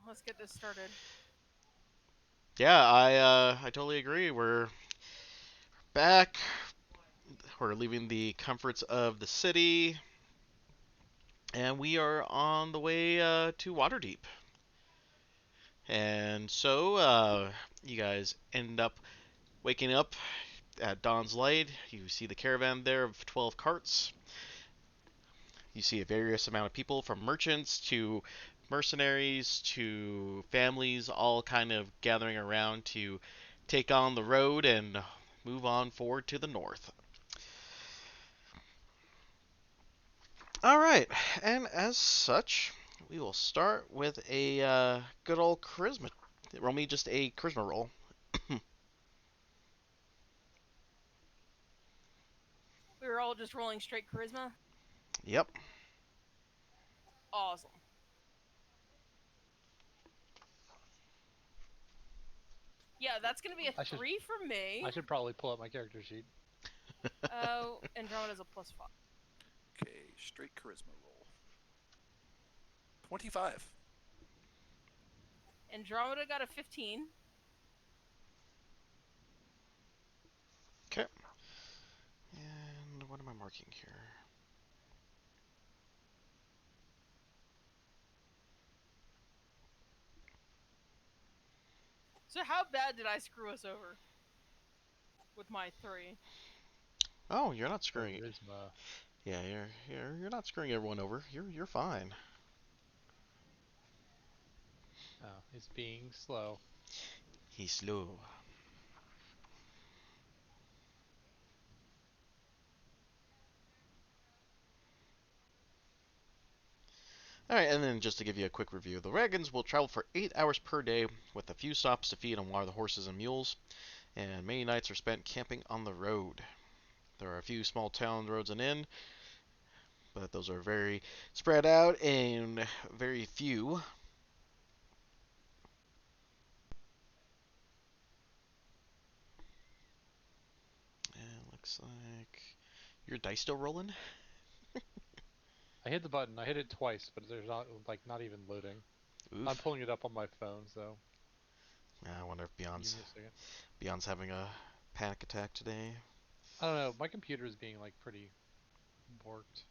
let's get this started. Yeah, I totally agree. We're back. We're leaving the comforts of the city, and we are on the way to Waterdeep. And so, you guys end up waking up at dawn's light. You see the caravan there of 12 carts. You see a various amount of people, from merchants to mercenaries to families, all kind of gathering around to take on the road and move on forward to the north. All right, and as such, we will start with a good old charisma. Roll me just a charisma roll. We were all just rolling straight charisma. Yep. Awesome. Yeah, that's gonna be a I should 3 for me. I should probably pull up my character sheet. Oh, Andromeda's a +5. Okay, straight charisma roll. 25. Andromeda got a 15. Okay. And what am I marking here? So how bad did I screw us over with my 3? Oh, you're not screwing it. Charisma. Yeah, you're not screwing everyone over. You're fine. Oh, it's being slow. He's slow. All right, and then just to give you a quick review, the wagons will travel for 8 hours per day, with a few stops to feed and water the horses and mules, and many nights are spent camping on the road. There are a few small town roads and in, but those are very spread out and very few. And looks like your dice still rolling. I hit the button. I hit it twice, but there's not even loading. I'm Oof. pulling it up on my phone, so I wonder if give Beyond's me a second. Beyond's having a panic attack today. I don't know. My computer is being like pretty borked.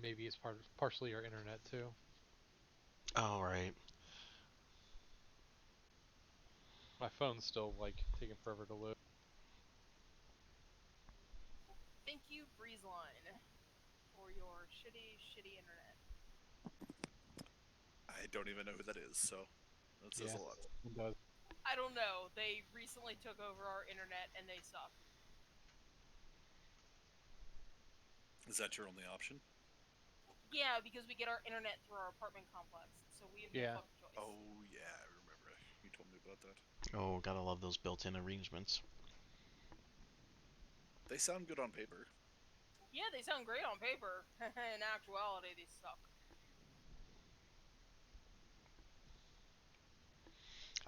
Maybe it's partially our internet too. All right. My phone's still like taking forever to load. Thank you, Breezeline, for your shitty, shitty internet. I don't even know who that is, so that says Yeah, a lot. it does. I don't know. They recently took over our internet and they suck. Is that your only option? Yeah, because we get our internet through our apartment complex, so we have no Yeah. fucking choice. Oh, yeah, I remember. You told me about that. Oh, gotta love those built-in arrangements. They sound good on paper. Yeah, they sound great on paper. In actuality, they suck.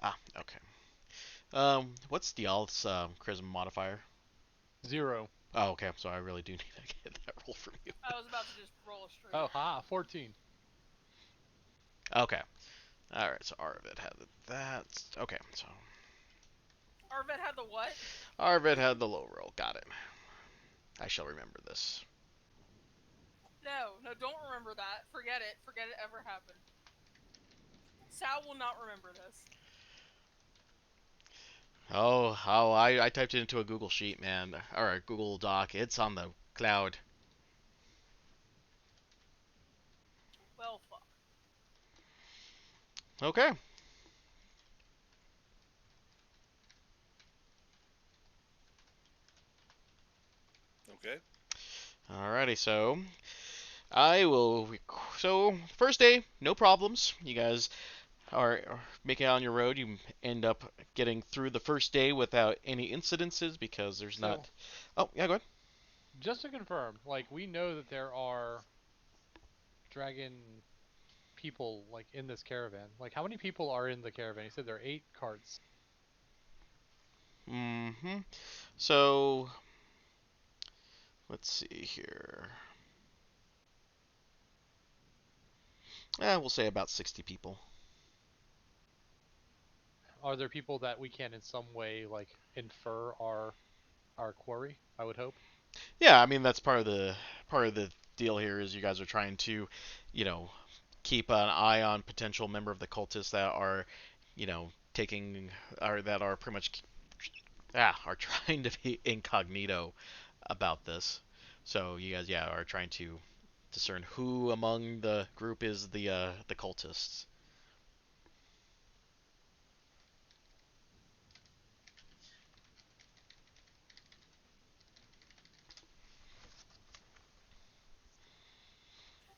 Ah, okay. What's Dial's charisma modifier? 0. Oh, okay. So I really do need to get that roll from you. I was about to just roll a straight. Oh, 14. Okay. All right. So Arvid had that. Okay. So Arvet had the what? Arvid had the low roll. Got it. I shall remember this. No, no, don't remember that. Forget it. Forget it ever happened. Sal will not remember this. I typed it into a Google Sheet, man, or a Google Doc. It's on the cloud. Well, fuck. Okay. Okay. Alrighty. So I will. So first day, no problems. You guys are making it on your road. You end up getting through the first day without any incidences because there's So, not. Oh yeah, go ahead. just to confirm, like we know that there are dragon people like in this caravan. Like how many people are in the caravan? You said there are 8 carts. Mm-hmm. So let's see here. We'll say about 60 people. are there people that we can in some way like infer our quarry? I would hope. Yeah, I mean that's part of the deal here is you guys are trying to, you know, keep an eye on potential member of the cultists that are, taking or that are pretty much are trying to be incognito about this. So you guys, yeah, are trying to discern who among the group is the cultists.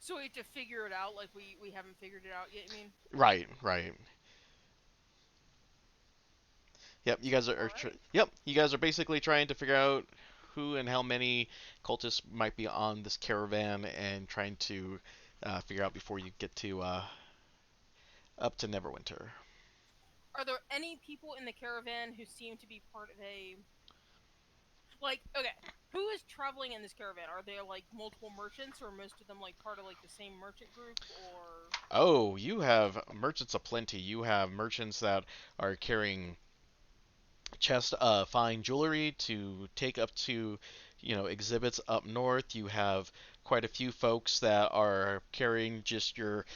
So we have to figure it out, like we haven't figured it out yet. You mean? Right, right. Yep, you guys All are right. yep, you guys are basically trying to figure out who and how many cultists might be on this caravan and trying to figure out before you get to up to Neverwinter. Are there any people in the caravan who seem to be part of a like? Okay, who is traveling in this caravan? Are there like multiple merchants, or most of them like part of like the same merchant group, or? Oh, you have merchants aplenty. You have merchants that are carrying chests of fine jewelry to take up to, exhibits up north. You have quite a few folks that are carrying just your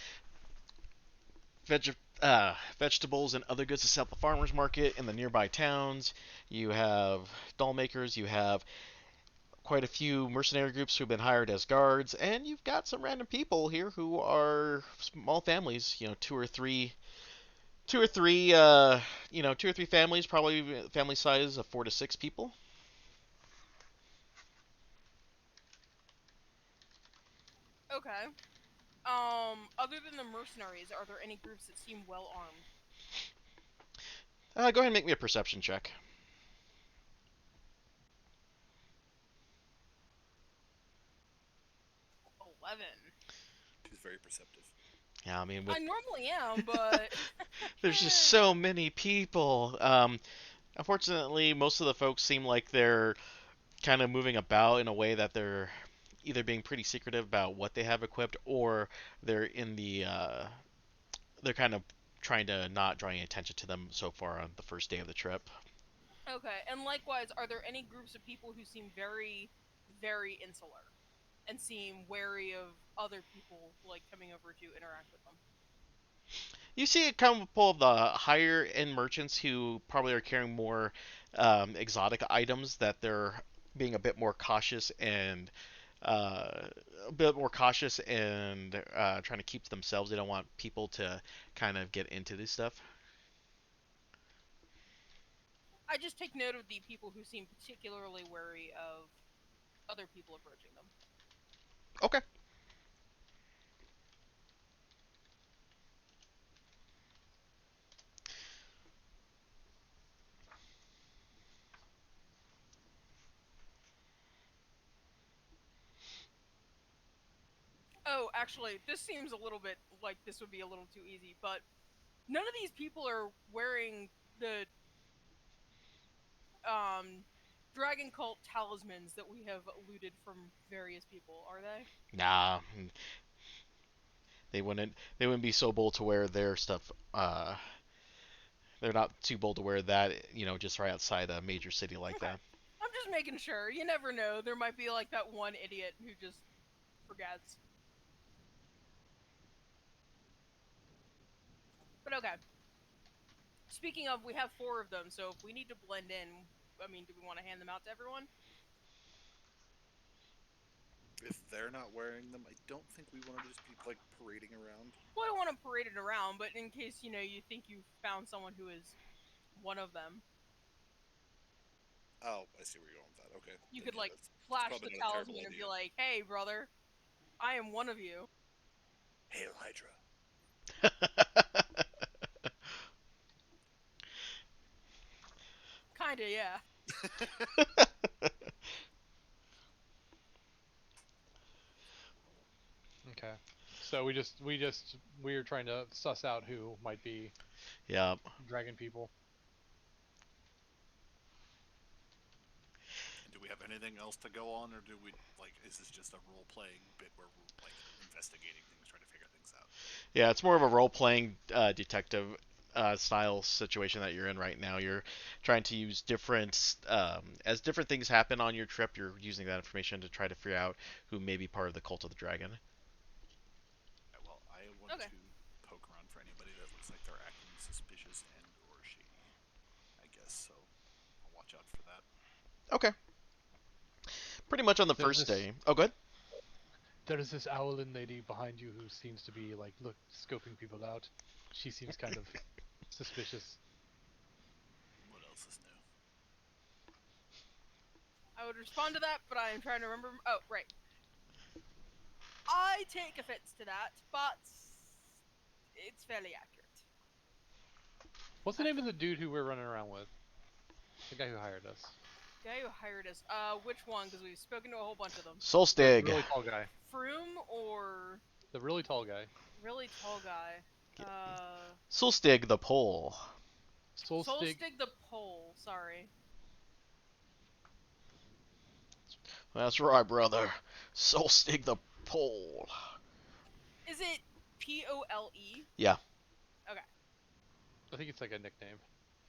vegetables and other goods to sell at the farmers market in the nearby towns. You have doll makers. You have quite a few mercenary groups who've been hired as guards, and you've got some random people here who are small families. Two or three families, probably family size of 4 to 6 people. Okay. Other than the mercenaries, are there any groups that seem well armed? Go ahead and make me a perception check. 11. She's very perceptive. Yeah, I mean, I with normally am, but there's just so many people. Unfortunately, most of the folks seem like they're kind of moving about in a way that they're either being pretty secretive about what they have equipped, or they're in they're kind of trying to not drawing attention to them so far on the first day of the trip. okay. And likewise, are there any groups of people who seem very, very insular and seem wary of other people like coming over to interact with them? You see a couple of the higher end merchants who probably are carrying more exotic items that they're being uh, a bit more cautious and trying to keep to themselves. They don't want people to kind of get into this stuff. I just take note of the people who seem particularly wary of other people approaching them. Okay. Oh, actually, this seems a little bit like this would be a little too easy, but none of these people are wearing the um dragon cult talismans that we have looted from various people, are they? Nah, they wouldn't be so bold to wear their stuff. They're not too bold to wear that, just right outside a major city like Okay. that. I'm just making sure. You never know. There might be like that one idiot who just forgets. But okay. Speaking of, we have four of them, so if we need to blend in, I mean, do we want to hand them out to everyone? If they're not wearing them, I don't think we want to just be like parading around. Well, I don't want to parade it around, but in case, you think you found someone who is one of them, Oh, I see where you're going with that. Okay, you then could, yeah, like, that's flash probably the not a terrible talisman and be idea. like, hey, brother, I am one of you. Hail Hydra. Kinda, yeah. Okay. So we're trying to suss out who might be Yeah. dragon people. And do we have anything else to go on, or do we like? Is this just a role playing bit where we're like investigating things, trying to figure things out? Yeah, it's more of a role playing detective style situation that you're in right now. You're trying to use different as different things happen on your trip. You're using that information to try to figure out who may be part of the cult of the dragon. Well, I want Okay. to poke around for anybody that looks like they're acting suspicious and or shady. I guess so. I'll watch out for that. Okay. Pretty much on the There's first this day. Oh, good. there's this owlin lady behind you who seems to be like look scoping people out. She seems kind of suspicious. What else is new? I would respond to that, but I am trying to remember. Oh, right. I take offense to that, but it's fairly accurate. What's the name of the dude who we're running around with? The guy who hired us. Guy who hired us. Which one? Because we've spoken to a whole bunch of them. The Solstig. really tall guy. Froome or The really tall guy. really tall guy? Solstig the pole. Solstig. Solstig the pole. Sorry. That's right, brother. Solstig the pole. Is it Pole? Yeah. Okay. I think it's like a nickname.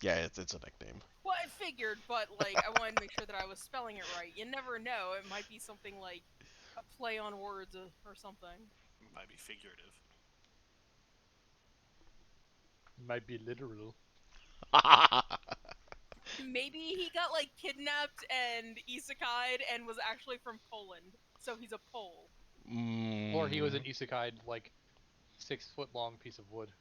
Yeah, it's a nickname. Well, I figured, but like I wanted to make sure that I was spelling it right. You never know; it might be something like a play on words or something. Might be figurative. Might be literal. Maybe he got like kidnapped and isekai'd and was actually from Poland, so he's a Pole. Or he was an Mm. isekai like 6 foot long piece of wood.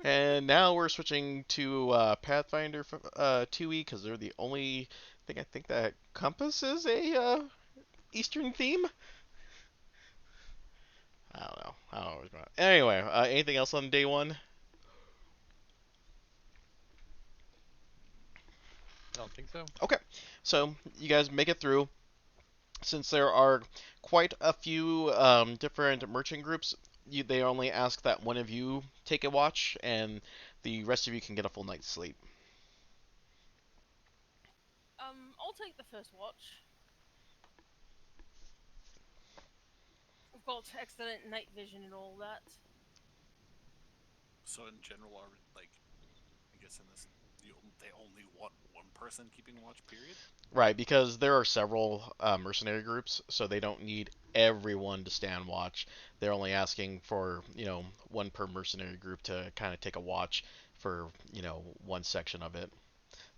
And now we're switching to Pathfinder 2e because they're the only thing I think that Compass is a Eastern theme. I don't know. I don't know. What's going on. Anyway, anything else on day one? I don't think so. Okay, so you guys make it through. Since there are quite a few different merchant groups, they only ask that one of you take a watch, and the rest of you can get a full night's sleep. I'll take the first watch. I've got excellent night vision and all that. So in general, are like, I guess in this, they only want one person keeping watch. Period. Right, because there are several mercenary groups, so they don't need everyone to stand watch. They're only asking for, one per mercenary group to kind of take a watch for, one section of it.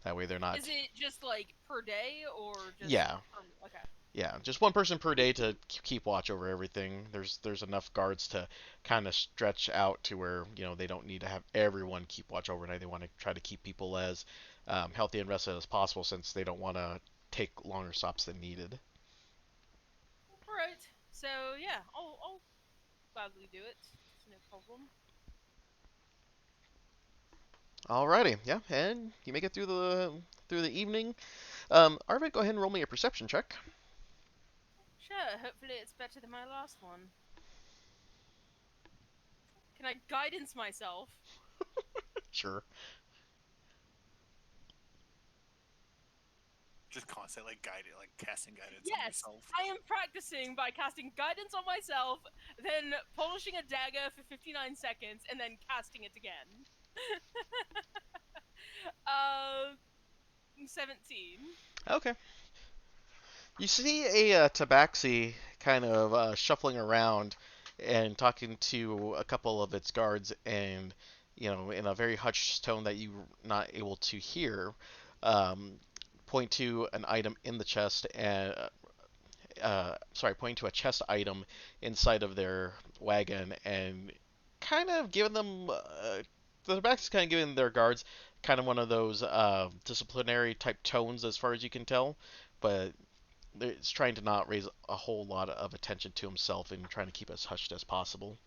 That way they're not. Is it just like per day or just Yeah, okay? yeah, just one person per day to keep watch over everything. There's enough guards to kind of stretch out to where they don't need to have everyone keep watch overnight. They want to try to keep people as healthy and rested as possible since they don't want to take longer stops than needed. All right. So yeah, I'll gladly do it. It's no problem. Alrighty, yeah, and you make it through the evening. Arvid, go ahead and roll me a perception check. Sure. Hopefully, it's better than my last one. Can I guidance myself? Sure. Just constantly like guiding, like casting guidance on Yes, yourself. I am practicing by casting guidance on myself, then polishing a dagger for 59 seconds, and then casting it again. uh, 17. Okay. You see a tabaxi kind of shuffling around and talking to a couple of its guards, and in a very hushed tone that you're not able to hear, um, point to an item in the chest and sorry, pointing to a chest item inside of their wagon and kind of giving them the tabaxi's kind of giving their guards kind of one of those disciplinary type tones as far as you can tell, but it's trying to not raise a whole lot of attention to himself and trying to keep as hushed as possible.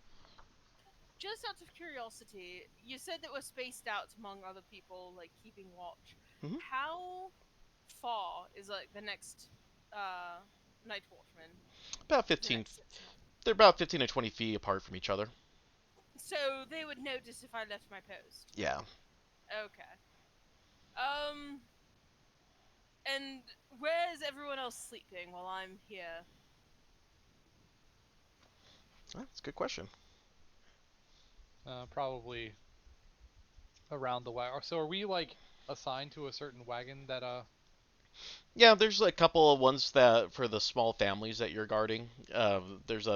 Just out of curiosity, you said that we're spaced out among other people, like keeping watch. Hmm. How far is like the next uh night watchman? About The 15. next sentinel. They're about 15 to 20 feet apart from each other. So they would notice if I left my post. Yeah. Okay. Um, and where is everyone else sleeping while I'm here? That's a good question. Probably around the wagon. So are we like assigned to a certain wagon that Yeah, there's a couple of ones that for the small families that you're guarding. There's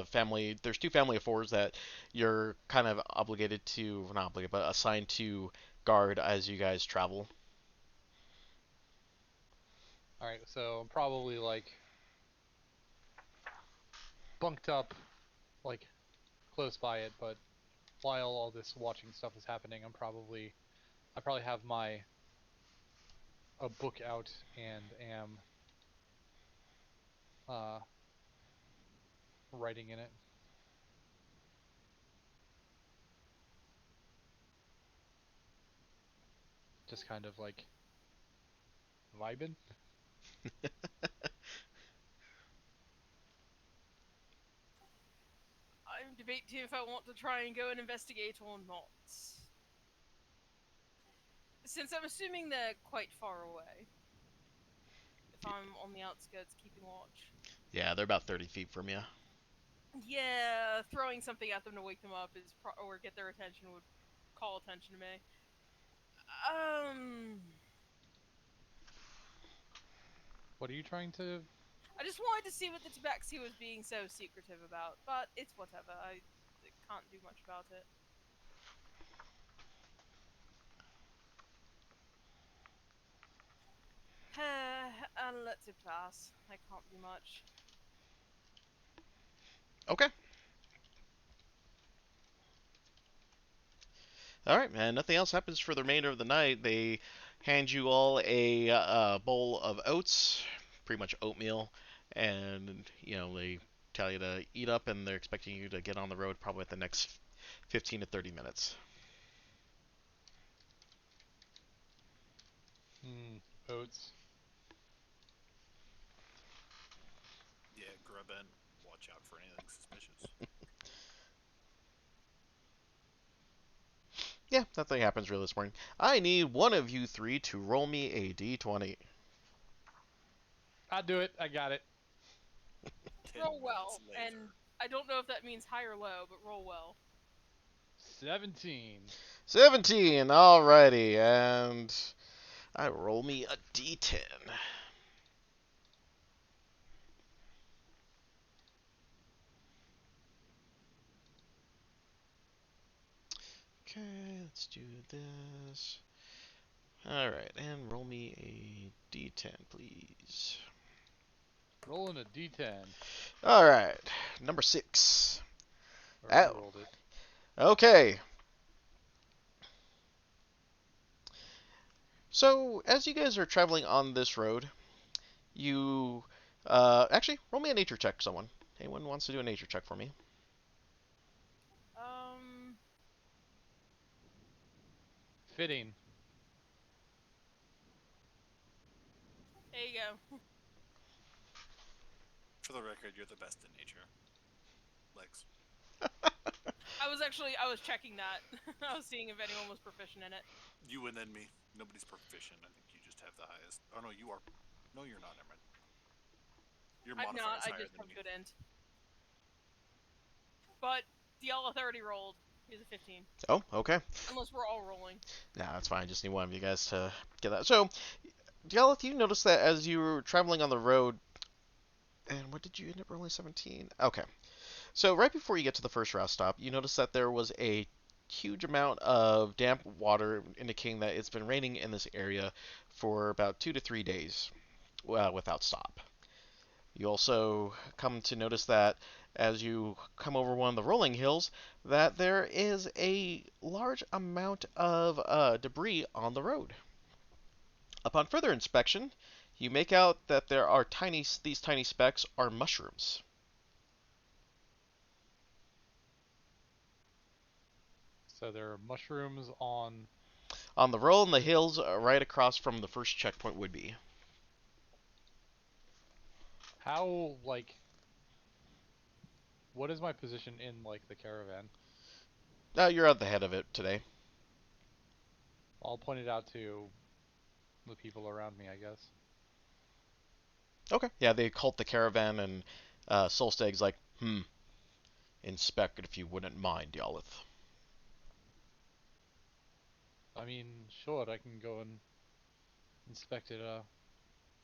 two family of fours that you're kind of obligated to, not obligated, but assigned to guard as you guys travel. all right, so I'm probably like bunked up like close by it, but while all this watching stuff is happening, I probably have my a book out and am uh writing in it. Just kind of like vibing. I'm debating if I want to try and go and investigate or not. Since I'm assuming they're quite far away. If I'm on the outskirts keeping watch. Yeah, they're about 30 feet from you. Yeah, throwing something at them to wake them up or get their attention would call attention to me. Um, What are you trying to? I just wanted to see what the tabaxi was being so secretive about, but it's whatever. I can't do much about it. And let it pass. I can't do much. Okay. All right, and nothing else happens for the remainder of the night. They hand you all a bowl of oats, pretty much oatmeal, and they tell you to eat up, and they're expecting you to get on the road probably at the next 15 to 30 minutes. Oats. Yeah, grub and watch out for anything suspicious. Yeah, nothing happens really this morning. I need one of you three to roll me a d20. I'll do it. I got it. 10 Roll minutes well, later. and I don't know if that means high or low, but roll well. 17. 17. Alrighty, and I roll me a d10. Okay, let's do this. Alright, and roll me a d10, please. Rolling a d10. Alright, number 6. Already Oh, rolled it. okay. So, as you guys are traveling on this road, you. Actually, roll me a nature check, someone. Anyone wants to do a nature check for me? Um, Fitting. there you go. For the record, you're the best in nature. Lex. I was checking that. I was seeing if anyone was proficient in it. You and then me. Nobody's proficient. I think you just have the highest. Oh, no, you are. No, you're not. Never mind. Your I'm not. modifier's I higher just than have me. good int. But Dialith already rolled. He's a 15. Oh, okay. Unless we're all rolling. Nah, that's fine. I just need one of you guys to get that. So, Galeth, you noticed that as you were traveling on the road, and what did you end up rolling? 17? Okay. So, right before you get to the first rest stop, you notice that there was a huge amount of damp water indicating that it's been raining in this area for about 2 to 3 days without stop. You also come to notice that as you come over one of the rolling hills, that there is a large amount of debris on the road. Upon further inspection, you make out that these tiny specks are mushrooms. So there are mushrooms on. On the roll in the hills right across from the first checkpoint would be. How, like, what is my position in, like, the caravan? You're at the head of it today. I'll point it out to the people around me, I guess. Okay. Yeah, they cult the caravan, and Solsteg's like, inspect it if you wouldn't mind, Yolith. I mean, sure, I can go and inspect it.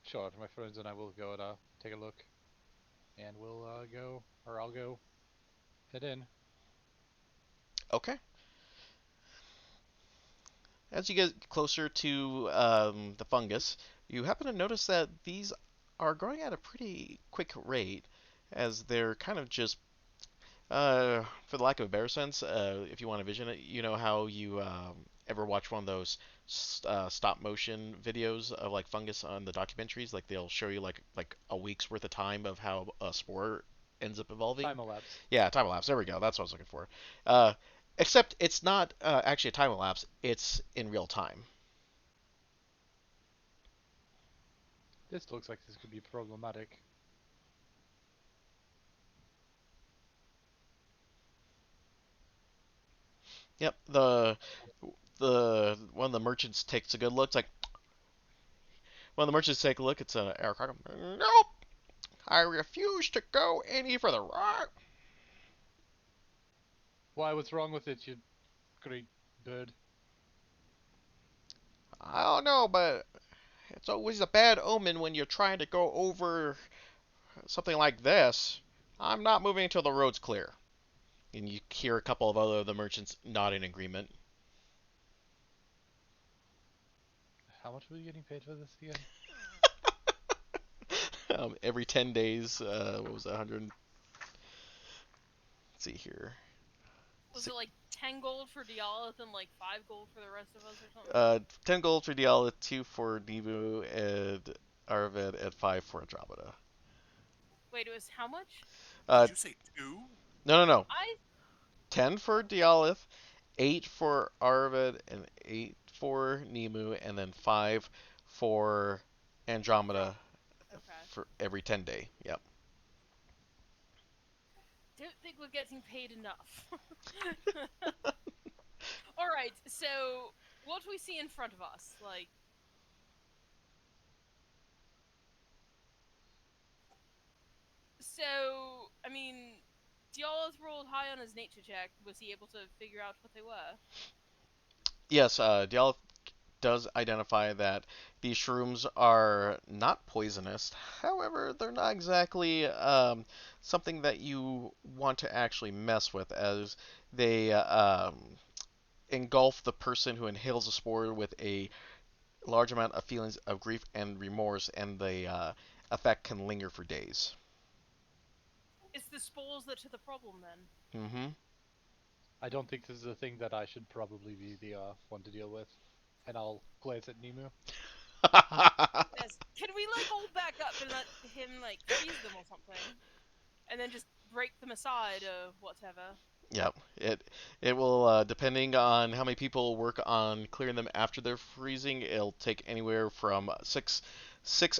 Sure, my friends and I will go and take a look, and we'll go, or I'll go head in. Okay. As you get closer to the fungus, you happen to notice that these are growing at a pretty quick rate, as they're kind of just, for the lack of a better sense, if you want to vision it, you know how you ever watch one of those stop motion videos of like fungus on the documentaries? Like they'll show you like a week's worth of time of how a spore ends up evolving. Time elapse. Yeah, time lapse. There we go. That's what I was looking for. Uh, except it's not actually a time lapse. It's in real time. This looks like this could be problematic. Yep. The one of the merchants takes a good look. It's like one of the merchants take a look. It's Eric Harkham. Nope. I refuse to go any further. Right? Why? What's wrong with it, you great bird? I don't know, but it's always a bad omen when you're trying to go over something like this. I'm not moving until the road's clear. And you hear a couple of other of the merchants nod in agreement. How much are we getting paid for this again? Every 10 days, what was that, 100? Let's see here. Was it like 10 gold for Dialith and like 5 gold for the rest of us or something? 10 gold for Diala, 2 for Nibu and Arvid, and 5 for Andromeda. Wait, it was how much? Uh, Did you say two? no, no, no. I 10 for Dialith, 8 for Arvid, and 8 for Nemu, and then 5 for Androm. Andromeda Okay. for every 10 day. Yep. Don't think we're getting paid enough. All right, so what do we see in front of us? Like, so I mean, Dialith rolled high on his nature check. Was he able to figure out what they were? Yes, Dialith does identify that these shrooms are not poisonous. However, they're not exactly something that you want to actually mess with, as they engulf the person who inhales the spore with a large amount of feelings of grief and remorse, and the effect can linger for days. It's the spores that are the problem then. Mm-hmm. I don't think this is a thing that I should probably be the one to deal with. And I'll glance at Nemu. Yes. Can we like all back up and let him like freeze them or something, and then just break them aside or whatever? Yep. It will depending on how many people work on clearing them after they're freezing. It'll take anywhere from six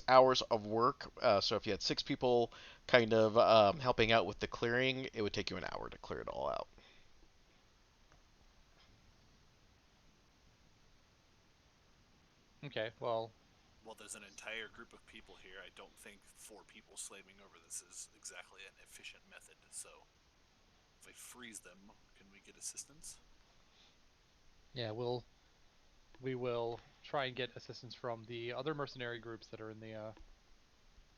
hours of work. So if you had 6 people kind of helping out with the clearing, it would take you an hour to clear it all out. Okay, well, Well, there's an entire group of people here. I don't think 4 people slaving over this is exactly an efficient method. So, if I freeze them, can we get assistance? yeah, we will try and get assistance from the other mercenary groups that are in the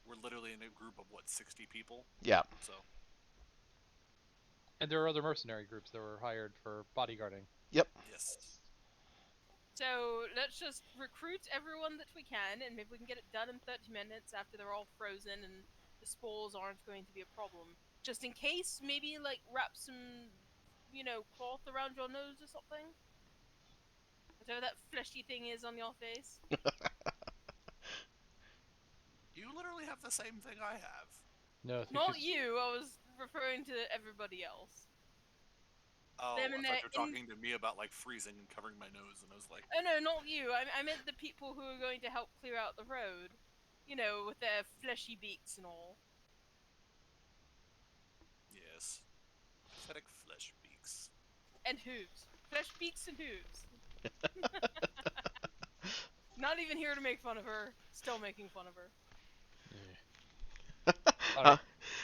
We're literally in a group of what, 60 people? Yeah. So, and there are other mercenary groups that were hired for bodyguarding. Yep. yes. So let's just recruit everyone that we can, and maybe we can get it done in 30 minutes after they're all frozen and the spores aren't going to be a problem. Just in case, maybe like wrap some, cloth around your nose or something. Whatever that fleshy thing is on your face. You literally have the same thing I have. No, I think Not she's you. I was referring to everybody else. Oh, Them I and thought their you were talking to me about like freezing and covering my nose, and I was like, Oh no, not you. I meant the people who are going to help clear out the road. With their fleshy beaks and all. yes, pathetic flesh beaks. And hooves. Flesh beaks and hooves. Not even here to make fun of her. Still making fun of her. all Uh, right.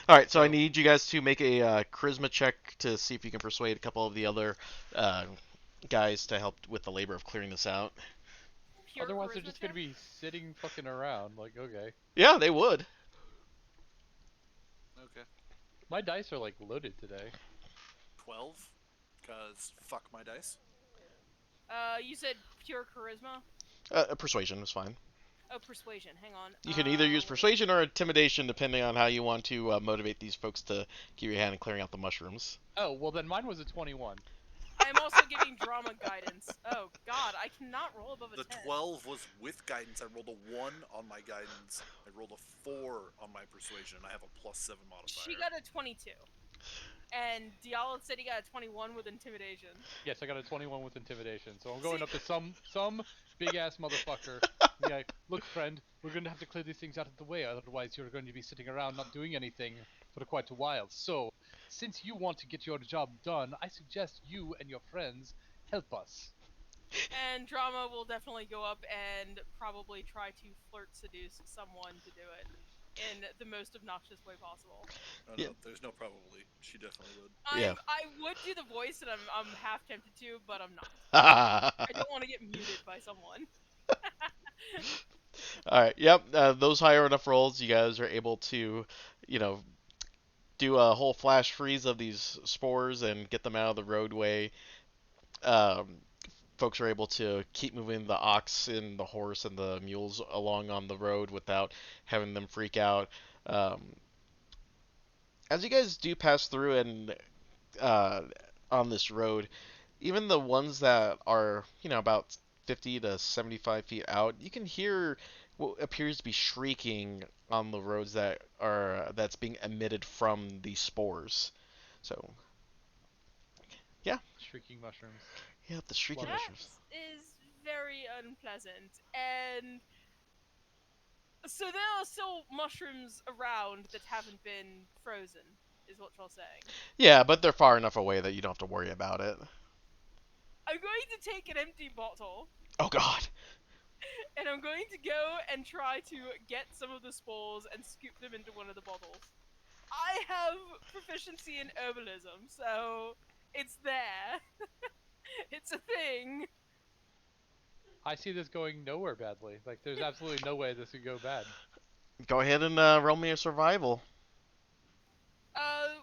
all right. So I So need you guys to make a charisma check to see if you can persuade a couple of the other uh, guys to help with the labor of clearing this out. Pure Otherwise, they're charisma just gonna check. be sitting fucking around. Like, okay, Yeah, they would. Okay. my dice are like loaded today. 12. Because fuck my dice. You said pure charisma. Persuasion is fine. Oh, persuasion. Hang on. You can either use What is persuasion or intimidation, depending on how you want to motivate these folks to give you a hand in clearing out the mushrooms. Oh, well then mine was a 21. I'm also giving drama guidance. Oh God, I cannot roll above a The 10. 12 was with guidance. I rolled a 1 on my guidance. I rolled a 4 on my persuasion. I have a +7 modifier. She got a 22, and Diallo said he got a 21 with intimidation. Yes, I got a 21 with intimidation. So I'm See- going up to some big ass motherfucker. Yeah, look, friend, we're going to have to clear these things out of the way, otherwise you're going to be sitting around not doing anything for quite a while. So, since you want to get your job done, I suggest you and your friends help us. And drama will definitely go up and probably try to flirt seduce someone to do it in the most obnoxious way possible. Oh, Yeah. no, there's no probably. She definitely would. Yeah. I would do the voice, and I'm half tempted to, but I'm not. All I don't want to get muted by someone. right. Yep. Those higher enough rolls, you guys are able to, you know, do a whole flash freeze of these spores and get them out of the roadway. Um, Folks are able to keep moving the ox and the horse and the mules along on the road without having them freak out. Um, as you guys do pass through and uh, on this road, even the ones that are, about 50 to 75 feet out, you can hear what appears to be shrieking on the roads that's being emitted from these spores. So, yeah, Shrieking mushrooms. yeah, the shrieking Love it. That mushrooms. is very unpleasant. And so there are still mushrooms around that haven't been frozen, is what you're saying. Yeah, but they're far enough away that you don't have to worry about it. I'm going to take an empty bottle, Oh God. and I'm going to go and try to get some of the spores and scoop them into one of the bottles. I have proficiency in herbalism, so it's there. It's a thing. I see this going nowhere badly. Like, there's absolutely no way this could go bad. Go ahead and roll me a survival.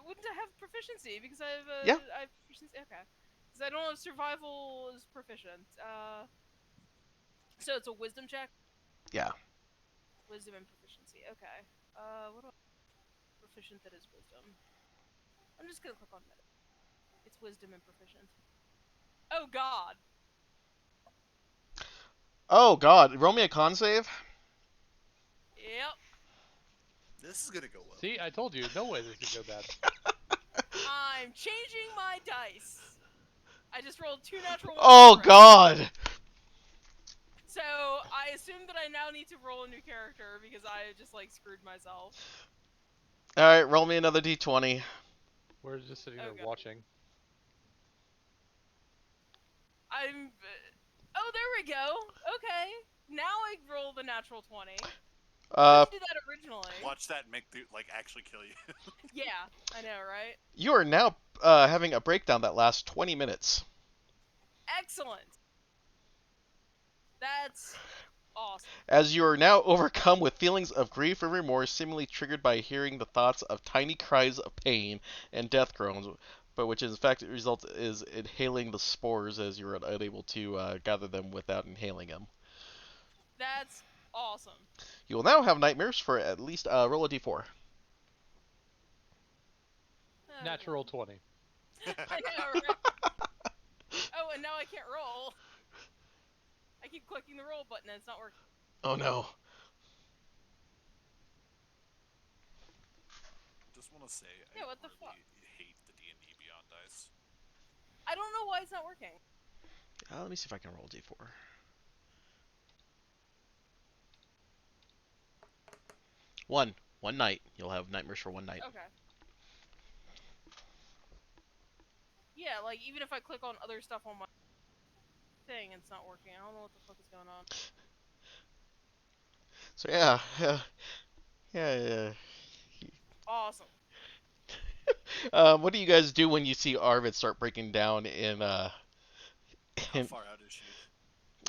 Wouldn't I have proficiency because Yeah. I have proficiency? Okay, because I don't have survival as proficient. So it's a wisdom check. Yeah. Wisdom and proficiency. Okay. What do I proficient that is wisdom? I'm just gonna click on meta. It's wisdom and proficient. Oh God. Oh God. Roll me a con save. Yep. This is gonna go well. See, I told you, no way this could go bad. I'm changing my dice. I just rolled 2 natural ones. Oh in a row. God. So I assume that I now need to roll a new character because I just like screwed myself. All right. Roll me another d20. We're just sitting Oh, there God. watching. I'm. Oh, there we go. Okay. Now I roll the natural 20. Uh, Couldn't do that originally. Watch that make the actually kill you. Yeah, I know, right? you are now having a breakdown that lasts 20 minutes. Excellent. That's awesome. As you are now overcome with feelings of grief and remorse, seemingly triggered by hearing the thoughts of tiny cries of pain and death groans, but which in fact result is inhaling the spores as you are unable to gather them without inhaling them. That's awesome. You will now have nightmares for at least roll a d4. Oh, Natural God. 20. I know, right? Oh, and now I can't roll. I keep clicking the roll button and it's not working. Oh no. Just want to say, Yeah, I what the really fuck? hate the D&D Beyond dice. I don't know why it's not working. Let me see if I can roll a d4. One night. You'll have nightmares for one night. Okay. Yeah, like even if I click on other stuff on my thing, it's not working. I don't know what the fuck is going on. So yeah. Awesome. What do you guys do when you see Arvid start breaking down How far out is she?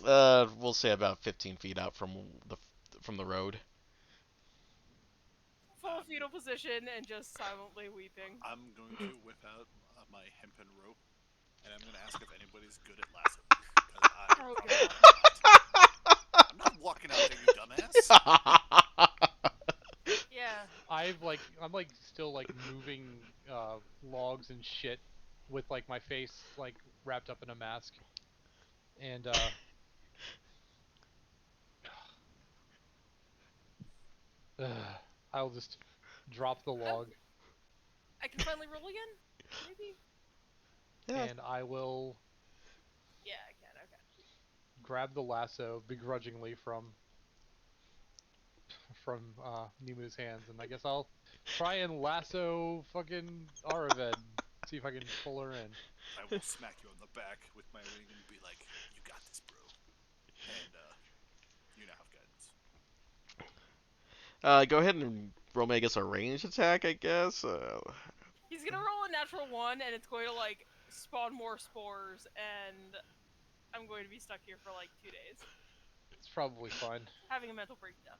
We'll say about 15 feet out from the road. Full Um, fetal position and just silently weeping. I'm going to whip out my hempen rope, and I'm going to ask if anybody's good at lassoing, because I Oh probably god. am not. I'm not walking out there, you dumbass. Yeah. I'm like still like moving logs and shit with like my face like wrapped up in a mask, and I'll just drop the Oh, log I can finally roll again? Maybe? Yeah. and I will Yeah, I can. Okay. grab the lasso begrudgingly from Nemu's hands, and I guess I'll try and lasso fucking Araved, see if I can pull her in. I will smack you on the back with my wing and be like, "You got this, bro." And you now have guidance. Go ahead and roll me, I guess, a ranged attack, I guess. He's gonna roll a natural one, and it's going to, like, spawn more spores, and I'm going to be stuck here for, like, 2 days. It's probably fine. Having a mental breakdown.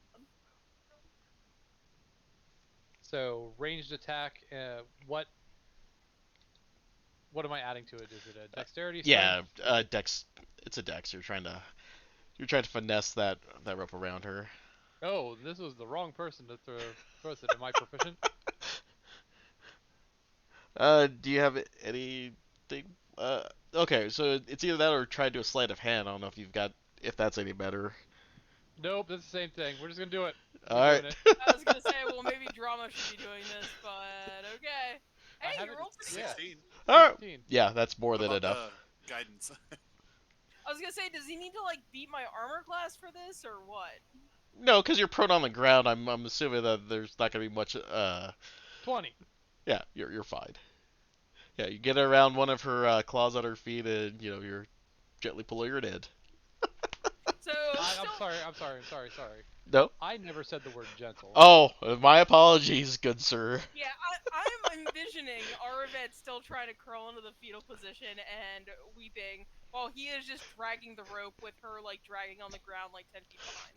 So ranged attack. What am I adding to it? Is it a dexterity, strength? Yeah, dex. It's a dex. You're trying to finesse that rope around her. Oh, this was the wrong person to throw this at. Am I proficient? Do you have anything? Uh, okay, so it's either that or try to do a sleight of hand. I don't know if that's any better. Nope, that's the same thing. We're just gonna do it. All We're right. doing it. I was gonna say, well, maybe drama should be doing this, but okay. I Hey, you haven't. rolled pretty Yeah, good. 16. All right. 16. Yeah, that's more What than about enough. the guidance? I was gonna say, does he need to, like, beat my armor class for this, or what? No, because you're prone on the ground. I'm assuming that there's not gonna be much. 20. Yeah, you're fine. Yeah, you get around one of her claws on her feet, and you're gently pulling her in. So, I'm still, sorry. I'm sorry. No. I never said the word gentle. Oh, my apologies, good sir. yeah, I'm envisioning Aravet still trying to curl into the fetal position and weeping, while he is just dragging the rope with her, like, dragging on the ground, like, 10 feet behind.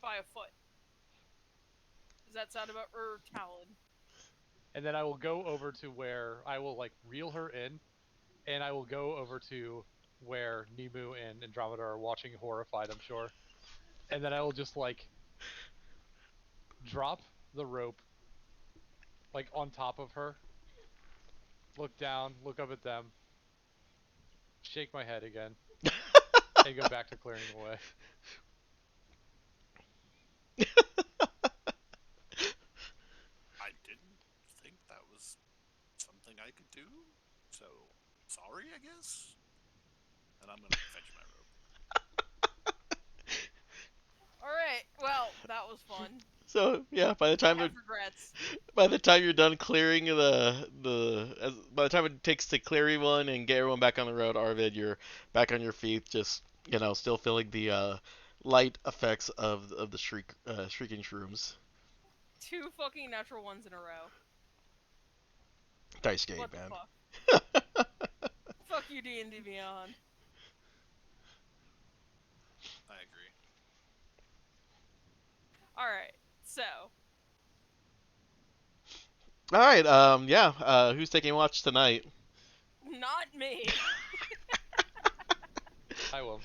By a foot. Does that sound about, Talon? And then I will go over to where I will like reel her in, and I will go over to where Nemu and Andromeda are watching horrified, I'm sure. And then I will just like drop the rope like on top of her, look down, look up at them, shake my head again, and go back to clearing away. I didn't think that was something I could do, so sorry, I guess. And I'm gonna fetch my rope. Alright, well, that was fun. So yeah, I have regrets. by the time you're done clearing by the time it takes to clear everyone and get everyone back on the road, Arvid, you're back on your feet, just still feeling the light effects of the shrieking shrooms. 2 fucking natural ones in a row. Dice game, What the man. fuck? Fuck you, D&D Beyond. I agree. Alright, so, All right, yeah. Who's taking watch tonight? not me. I will.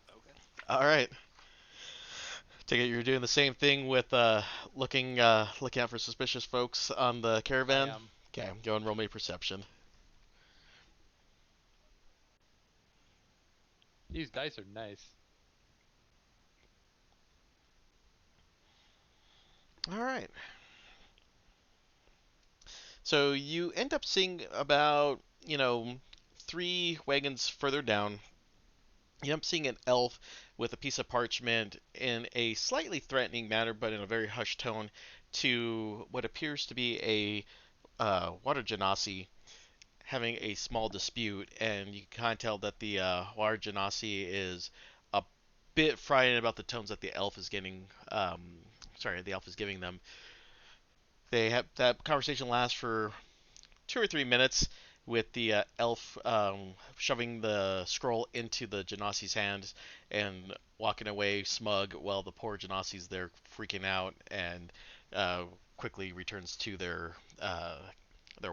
Okay. All right. Take it you're doing the same thing with looking out for suspicious folks on the I caravan. am. Okay, go and roll me perception. These dice are nice. All right. So you end up seeing about 3 wagons further down. You end up seeing an elf with a piece of parchment in a slightly threatening manner, but in a very hushed tone, to what appears to be a water genasi having a small dispute, and you can kind of tell that the water genasi is a bit frightened about the tones that the elf is getting. The elf is giving them. They have that conversation lasts for 2 or 3 minutes, with the elf shoving the scroll into the Genasi's hand and walking away smug while the poor Genasi's there freaking out and uh, quickly returns to their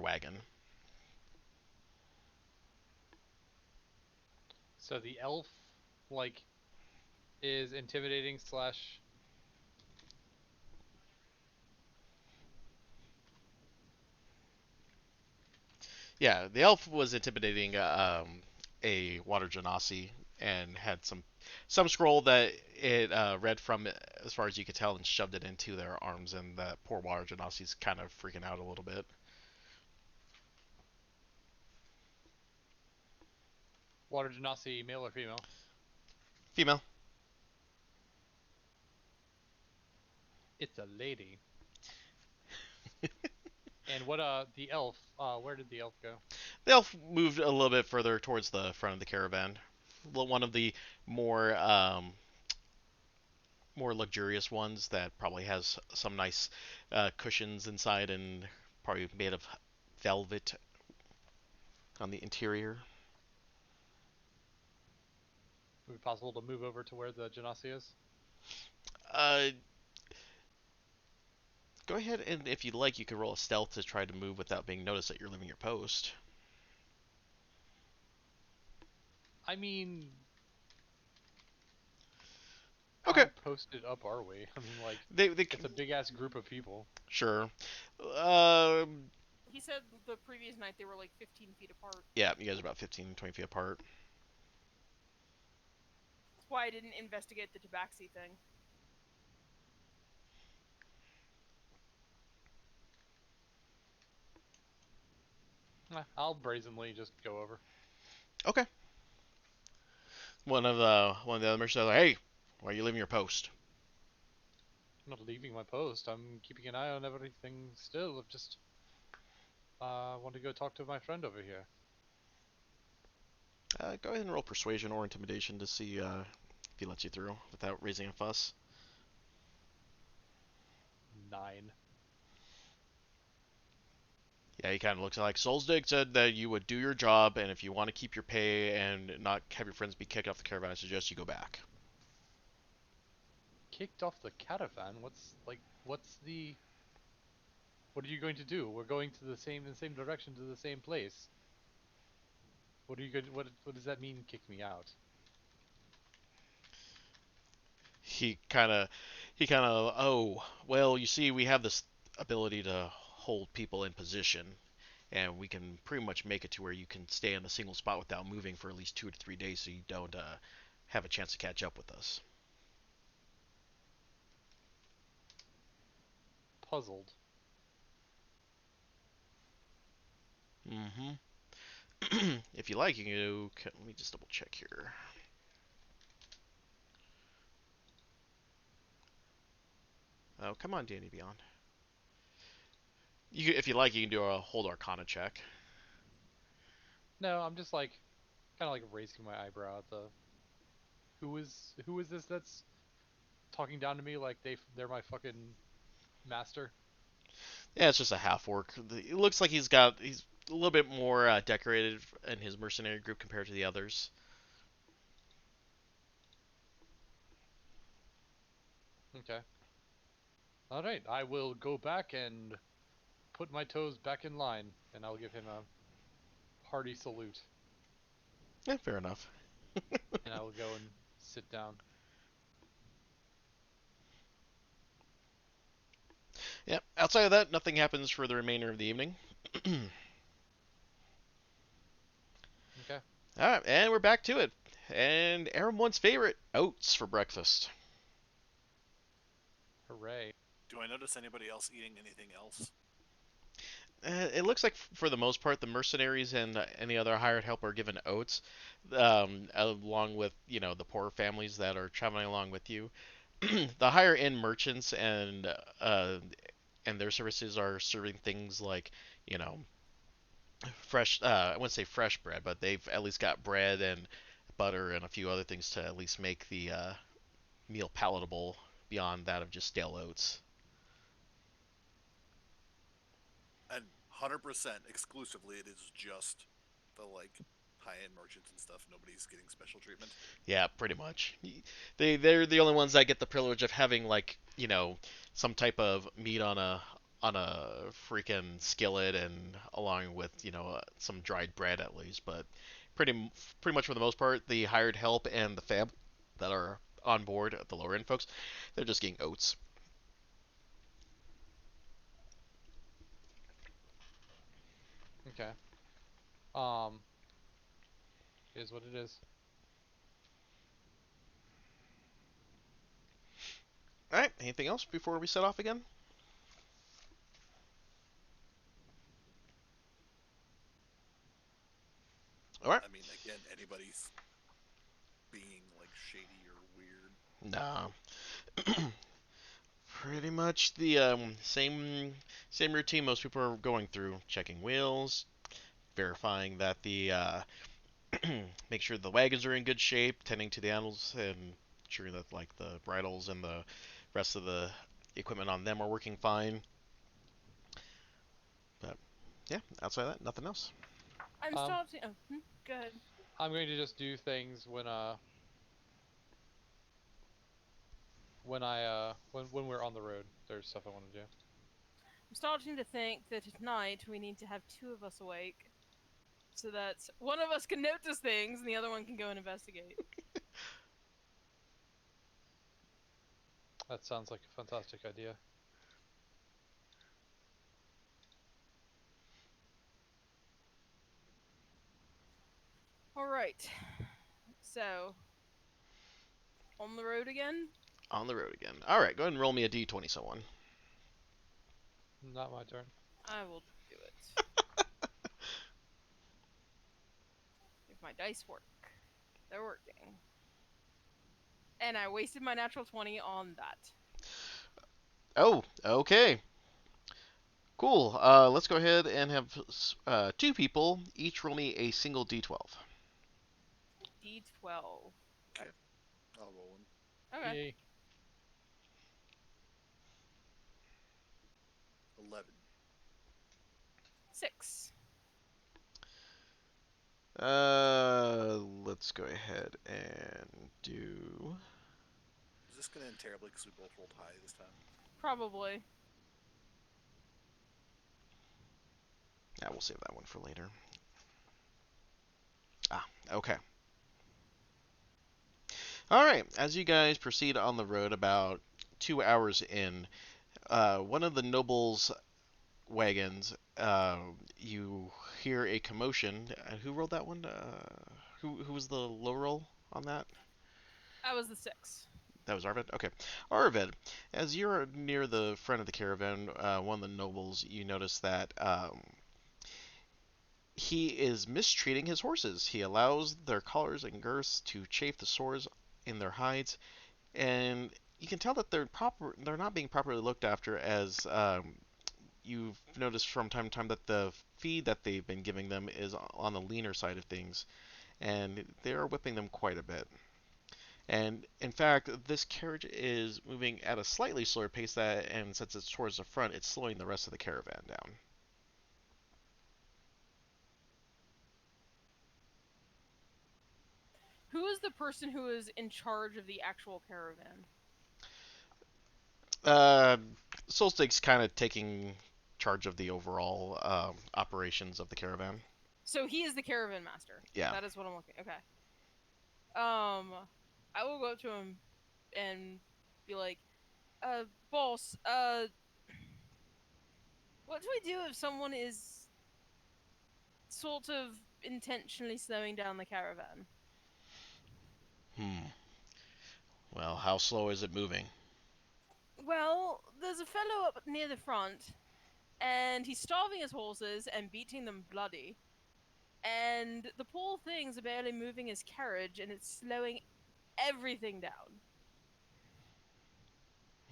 wagon. So the elf, like, is intimidating slash. Yeah, the elf was intimidating a water genasi and had some scroll that it read from it, as far as you could tell, and shoved it into their arms, and the poor water genasi's kind of freaking out a little bit. Water Genasi, male or female? Female. It's a lady. And what the elf, where did the elf go? The elf moved a little bit further towards the front of the caravan. One of the more more luxurious ones that probably has some nice cushions inside and probably made of velvet on the interior. Would it be possible to move over to where the Genasi is? Uh, Go ahead and if you'd like, you could roll a stealth to try to move without being noticed that you're leaving your post. I mean, Okay. how posted up are we? I mean, like, They it's a big ass group of people. sure. He said the previous night they were like 15 feet apart. Yeah, you guys are about 15, 20 feet apart. That's why I didn't investigate the tabaxi thing. I'll brazenly just go over. Okay. One of the other merchants is like, "Hey, why are you leaving your post?" I'm not leaving my post. I'm keeping an eye on everything still. I've just want to go talk to my friend over here. Go ahead and roll persuasion or intimidation to see if he lets you through without raising a fuss. 9. Yeah, he kind of looks like Solzdig said that you would do your job, and if you want to keep your pay and not have your friends be kicked off the caravan, I suggest you go back. Kicked off the caravan? What's the... What are you going to do? We're going to the same direction to the same place. What are you going? What does that mean? Kick me out? he kind of oh well, you see, we have this ability to hold people in position, and we can pretty much make it to where you can stay in a single spot without moving for at least 2 to 3 days, so you don't have a chance to catch up with us. Puzzled. Mm-hmm. If you like, you can go. Let me just double check here. Oh, come on, Danny Beyond. If you like, you can do a hold Arcana check. No, I'm just like kind of like raising my eyebrow at the who is this that's talking down to me like they're my fucking master? Yeah, it's just a half orc. It looks like he's a little bit more decorated in his mercenary group compared to the others. Okay. All right, I will go back and put my toes back in line, and I'll give him a hearty salute, Yeah, fair enough. and I will go and sit down. Yeah. Outside of that, nothing happens for the remainder of the evening. Okay. All right, and we're back to it. And everyone's favorite, oats for breakfast. Hooray. Do I notice anybody else eating anything else? It looks like, for the most part, the mercenaries and any other hired help are given oats, along with the poorer families that are traveling along with you. The higher end merchants uh, and their services are serving things like you know fresh. I wouldn't say fresh bread, but they've at least got bread and butter and a few other things to at least make the meal palatable beyond that of just stale oats. And 100% exclusively. It is just the like high-end merchants and stuff. Nobody's getting special treatment. Yeah, pretty much. They're the only ones that get the privilege of having like some type of meat on a freaking skillet and along with some dried bread at least. But pretty much for the most part, the hired help and the fam that are on board, the lower end folks, they're just getting oats. Okay. Um, is what it is. All right. Anything else before we set off again? All right. I mean, again, anybody's being like shady or weird. Nah. Pretty much the same routine most people are going through: checking wheels, verifying that the make sure the wagons are in good shape, tending to the animals, and ensuring that like the bridles and the rest of the equipment on them are working fine. But yeah, outside of that, nothing else. I'm Um, stopped. Oh, good. I'm going to just do things when we're on the road. There's stuff I want to do. I'm starting to think that at night we need to have two of us awake, so that one of us can notice things and the other one can go and investigate. That sounds like a fantastic idea. All right. So on the road again. On the road again. All right, go ahead and roll me a d20, someone. Not my turn. I will do it. If my dice work, they're working. And I wasted my natural 20 on that. Oh, okay. Cool. Let's go ahead and have two people each roll me a single d12. D12. Okay, I'll roll them. Okay. Yay. 11. 6. Let's go ahead and do. Is this gonna end terribly because we both rolled high this time? Probably. Yeah, we'll save that one for later. Ah, okay. All right. As you guys proceed on the road, about 2 hours in, one of the nobles' wagons, you hear a commotion. Who rolled that one? Who was the low roll on that? I was the 6. That was Arvid? Okay. Arvid, as you're near the front of the caravan, one of the nobles, you notice that he is mistreating his horses. He allows their collars and girths to chafe the sores in their hides, and you can tell that they're not being properly looked after, as you've noticed from time to time that the feed that they've been giving them is on the leaner side of things, and they are whipping them quite a bit. And in fact, this carriage is moving at a slightly slower pace and since it's towards the front, it's slowing the rest of the caravan down. Who is the person who is in charge of the actual caravan? Uh, Solstig's kind of taking charge of the overall operations of the caravan. So he is the caravan master. Yeah. That is what I'm looking. Okay. Um, I will go up to him and be like, boss, what do we do if someone is sort of intentionally slowing down the caravan? Hmm. Well, how slow is it moving? Well, there's a fellow up near the front, and he's starving his horses and beating them bloody. And the poor things are barely moving his carriage, and it's slowing everything down.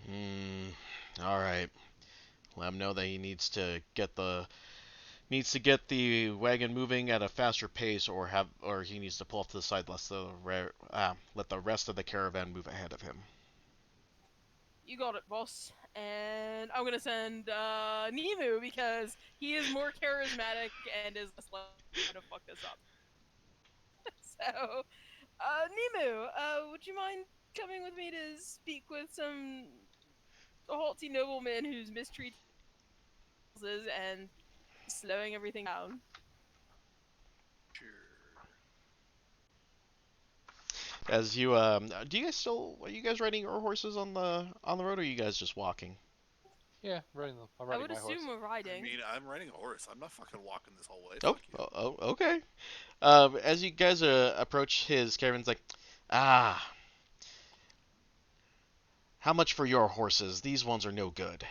Hmm. All right. Let him know that he needs to get the wagon moving at a faster pace, or he needs to pull off to the side, let the rest of the caravan move ahead of him. You got it, boss. and I'm gonna send Nemu because he is more charismatic and is less likely to fuck this up. So, Nemu, would you mind coming with me to speak with some haughty nobleman who's mistreated horses and slowing everything down? Sure. As you do you guys still are you guys riding your horses on the road, or are you guys just walking? Yeah, I'm I riding would my assume horse. we're I riding. mean, I'm riding a horse. I'm not fucking walking this whole way. Oh, Fuck you. okay. As you guys approach his caravan's like, ah, how much for your horses? These ones are no good.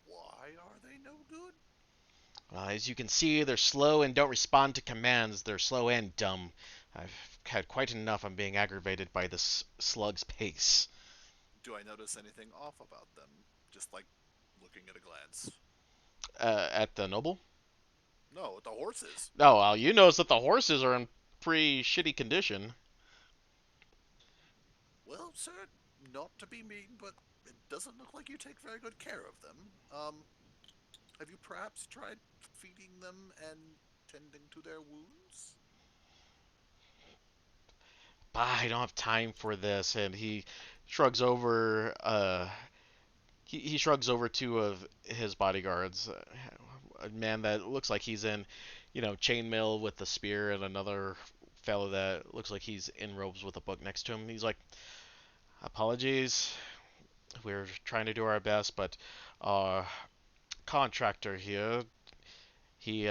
Why are they no good? As you can see, they're slow and don't respond to commands. They're slow and dumb. I've had quite enough of being aggravated by this slug's pace. Do I notice anything off about them? Just like looking at a glance. At the noble? No, the horses. Oh, well, you notice that the horses are in pretty shitty condition. Well, sir, not to be mean, but it doesn't look like you take very good care of them. Have you perhaps tried feeding them and tending to their wounds? Bah, I don't have time for this. And he shrugs over. He shrugs over two of his bodyguards. A man that looks like he's in, chainmail with the spear, and another fellow that looks like he's in robes with a book next to him. He's like, "Apologies. We're trying to do our best, but our contractor here, he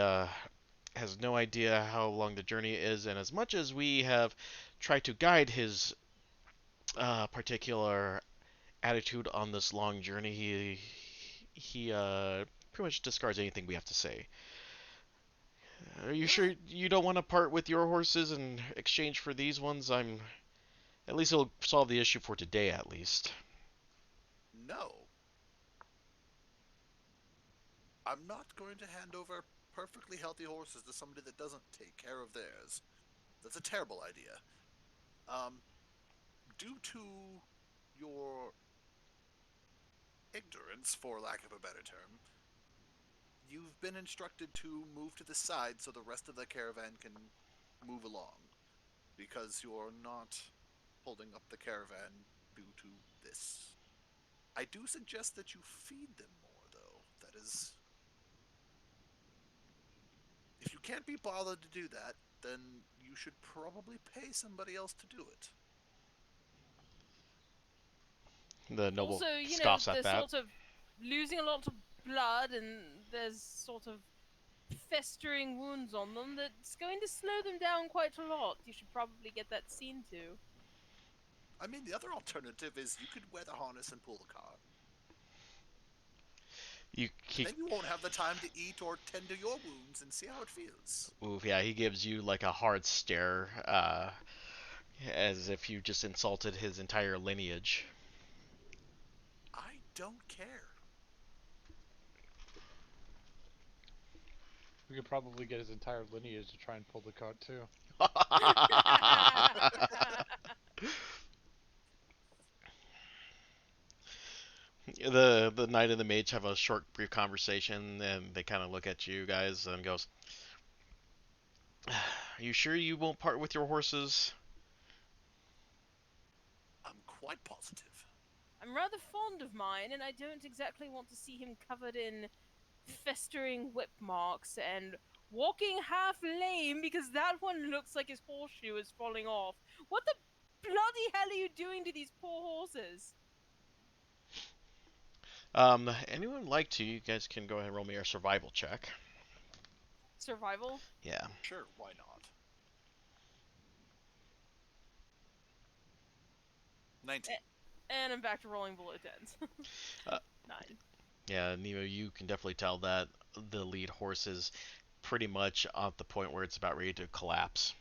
has no idea how long the journey is, and as much as we have tried to guide his particular attitude on this long journey, he pretty much discards anything we have to say. Are you Well, sure you don't want to part with your horses in exchange for these ones? At least it'll solve the issue for today, at least." no. I'm not going to hand over perfectly healthy horses to somebody that doesn't take care of theirs. That's a terrible idea. Um, due to your ignorance, for lack of a better term, you've been instructed to move to the side so the rest of the caravan can move along, because you're not holding up the caravan due to this. I do suggest that you feed them more, though. That is, if you can't be bothered to do that, then you should probably pay somebody else to do it. The noble Also, scoffs at there's that. sort of losing a lot of blood and there's sort of festering wounds on them that's going to slow them down quite a lot. You should probably get that seen to. I mean, the other alternative is you could wear the harness and pull the cart, You and he then you won't have the time to eat or tend to your wounds and see how it feels. Oof, yeah, he gives you like a hard stare, as if you just insulted his entire lineage. I don't care. We could probably get his entire lineage to try and pull the cart too. The knight and the mage have a short, brief conversation, and they kind of look at you guys and goes, "Are you sure you won't part with your horses?" I'm quite positive. I'm rather fond of mine, and I don't exactly want to see him covered in festering whip marks and walking half lame because that one looks like his horseshoe is falling off. What the bloody hell are you doing to these poor horses? Anyone like to? You guys can go ahead and roll me a survival check. Survival? Yeah. Sure, why not? 19. And I'm back to rolling below tens. Uh, 9. yeah, Nemo, you can definitely tell that the lead horse is pretty much at the point where it's about ready to collapse.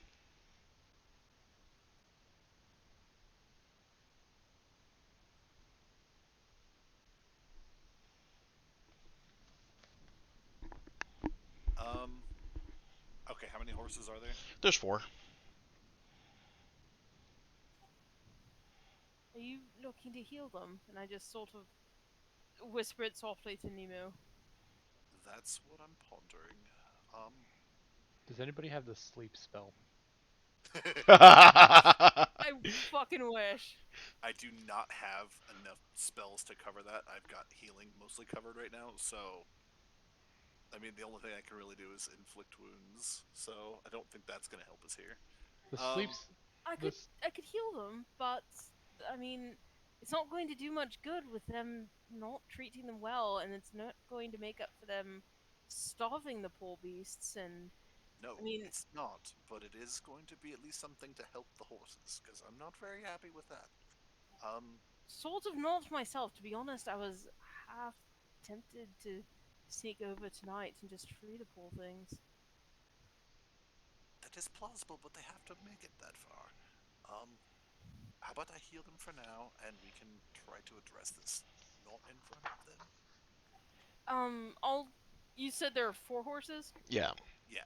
Um, okay, how many horses are there? There's four. looking to heal them? And I just sort of whispered softly to Nemo. That's what I'm pondering. Um, Does anybody have the sleep spell? I fucking wish. I do not have enough spells to cover that. I've got healing mostly covered right now, so I mean the only thing I can really do is inflict wounds. So I don't think that's gonna help us here. The Um, sleeps. I could This. I could heal them, but I mean, it's not going to do much good with them not treating them well, and it's not going to make up for them starving the poor beasts. And I no, mean, it's not, but it is going to be at least something to help the horses because I'm not very happy with that. Um, sort of not myself, to be honest. I was half tempted to sneak over tonight and just free the poor things. that is plausible, but they have to make it that far. Um, how about I heal them for now, and we can try to address this not in front of them. I'll. You said there are four horses. Yeah. Yeah.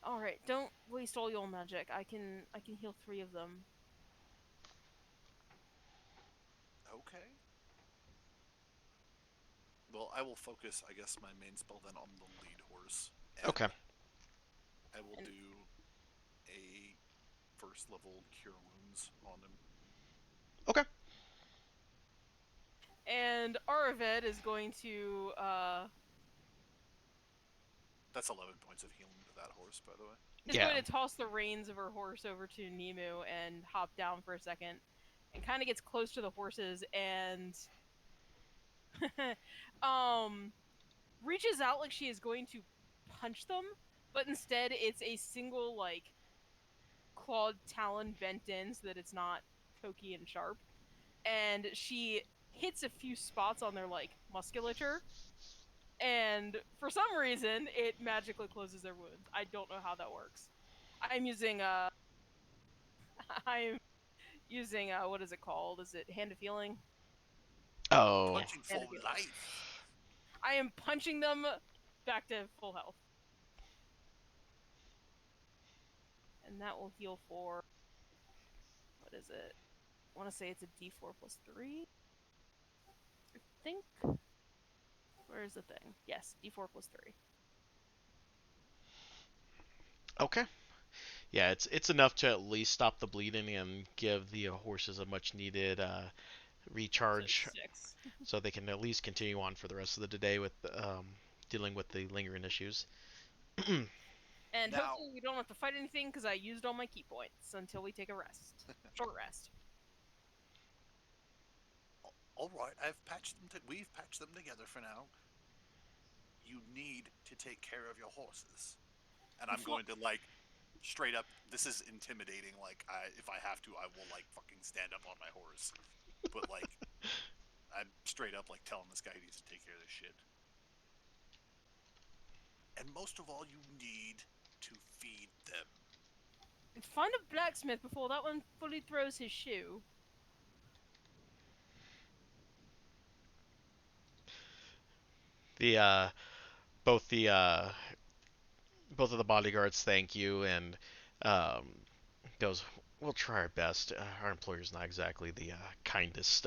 All right, don't waste all your magic. I can heal three of them. Okay. Well, I will focus, I guess, my main spell then on the lead horse, Okay. and I will And do a first level cure wounds on him. Okay. and Arvid is going to That's 11 points of healing to that horse, by the way. Yeah. toss the reins of her horse over to Nemu and hop down for a second, and kind of gets close to the horses and um reaches out like she is going to punch them, but instead it's a single like clawed talon bent in so that it's not pokey and sharp, and she hits a few spots on their like musculature, and for some reason it magically closes their wounds. I don't know how that works. I'm using I'm using what is it called? Is it hand of healing? Oh. Yes, Punching hand for of healing. life! I am punching them back to full health, and that will heal for what is it? I want to say it's a D4 plus three. I think. Where is the thing? Yes, D4 plus three. Okay. Yeah, it's enough to at least stop the bleeding and give the horses a much needed So recharge, six. so they can at least continue on for the rest of the day with dealing with the lingering issues. And Now, hopefully we don't have to fight anything because I used all my key points until we take a rest. Short rest. alright, we've patched them together for now. You need to take care of your horses. And I'm Before going to, like, straight up, this is intimidating. Like, if I have to, I will, like, fucking stand up on my horse. But, like, I'm straight up, like, telling this guy he needs to take care of this shit. And most of all, you need to feed them. find a blacksmith before that one fully throws his shoe. The both the both of the bodyguards thank you and um, goes, we'll try our best. Our employer's not exactly the kindest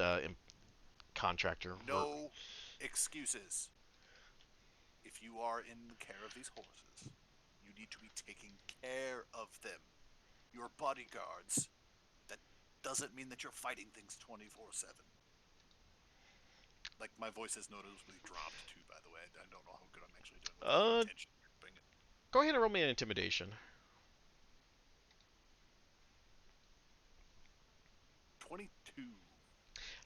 contractor. No excuses. If you are in the care of these horses, you need to be taking care of them. Your bodyguards. That doesn't mean that you're fighting things 24/7. Like, my voice has noticeably dropped too, by the way. I don't know how good I'm actually doing with, like, uh, intention. Go ahead and roll me an intimidation. 22.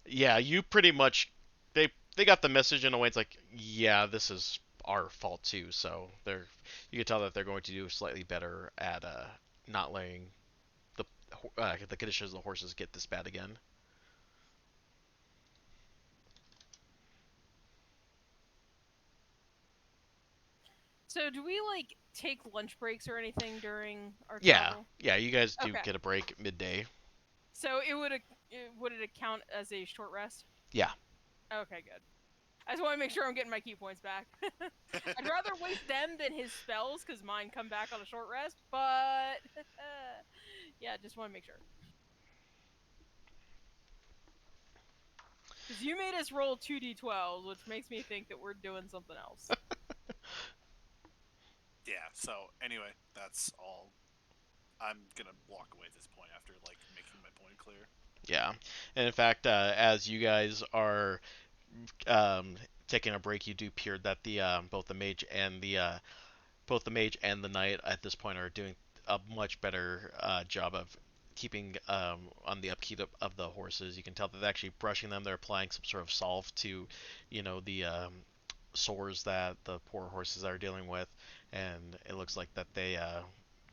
Yeah, you pretty much they got the message in a way. It's like, yeah, this is our fault too. So they're you can tell that they're going to do slightly better at not letting the conditions of the horses get this bad again. So do we like take lunch breaks or anything during our Yeah, travel? yeah, you guys do Okay. get a break midday. So would it account as a short rest? Yeah. Okay, good. I just want to make sure I'm getting my key points back. I'd rather waste them than his spells because mine come back on a short rest. But yeah, just want to make sure. Because you made us roll 2d12s, which makes me think that we're doing something else. Yeah. So anyway, that's all. I'm gonna walk away at this point after like making my point clear. Yeah, and in fact, as you guys are um, taking a break, you do peer that the both the mage and the knight at this point are doing a much better job of keeping on the upkeep of the horses. You can tell that they're actually brushing them. They're applying some sort of salve to, the sores that the poor horses are dealing with, and it looks like that they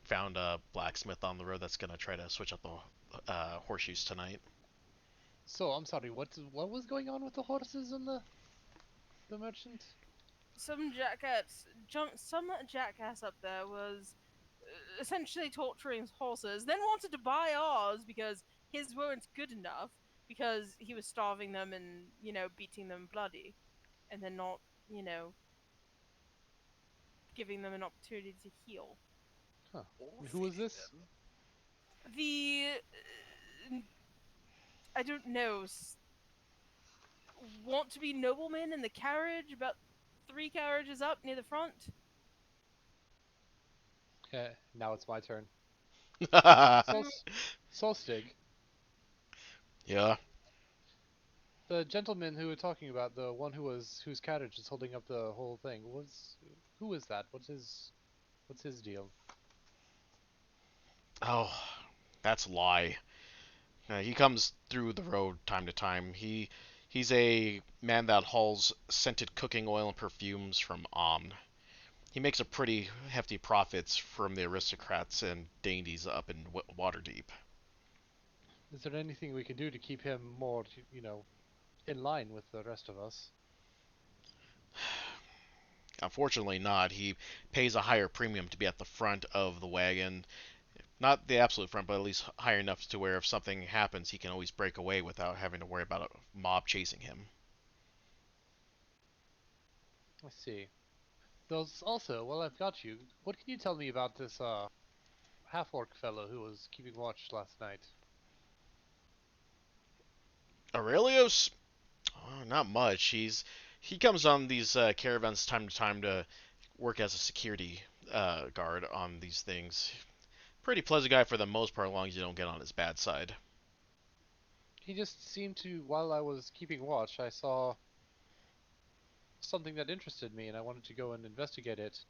found a blacksmith on the road that's gonna try to switch up the horseshoes tonight. So I'm sorry. What was going on with the horses and the merchant? Some jackass up there was essentially torturing horses, then wanted to buy ours because his weren't good enough because he was starving them and beating them bloody, and then not you know giving them an opportunity to heal. Huh. Or And who was feeding this? them. The I don't know want to be noblemen in the carriage about 3 carriages up near the front. Now it's my turn. Yeah. Sol- Solstig, Yeah. the gentleman who we're talking about, the one whose carriage is holding up the whole thing, was who is that? What's his deal? Oh, that's a lie. He comes through the road time to time. He's a man that hauls scented cooking oil and perfumes from Amn. He makes a pretty hefty profits from the aristocrats and dainties up in Waterdeep. Is there anything we can do to keep him more, in line with the rest of us? Unfortunately, not. He pays a higher premium to be at the front of the wagon. Not the absolute front, but at least higher enough to where if something happens, he can always break away without having to worry about a mob chasing him. I see. Those also, while I've got you, what can you tell me about this half-orc fellow who was keeping watch last night? Aurelius? Oh, not much. He comes on these caravans time to time to work as a security guard on these things. Pretty pleasant guy for the most part, as long as you don't get on his bad side. He just seemed to, while I was keeping watch, I saw something that interested me and I wanted to go and investigate it.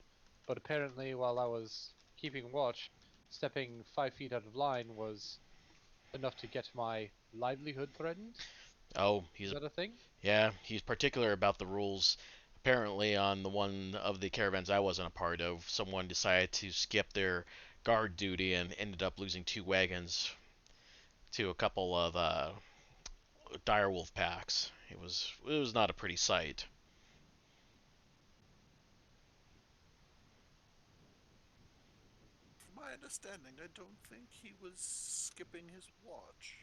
But apparently, while I was keeping watch, stepping 5 feet out of line was enough to get my livelihood threatened. Oh, Is that a thing? he's particular about the rules. Apparently, on the one of the caravans I wasn't a part of, someone decided to skip their guard duty and ended up losing 2 wagons to a couple of direwolf packs. It was not a pretty sight. From my understanding, I don't think he was skipping his watch.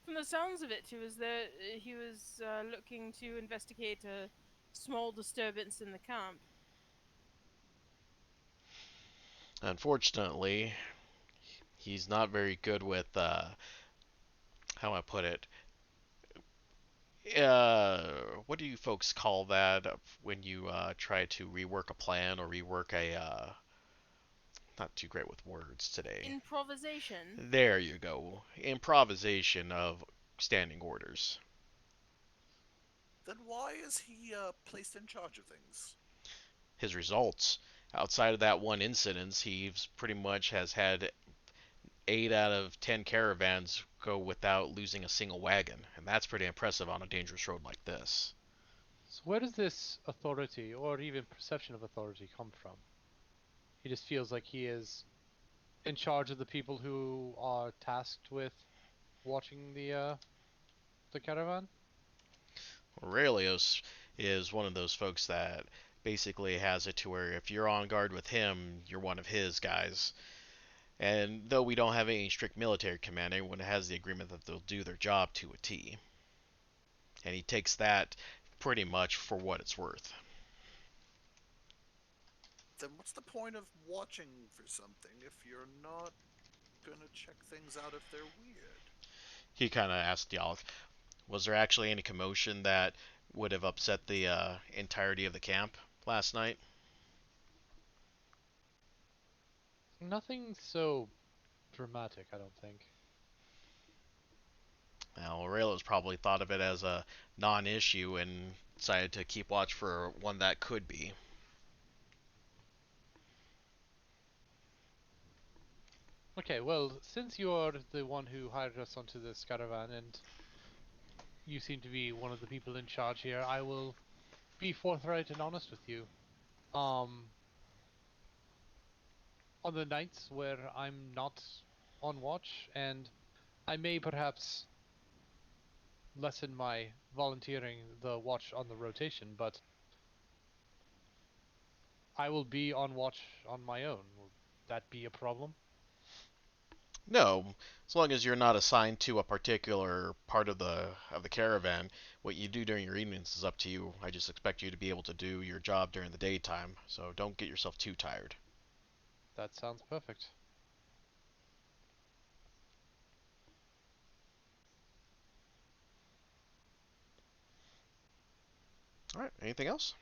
From the sounds of it, he was looking to investigate a small disturbance in the camp. Unfortunately, he's not very good with how I put it. What do you folks call that when you try to rework a plan or rework a not too great with words today. Improvisation. There you go. Improvisation of standing orders. Then why is he placed in charge of things? His results. Outside of that one incident, he's pretty much has had 8 out of 10 caravans go without losing a single wagon, and that's pretty impressive on a dangerous road like this. So where does this authority, or even perception of authority, come from? He just feels like he is in charge of the people who are tasked with watching the caravan. Aurelius is one of those folks that basically has it to where if you're on guard with him, you're one of his guys. And though we don't have any strict military command, everyone has the agreement that they'll do their job to a T. And he takes that pretty much for what it's worth. Then what's the point of watching for something if you're not gonna check things out if they're weird? He kind of asked Dialith, Was there actually any commotion that would have upset the entirety of the camp last night? Nothing so dramatic, I don't think. Now, Aurelius probably thought of it as a non-issue and decided to keep watch for one that could be. Okay, well, since you're the one who hired us onto this caravan and you seem to be one of the people in charge here, I will be forthright and honest with you. Um, on the nights where I'm not on watch, and I may perhaps lessen my volunteering the watch on the rotation, but I will be on watch on my own. Will that be a problem? No, as long as you're not assigned to a particular part of the caravan, what you do during your evenings is up to you. I just expect you to be able to do your job during the daytime, so don't get yourself too tired. That sounds perfect. All right, anything else?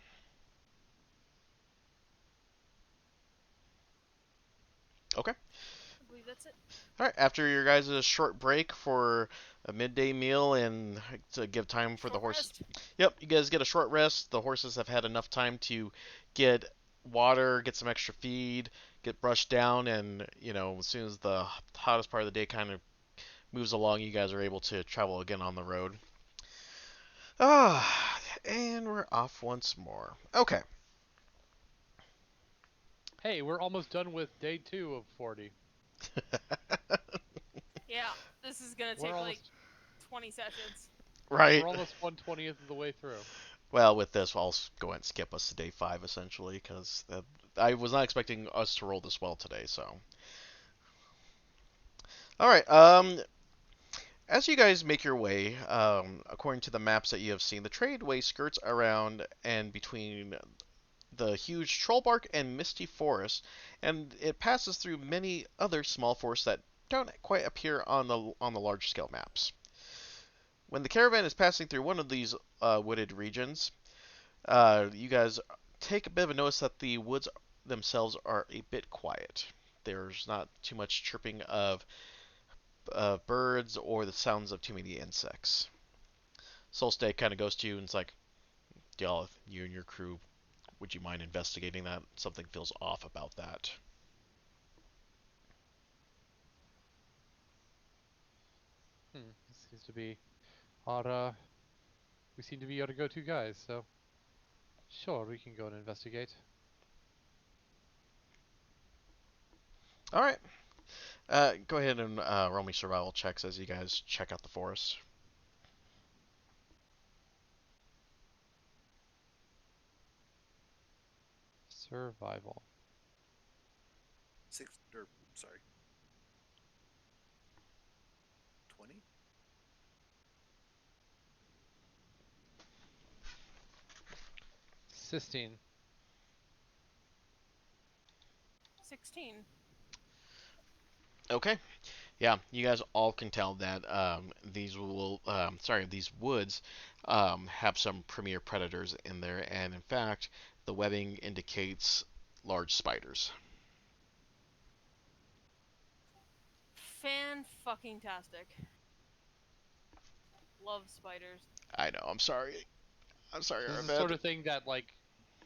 Okay. I believe that's it. All right, after your guys' short break for a midday meal and to give time for the Short horses. rest. Yep, you guys get a short rest. The horses have had enough time to get water, get some extra feed, get brushed down, and as soon as the hottest part of the day kind of moves along, you guys are able to travel again on the road. Ah, and we're off once more. Okay. Hey, we're almost done with day 2 of 40. Yeah, this is gonna We're take like almost 20 sessions. Right. we're almost 1/20th of the way through. Well, with this, I'll go ahead and skip us to day 5 essentially, because I was not expecting us to roll this well today. So, all right. As you guys make your way, according to the maps that you have seen, the tradeway skirts around and between the huge Trollbark and Misty Forest, and it passes through many other small forests that don't quite appear on the large scale maps. When the caravan is passing through one of these wooded regions, you guys take a bit of a notice that the woods themselves are a bit quiet. There's not too much chirping of birds or the sounds of too many insects. Solstad kind of goes to you and it's like, y'all, you and your crew, would you mind investigating that? Something feels off about that. This seems to be our we seem to be our go-to guys, so sure, we can go and investigate. All right. Go ahead and roll me survival checks as you guys check out the forest. Survival. Six or sorry, 20. 16. – 16. Okay. Yeah, you guys all can tell that these woods have some premier predators in there, and in fact, the webbing indicates large spiders. Fan fucking tastic. Love spiders. I know. I'm sorry. I'm sorry, So this is the Arved. sort of thing that like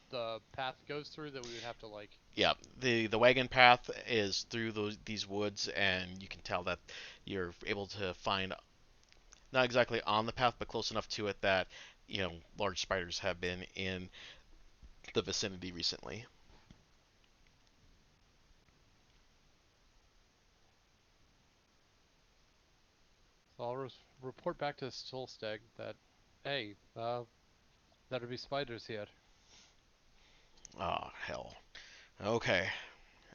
the path goes through that we would have to like. Yeah, the wagon path is through these woods, and you can tell that you're able to find not exactly on the path, but close enough to it that large spiders have been in the vicinity recently. So I'll report back to Solsteg that, hey, there'll be spiders here. Oh hell. Okay.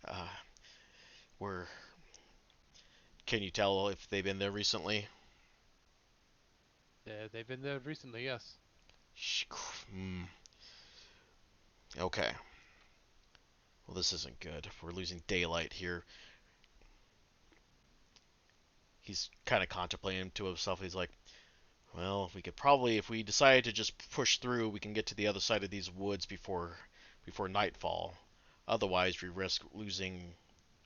Uh, we're. Can you tell if they've been there recently? Yeah, they've been there recently, yes. Hmm. Okay. Well, this isn't good. We're losing daylight here. He's kind of contemplating to himself. He's like, Well, we could probably, if we decide to just push through, we can get to the other side of these woods before nightfall. Otherwise, we risk losing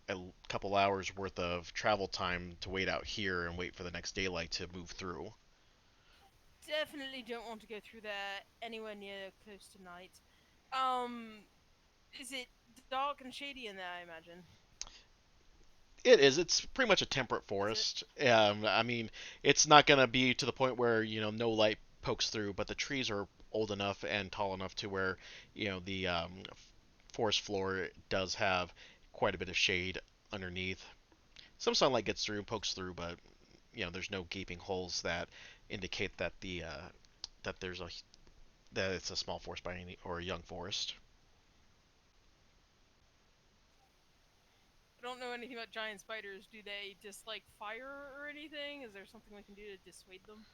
a couple hours worth of travel time to wait out here and wait for the next daylight to move through. Definitely don't want to go through there anywhere near close to night. Um, is it dark and shady in there? I imagine. It is. It's pretty much a temperate Is it? forest. I mean, it's not gonna be to the point where no light pokes through, but the trees are old enough and tall enough to where the forest floor does have quite a bit of shade underneath. Some sunlight gets through, pokes through, but there's no gaping holes that indicate that there's a that it's a small forest by any or a young forest. I don't know anything about giant spiders. Do they dislike fire or anything? Is there something we can do to dissuade them?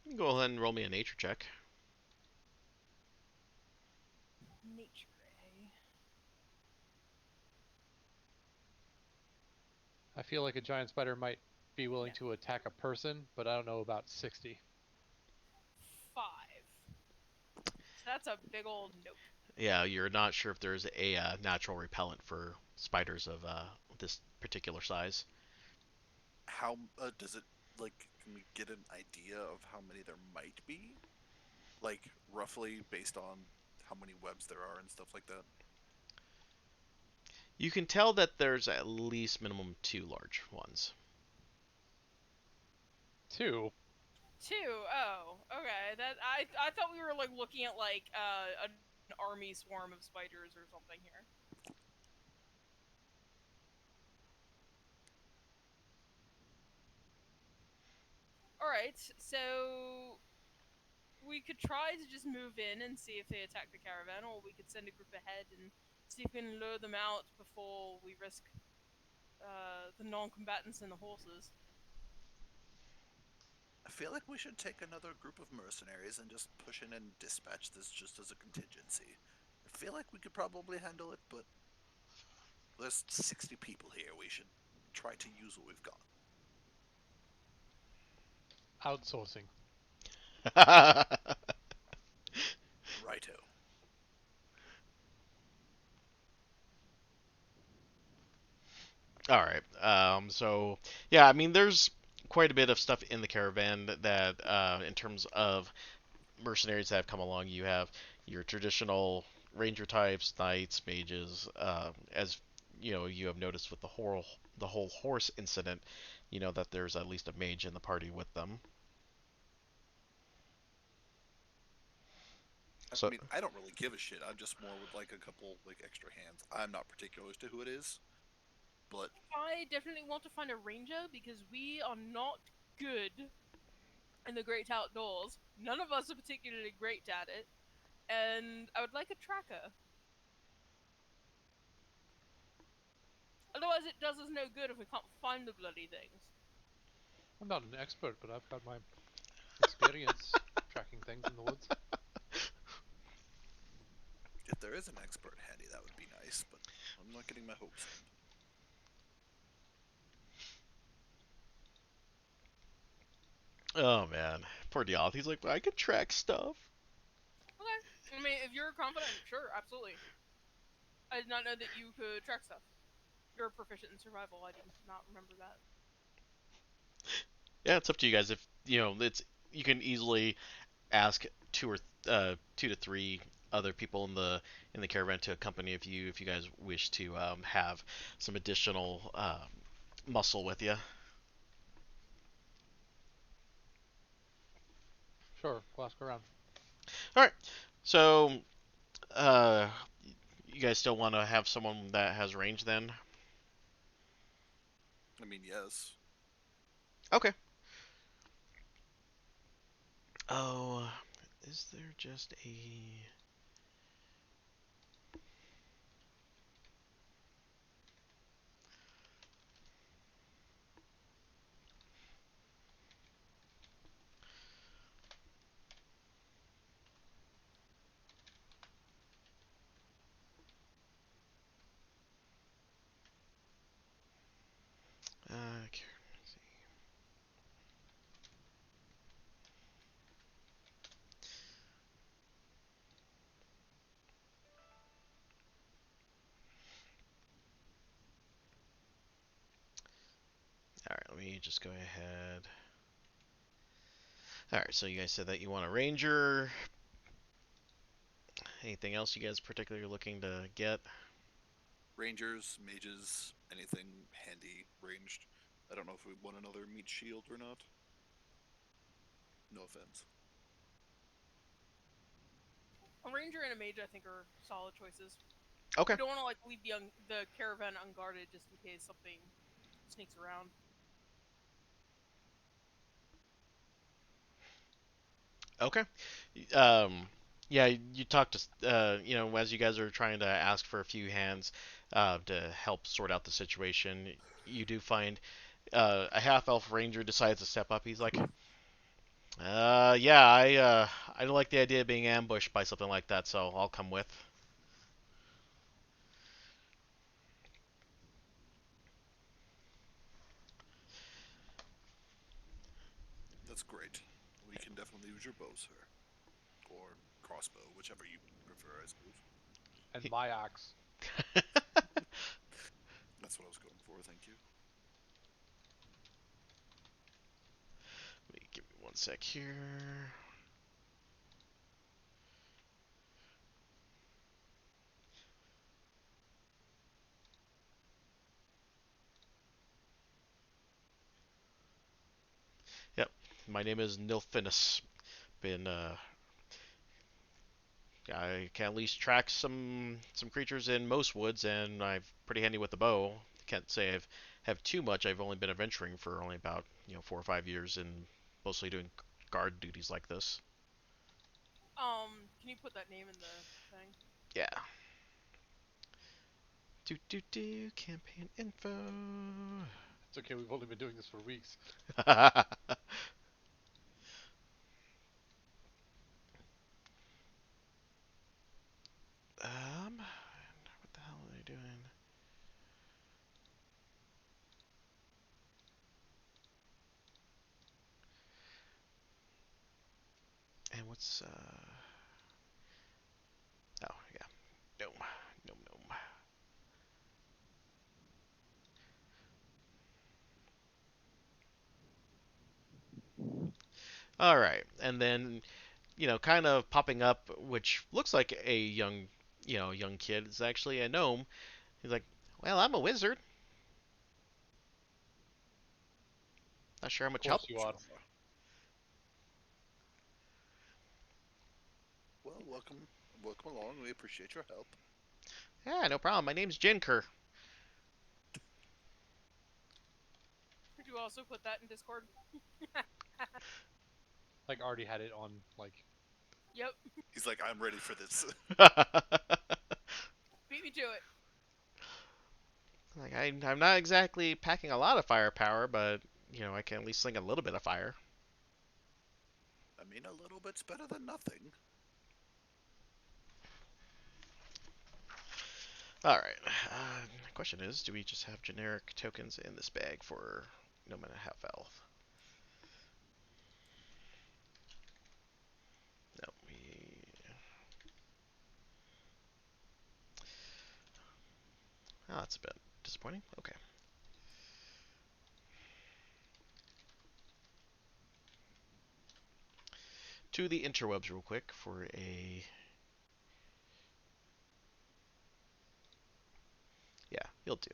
You can go ahead and roll me a nature check. Nature, eh? I feel like a giant spider might be No. willing to attack a person, but I don't know about 60. 5. So that's a big old nope. Yeah, you're not sure if there's a natural repellent for spiders of this particular size. How does it like? Can we get an idea of how many there might be? Like roughly based on how many webs there are and stuff like that. You can tell that there's at least minimum two large ones. 2. 2. Oh, okay. That I thought we were like looking at like an army swarm of spiders or something here. All right, so we could try to just move in and see if they attack the caravan, or we could send a group ahead and see if we can lure them out before we risk the non-combatants and the horses. I feel like we should take another group of mercenaries and just push in and dispatch this just as a contingency. I feel like we could probably handle it, but there's 60 people here. We should try to use what we've got. Outsourcing. Righto. All right. So yeah, I mean, there's quite a bit of stuff in the caravan that, in terms of mercenaries that have come along, you have your traditional ranger types, knights, mages. As you have noticed with the whole horse incident, that there's at least a mage in the party with them. I So mean, I don't really give a shit. I'm just more with like a couple like extra hands. I'm not particular as to who it is, but I definitely want to find a ranger because we are not good in the great outdoors. None of us are particularly great at it, and I would like a tracker. Otherwise, it does us no good if we can't find the bloody things. I'm not an expert, but I've got my experience tracking things in the woods. if there is an expert handy, that would be nice. But I'm not getting my hopes up. oh man, poor Dialth. He's like, I can track stuff. Okay. I mean, if you're confident, sure, absolutely. I did not know that you could track stuff. You're proficient in survival. I did not remember that. Yeah, it's up to you guys. If it's you can easily ask two to three other people in the caravan to accompany if you guys wish to have some additional muscle with you. Sure, we'll ask around. All right, so uh, you guys still want to have someone that has range then? I mean, yes. Okay. Oh, is there just a? Okay. me just go ahead. All right, so you guys said that you want a ranger. Anything else you guys particularly looking to get? Rangers, mages, anything handy, ranged. I don't know if we want another meat shield or not. No offense. A ranger and a mage, I think, are solid choices. Okay. We don't want to like leave the caravan unguarded just in case something sneaks around. Okay. Yeah, you talked to, as you guys are trying to ask for a few hands to help sort out the situation, you do find a half elf ranger decides to step up. He's like, yeah, I don't like the idea of being ambushed by something like that, so I'll come with. That's great. We can definitely use your bow, sir. Or crossbow, whichever you prefer, I suppose. And my axe. That's what I was going for, thank you. Give me one sec here. Yep, my name is Nilfinus. Been I can at least track some creatures in most woods, and I'm pretty handy with the bow. Can't say I've have too much. I've only been adventuring for only about 4 or 5 years, and mostly doing guard duties like this. Can you put that name in the thing? Yeah. Do campaign info. It's okay, we've only been doing this for weeks. What the hell are they doing? And what's Oh yeah, no, no, no. All right, and then kind of popping up, which looks like a young kid. Is actually a gnome. He's like, "Well, I'm a wizard. Not sure how Of much course help." you are. Well, welcome along. We appreciate your help. Yeah, no problem. My name's Jinker. Could you also put that in Discord? Like, already had it on, like... Yep. He's like, I'm ready for this. Beat me to it. Like I'm not exactly packing a lot of firepower, but I can at least sling a little bit of fire. I mean, a little bit's better than nothing. All right. The question is, do we just have generic tokens in this bag for gnome and a half elf? No, we. Oh, that's a bit disappointing. Okay. To the interwebs real quick for a. Yeah, you'll do.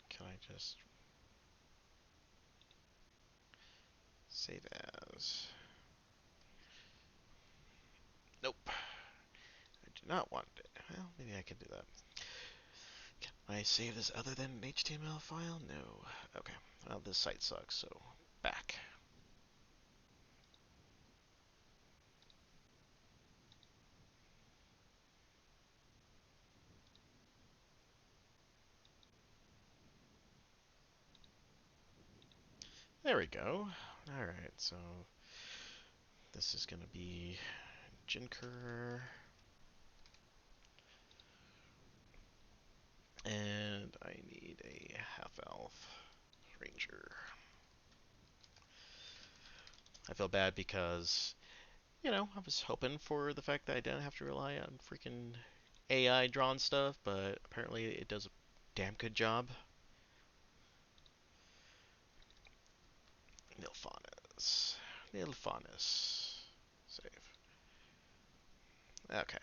Can I just save as? Nope. I do not want it. Well, maybe I can do that. Can I save this other than an HTML file? No. Okay. Well, this site sucks, so back. There we go. Alright, so this is going to be Jinker. And I need a half-elf ranger. I feel bad because I was hoping for the fact that I didn't have to rely on freaking AI drawn stuff, but apparently it does a damn good job. Nilfaunus. Nilfaunus. Save. Okay.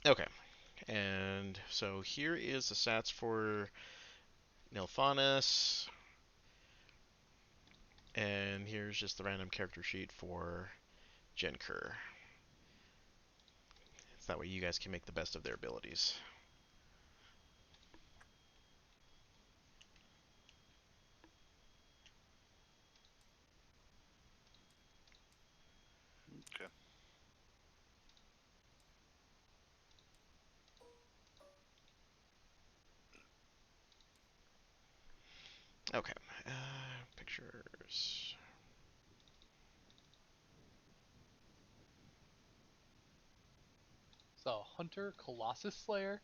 Okay. And so here is the stats for Nilfaunus. And here's just the random character sheet for Jenker. So that way you guys can make the best of their abilities. Okay. Okay. Pictures. So Hunter Colossus Slayer.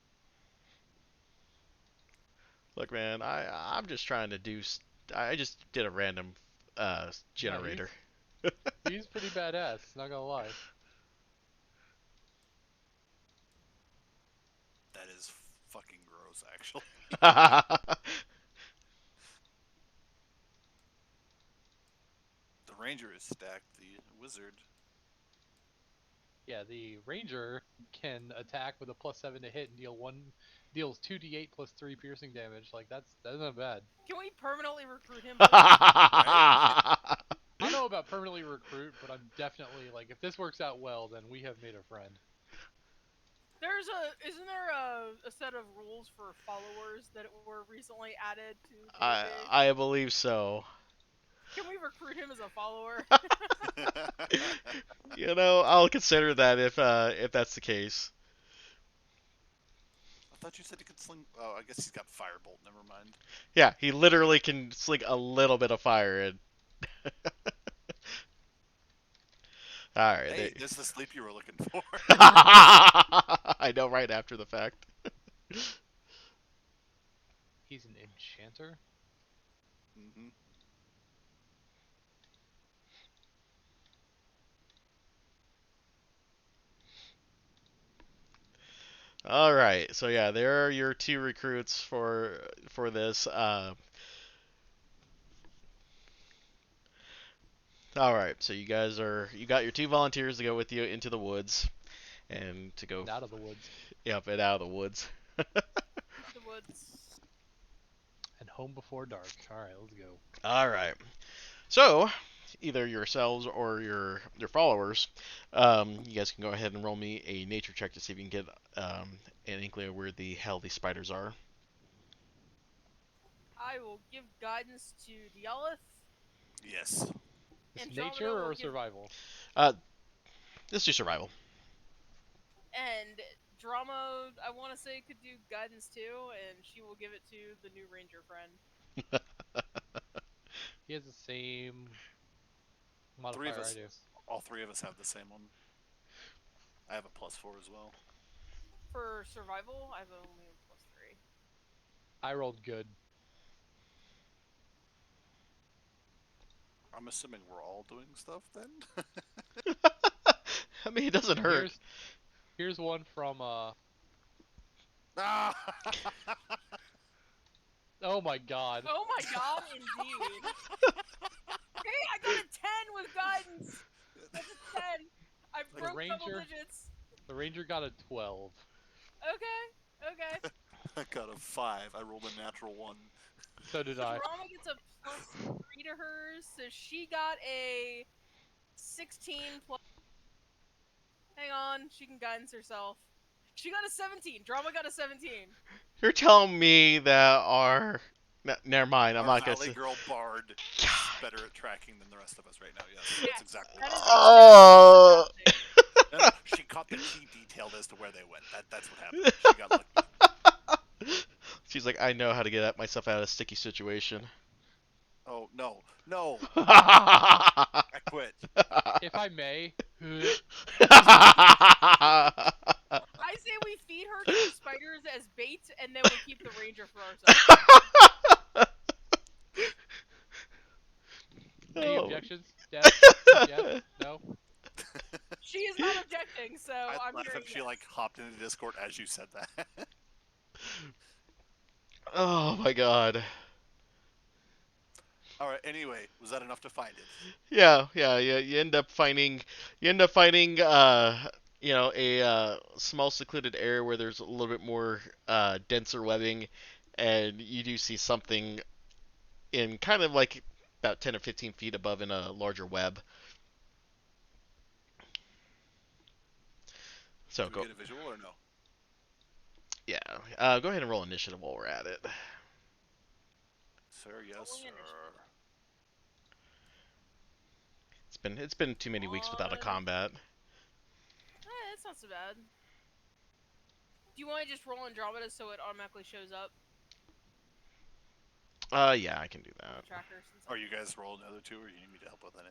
Look, man, I'm just trying to do. I just did a random No, generator. he's pretty badass. Not gonna lie. That is fucking gross, actually. The ranger is stacked. The wizard. Yeah, the Ranger can attack with a +7 to hit and deals 2d8 plus 3 piercing damage. Like that's not bad. Can we permanently recruit him, please? Right? I don't know about permanently recruit, but I'm definitely like if this works out well, then we have made a friend. Isn't there a set of rules for followers that were recently added to I PvP? I believe so. Can we recruit him as a follower? I'll consider that if that's the case. I thought you said he could sling. Oh, I guess he's got firebolt. Never mind. Yeah, he literally can sling a little bit of fire in. All right. Hey, there's the sleep you were looking for. I know, right after the fact. He's an enchanter. hmm All right. So yeah, there are your two recruits for this. All right. So you got your two volunteers to go with you into the woods and to go And out of the woods. yep, and out of the woods. Into the woods. And home before dark. Alright, let's go. All right. So, either yourselves or your followers, you guys can go ahead and roll me a nature check to see if you can get an inkling of where the hell these spiders are. I will give guidance to Dialith. Yes. Is Andromeda nature will or give, survival? Let's do survival. and Drama, I want to say, could do guidance too, and she will give it to the new ranger friend. He has the same Three of modifier I us. do. All three of us have the same one. I have a +4 as well. For survival, I have only a +3. I rolled good. I'm assuming we're all doing stuff then. I mean, it doesn't And hurt. here's one from Ah! oh my god. Oh my god, indeed. Hey, I got a 10 with guidance. That's a 10. I The broke double ranger- digits. The ranger got a 12. Okay, okay. I got a 5. I rolled a natural 1. So did I. Drama gets a +3 to hers, so she got a 16 plus. Hang on, she can guidance herself. She got a 17. Drama got a 17. You're telling me that never mind. I'm Our not gonna Valley say. Girl Bard is better at tracking than the rest of us right now. Yes, Yes, that's exactly that what is Oh. exactly what's happening. No, she caught the key detail as to where they went. That's what happened. She got lucky. She's like, I know how to get myself out of a sticky situation. Oh, no. No! I I quit. If I may, I say we feed her to the spiders as bait, and Yes. Yes. No. She is not objecting, so I'd I'm laugh hearing if she yes. like hopped into Discord as you said that. Oh my god. All right. Anyway, was that enough to find it? Yeah. You end up finding a small secluded area where there's a little bit more denser webbing, and you do see something in kind of like about 10 or 15 feet above in a larger web. So Do we go, get a visual or no? yeah. Go ahead and roll initiative while we're at it. Sir, yes, Rolling sir. initiative. It's been too many weeks without a On. combat. It's not so bad. Do you want to just roll Andromeda so it automatically shows up Yeah, I can do on the that. tracker since Are I'm. you guys rolling another two, or you need me to help with that?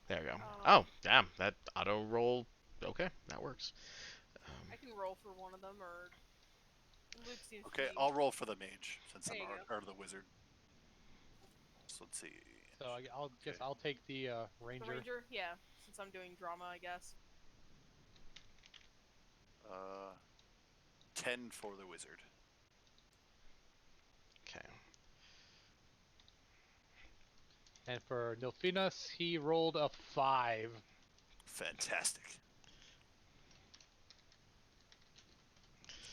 There we go. Oh, Um, damn, that auto roll. Okay, that works. Um, I can roll for one of them, or Luke seems to Okay, be. I'll roll for the mage since There I'm you go. or the wizard. So let's see. So I'll guess Okay. I'll take the The ranger. ranger, yeah. Since I'm doing drama, I guess. Uh, 10 for the wizard. okay. And for Nilfinas, he rolled a 5. Fantastic.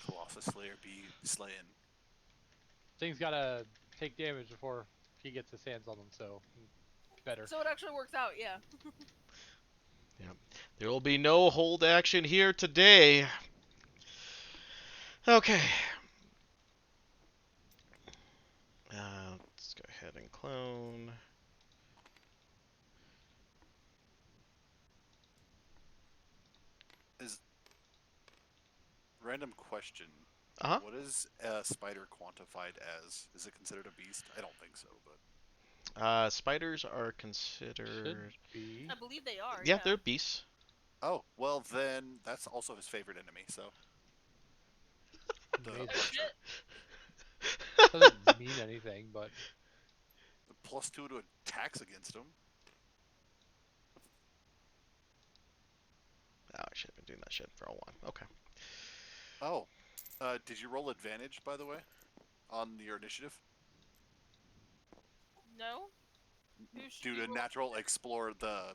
Colossus Slayer be slaying. Thing's gotta take damage before he gets his hands on them, so better. So it actually works out, yeah. Yep. There will be no hold action here today. Okay. Let's go ahead and clone. Is random question. Uh huh. What is a spider quantified as? Is it considered a beast? I don't think so, but Spiders are Should considered. be. I believe they are, Yeah, yeah. they're beasts. oh well, then that's also his favorite enemy. So the Amazing. Oh archer, shit! Doesn't mean anything, but the +2 to attacks against him. Oh, I should have been doing that shit for all one. Okay. Oh, did you roll advantage by the way on your initiative? No? Who should Due be to rolling? natural explore the.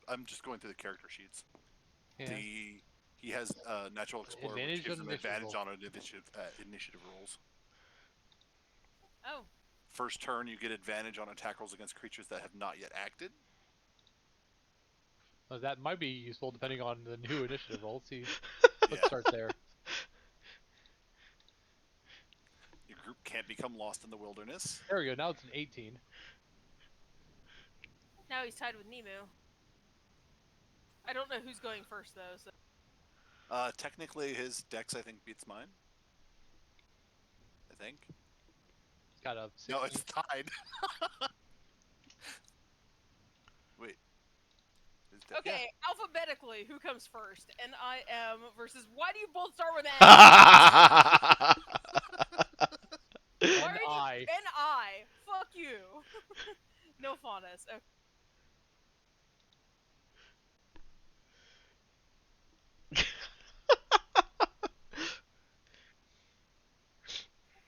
I'm just going through the character sheets. yeah. The he has natural explorer, which Advantage gives on him initiative advantage roll. on initiative rolls. Oh. First turn, you get advantage on attack rolls against creatures that have not yet acted. That might be useful depending on the new initiative roll. See, let's Yeah. start there. Your group can't become lost in the wilderness. There we go. Now it's an 18. Now he's tied with Nemu. I don't know who's going first, though, so. Technically, his dex I think beats mine. I think. It's got a 16. No, it's tied. Wait. Okay, alphabetically, who comes first? N-I-M versus. Why do you both start with N? Why are you. N-I. N-I. Fuck you. No faunus. Okay.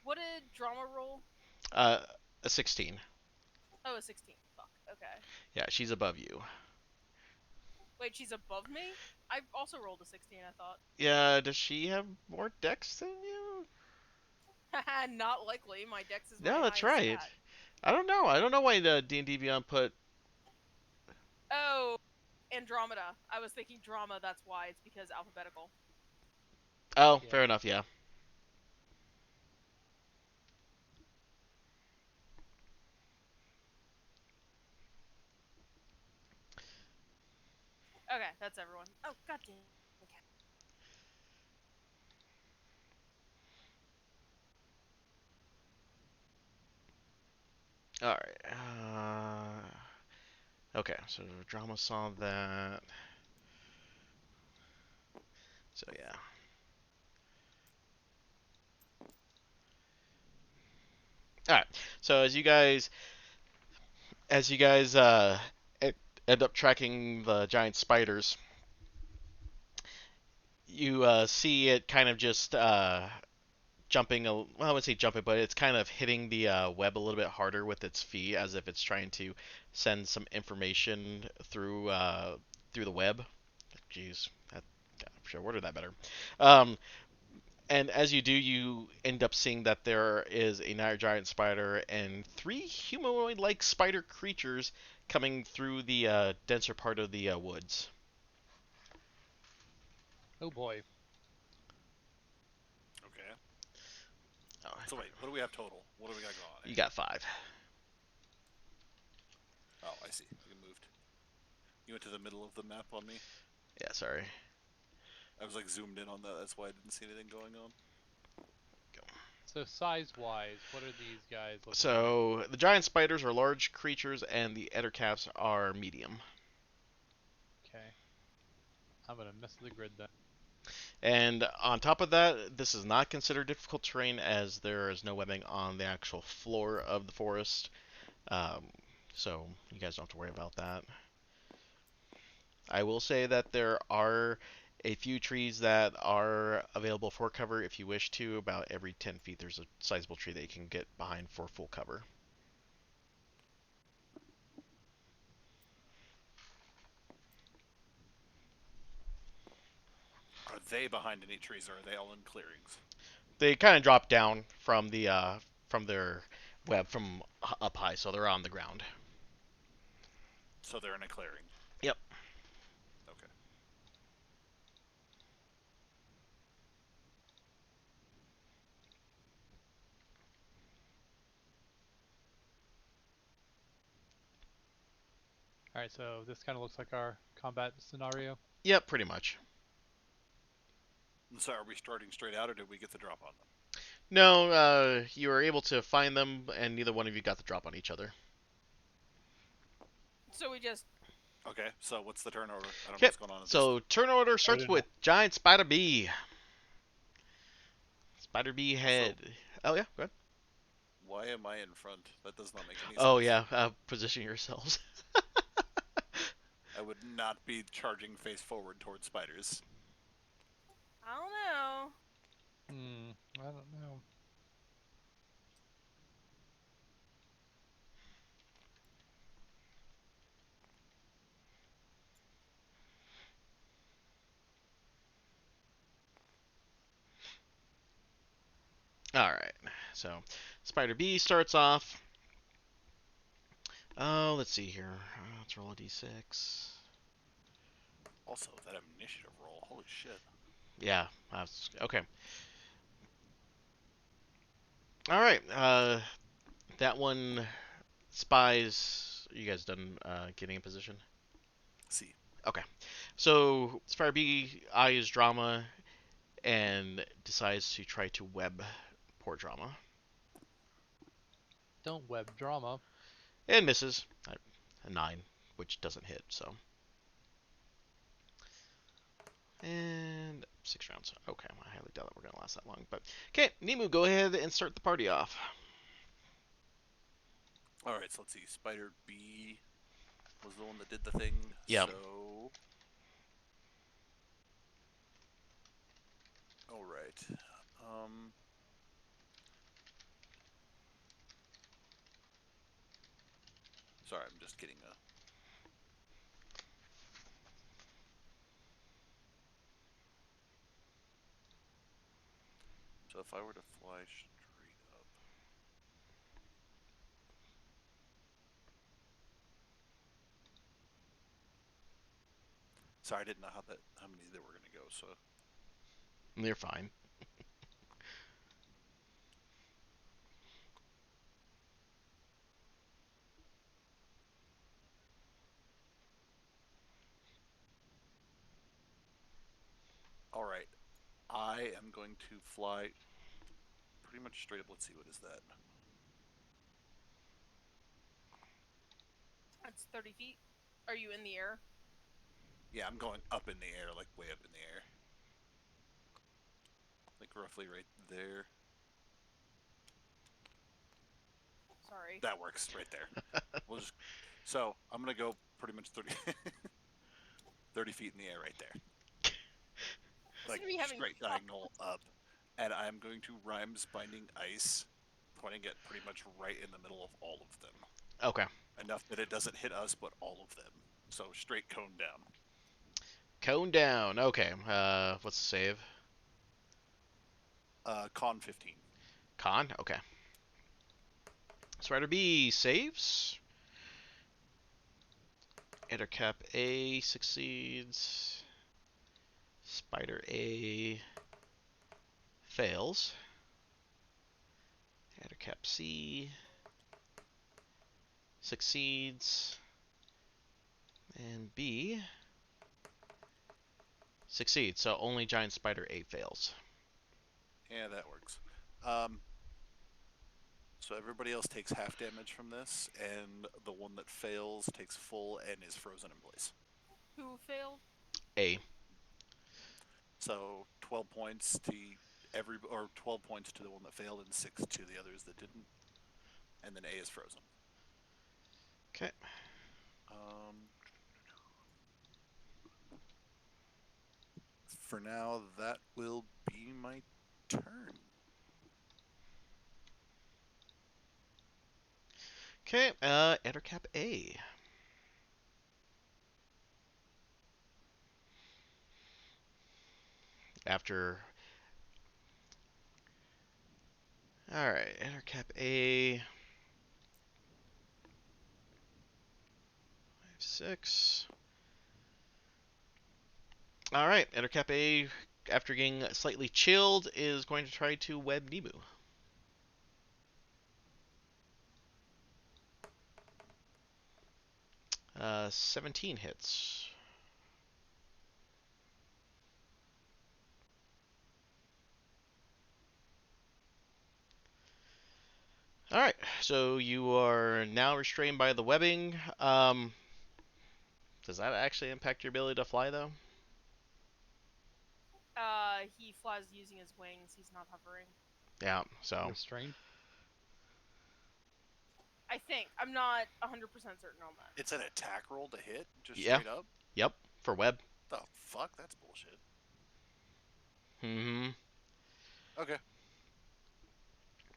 What did drama roll? uh, a 16. Oh, a 16. Fuck. Okay. Yeah, she's above you. Wait, she's above me? I also rolled a 16, I thought. Yeah, does she have more dex than you? Haha, not likely. My dex is my No, that's highest right. stat. I don't know. I don't know why the D&D Beyond put. Oh, Andromeda. I was thinking drama, that's why. It's because alphabetical. Oh, Yeah. fair enough. Yeah. Okay, that's everyone. Oh, goddamn. Okay. All right. Okay, so drama saw that. So yeah. All right. So as you guys end up tracking the giant spiders. You see it kind of just jumping. Well, I would say jumping, but it's kind of hitting the web a little bit harder with its feet, as if it's trying to send some information through the web. Jeez, that, I should have worded that better. Um, and as you do, you end up seeing that there is another giant spider and three humanoid-like spider creatures coming through the denser part of the woods. Oh boy. Okay. Oh, So wait, what do we have total? What do we got going on you here? got 5. Oh, I see. You moved. You went to the middle of the map on me. Yeah, sorry. I was like zoomed in on that. That's why I didn't see anything going on. So size-wise, what are these guys looking like? So the giant spiders are large creatures, and the ettercaps are medium. Okay. I'm gonna miss the grid then. And on top of that, this is not considered difficult terrain as there is no webbing on the actual floor of the forest. Um, so you guys don't have to worry about that. I will say that there are a few trees that are available for cover if you wish to. About every 10 feet, there's a sizable tree that you can get behind for full cover. Are they behind any trees, or are they all in clearings? They kind of drop down from their web from up high, so they're on the ground. So they're in a clearing. Yep. Okay. All right, so this kind of looks like our combat scenario. Yep, pretty much. And so are we starting straight out, or did we get the drop on them? No, you were able to find them, and neither one of you got the drop on each other. So we just Okay. So what's the turn order? I don't know Okay, what's going on at this. so turn order starts didn't- with Giant Spider B. Spider B Also, head. Oh yeah, go ahead. why am I in front? That does not make any sense. Oh yeah, position yourselves. I would not be charging face forward towards spiders. I don't know. I don't know. All right, so Spider B starts off. Oh, let's see here. Let's roll a d6. Also, that initiative roll. Holy shit. Yeah, okay. All right, that one spies. You guys done getting in position? See. Okay. So Spider B eyes Drama and decides to try to web poor Drama. Don't web drama. And misses. A 9, which doesn't hit, so. And 6 rounds. Okay, I highly doubt that we're going to last that long. But okay, Nemu, go ahead and start the party off. Alright, so let's see. Spider B was the one that did the thing. Yeah. So. Alright. Um. Sorry, I'm just getting a. So if I were to fly straight up. Sorry, I didn't know how many there were gonna go. So You're fine. all right, I am going to fly pretty much straight up. Let's see, what is that? That's 30 feet. Are you in the air? Yeah, I'm going up in the air, like way up in the air, like roughly right there. Sorry. That works right there. We'll just. So I'm gonna go pretty much 30, 30 feet in the air right there. Listen Like to me having straight diagonal up. And I'm going to Rhymes Binding Ice, pointing it pretty much right in the middle of all of them. Okay. Enough that it doesn't hit us, but all of them. So straight cone down. Cone down. Okay. What's the save? Con 15. Con. Okay. Spider B saves. Ettercap A succeeds. Spider A fails. Ettercap C succeeds. And B succeeds. So only Giant Spider A fails. Yeah, that works. Um, so everybody else takes half damage from this, and the one that fails takes full and is frozen in place. who failed. A. So 12 points to or 12 points to the one that failed, and 6 to the others that didn't. And then A is frozen. Okay. For now, that will be my turn. Okay. Ettercap A. After. Alright. Ettercap A. 6. Alright. Ettercap A, after getting slightly chilled, is going to try to web Nibu. 17 hits. Alright, so you are now restrained by the webbing. Does that actually impact your ability to fly, though? He flies using his wings. He's not hovering. Yeah, so. Restrained? I think. I'm not 100% certain on that. It's an attack roll to hit, just Yeah. straight up? Yep, for web. The fuck? That's bullshit. Mm-hmm. Okay.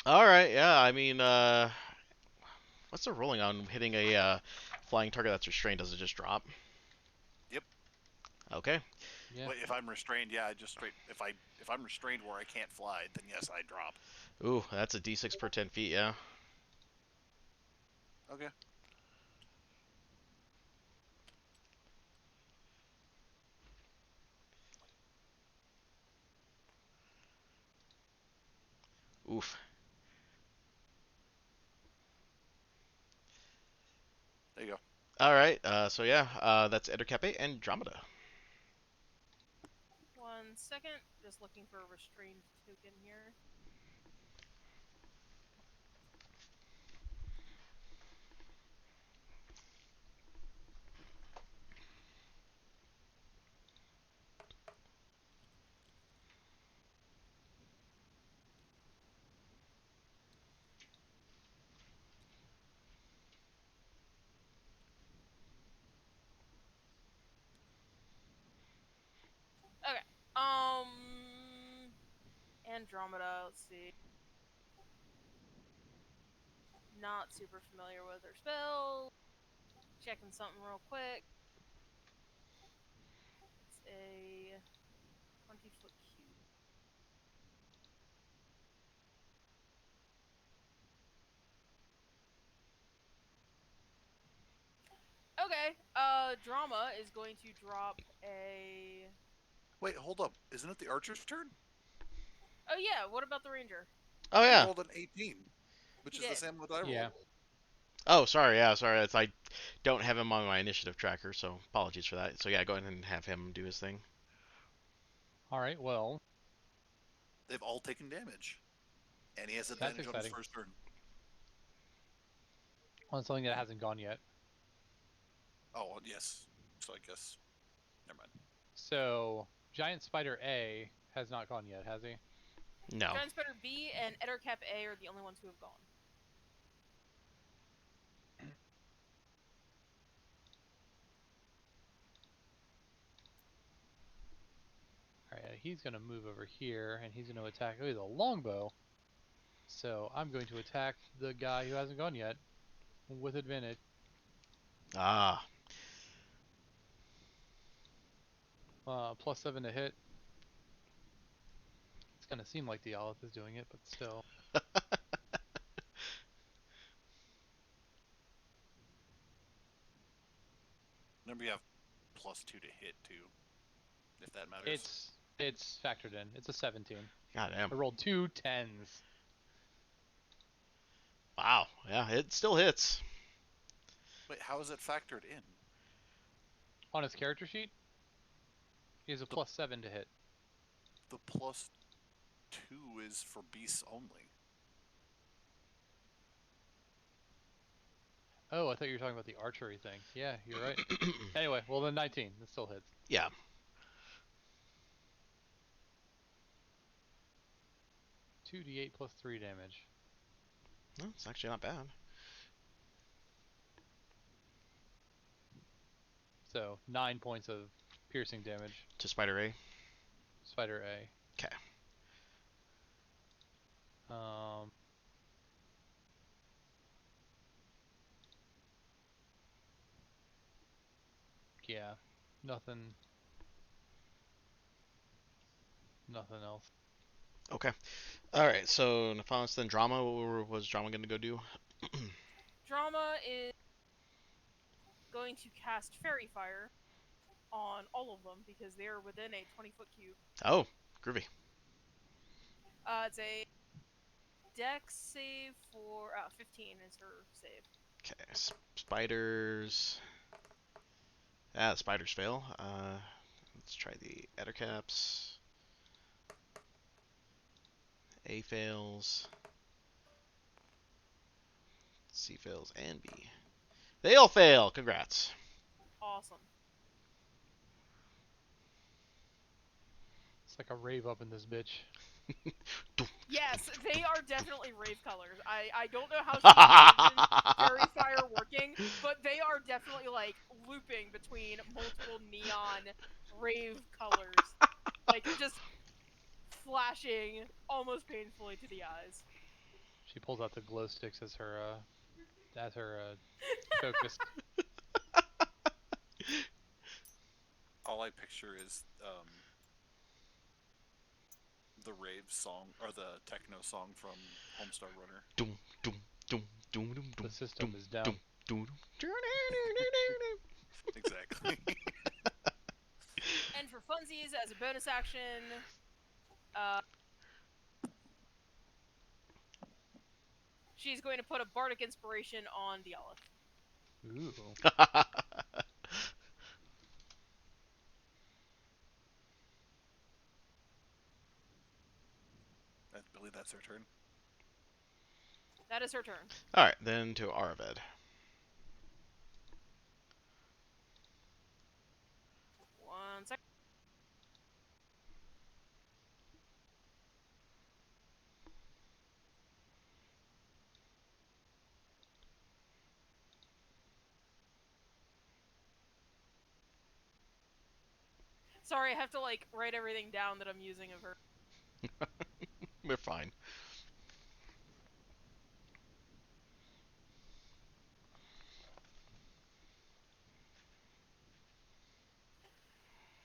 Alright, yeah, I mean, what's the rolling on hitting a flying target that's restrained? Does it just drop? Yep. Okay. Yeah. But if I'm restrained, yeah, I just straight. If I'm restrained where I can't fly, then yes, I drop. Ooh, that's a d6 per 10 feet, yeah. Okay. Oof. There you go. Alright, so yeah, that's Ettercap Andromeda. 1 second. Just looking for a restrained token here. Okay. Andromeda. Let's see. Not super familiar with her spell. Checking something real quick. It's a 20-foot cube. Okay. Drama is going to drop a. Wait, hold up. Isn't it the archer's turn? Oh yeah. What about the ranger? Oh, He yeah. rolled an 18, which He is the did. same what I rolled. Yeah. Oh, sorry, yeah, sorry. I don't have him on my initiative tracker, so apologies for that. So yeah, go ahead and have him do his thing. Alright, well, They've all taken damage, and he has that's advantage on his exciting. first turn. On something that hasn't gone yet. Oh yes. So I guess. Never mind. So, Giant Spider A has not gone yet, has he? No. Giant Spider B and Ettercap A are the only ones who have gone. he's gonna move over here, and he's gonna attack. Oh, he's a longbow. So I'm going to attack the guy who hasn't gone yet with advantage. Ah, +7 to hit. It's gonna seem like the Aleph is doing it, but still. Remember, you have +2 to hit too, if that matters. It's factored in. It's a 17. goddamn. I rolled 2 10s. Wow. Yeah, it still hits. Wait, how is it factored in? On his character sheet, he has a The +7 to hit. the +2 is for beasts only. Oh, I thought you were talking about the archery thing. Yeah, you're right. Anyway, well then 19. It still hits. Yeah. 2d8 +3 damage. No, it's actually not bad. So 9 points of piercing damage. To Spider A. Spider A. Okay. Um. Yeah. Nothing. Nothing else. Okay. All right. So Nephalis, then Drama. What was Drama going to go do? Drama is going to cast Fairy Fire on all of them because they are within a 20-foot cube. Oh, groovy. It's a Dex save for 15 is her save. Okay. Spiders. Ah, spiders fail. Let's try the Ettercaps. A fails. C fails and B. They all fail. Congrats. Awesome. It's like a rave up in this bitch. Yes, they are definitely rave colors. I don't know how she envisioned Fairy Fire working, but they are definitely like looping between multiple neon rave colors. Like just flashing almost painfully to the eyes. She pulls out the glow sticks as her focus. All I picture is the rave song or the techno song from Homestar Runner. Doom, doom, doom, doom, doom, The doom, system doom, is down. doom, doom, doom. Exactly. And for funsies, as a bonus action, uh, she's going to put a bardic inspiration on the Olive. Ooh. I believe that's her turn. That is her turn. All right, then to Arved. One second. Sorry, I have to like write everything down that I'm using of her. We're fine.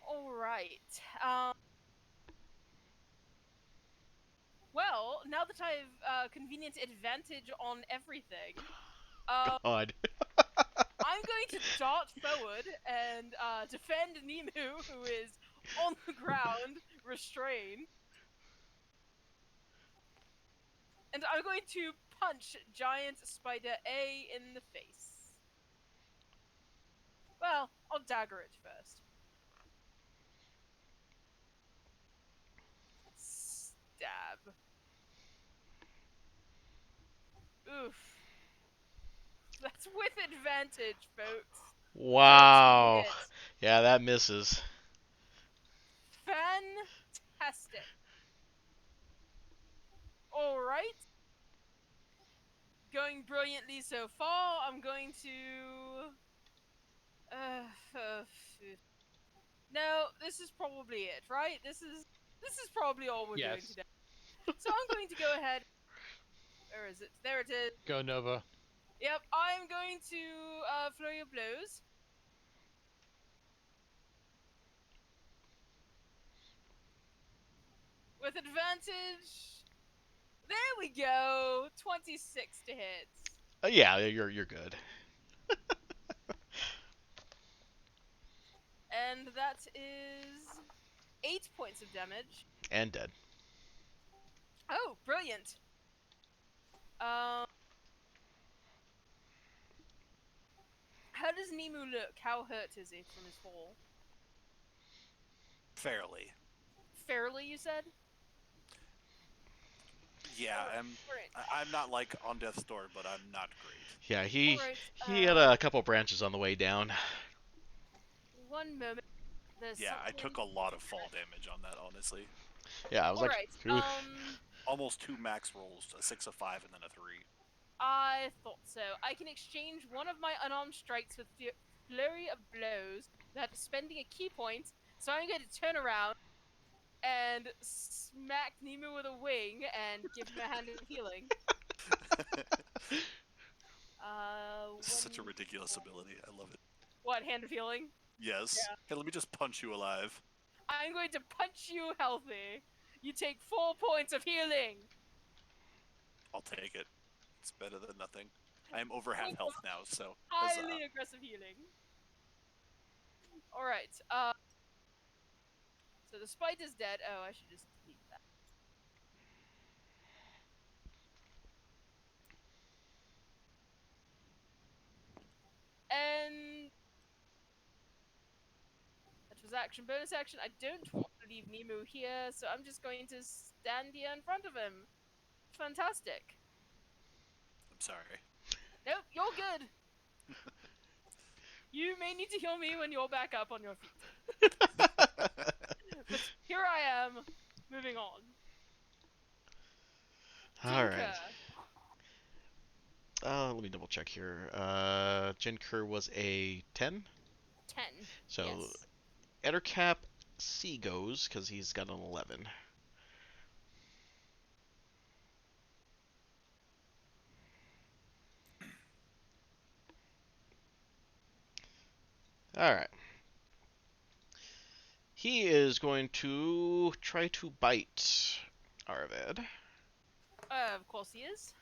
All right. Well, now that I've convenient advantage on everything, God. I'm going to dart forward and defend Nimu, who is on the ground, restrained. And I'm going to punch Giant Spider A in the face. Well, I'll dagger it first. Stab. Oof. That's with advantage, folks. 14 Wow. hits. Yeah, that misses. Fantastic. Alright. Going brilliantly so far. I'm going to... no, this is probably it, right? This is... This is probably all we're doing Yes. today. So I'm going to go ahead. Where is it? There it is. Go Nova. Yep, I'm going to flurry of blows with advantage. There we go. 26 to hit, Yeah, you're good. and that is 8 points of damage. And dead. Oh, brilliant. Um, how does Nemu look? How hurt is he from his fall? Fairly. Fairly, you said. Yeah, All right. I'm not like on death's door, but I'm not great. Yeah, All he right. he had a couple branches on the way down. One moment. There's Yeah, I something I took need a to lot do. of fall damage on that, honestly. Yeah, I was All like, right. ooh. Almost 2 max rolls, a 6, a 5, and then a 3. I thought so. I can exchange one of my unarmed strikes with flurry of blows without spending a key point. So I'm going to turn around and smack Nemo with a wing and give him a hand of healing. Such a One. ridiculous ability. I love it. What, hand of healing? Yes. Yeah. Hey, let me just punch you alive. I'm going to punch you healthy. You take 4 points of healing. I'll take it. It's better than nothing. I am over half Points of health now, so huzzah. highly aggressive healing. All right. So the spite is dead. Oh, I should just delete that. And that was action. Bonus action. I don't want to leave Nemo here, so I'm just going to stand here in front of him. Fantastic. I'm sorry. Nope, you're good. You may need to heal me when you're back up on your feet. But here I am, moving on. All right. Jinka. Let me double check here. Jinker was a 10. 10. So Yes. Ettercap C goes because he's got an 11. All right. He is going to try to bite Arvid Of course he is.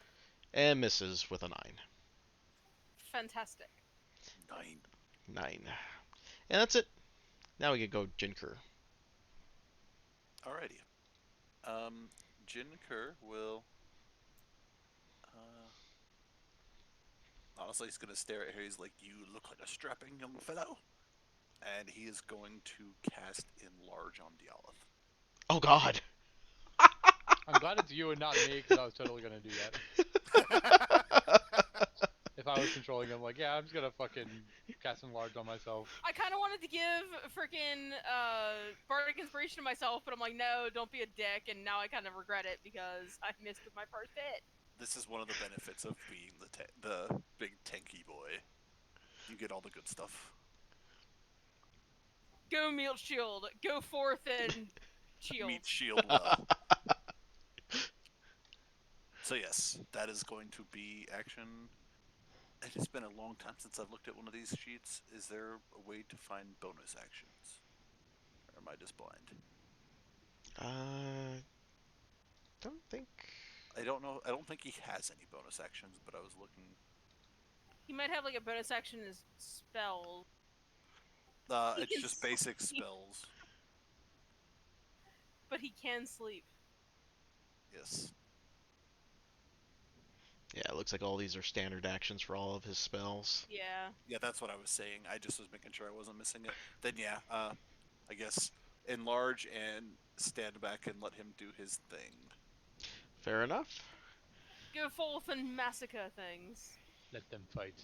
and misses with a 9. Fantastic. 9. 9. And that's it. Now we can go Jinker. Alrighty. Jin Kerr will. Uh, Honestly, he's gonna stare at her. He's like, "You look like a strapping young fellow," and he is going to cast Enlarge on Dialith. Oh God. I'm glad it's you and not me, because I was totally gonna do that. If I was controlling him, like, yeah, I'm just gonna fucking cast enlarge on myself. I kind of wanted to give freaking Bardic Inspiration to myself, but I'm like, no, don't be a dick, and now I kind of regret it because I missed with my first hit. This is one of the benefits of being the big tanky boy. You get all the good stuff. Go Mute Shield. Go forth and shield. Meet shield well. So yes, that is going to be action. It has been a long time since I've looked at one of these sheets. Is there a way to find bonus actions? Or am I just blind? Don't think. I don't know. I don't think he has any bonus actions, but I was looking. He might have like a bonus action in his spells. He It's can just basic sleep, spells. but he can sleep. Yes. Yeah, it looks like all these are standard actions for all of his spells. Yeah. Yeah, that's what I was saying. I just was making sure I wasn't missing it. Then yeah, I guess enlarge and stand back and let him do his thing. Fair enough. Go forth and massacre things. Let them fight.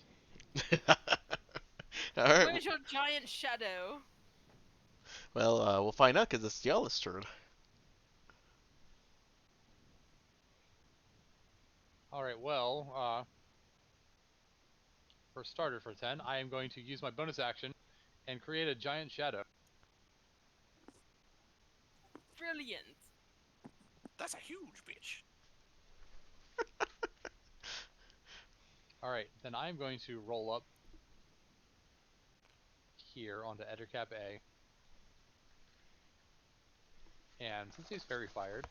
All right. Where's your giant shadow? Well, we'll find out because it's Diala's turn. Alright, well, for starter for 10, I am going to use my bonus action and create a giant shadow. Brilliant. That's a huge bitch. All right, then I'm going to roll up here onto Ettercap A. And since he's fairy fired,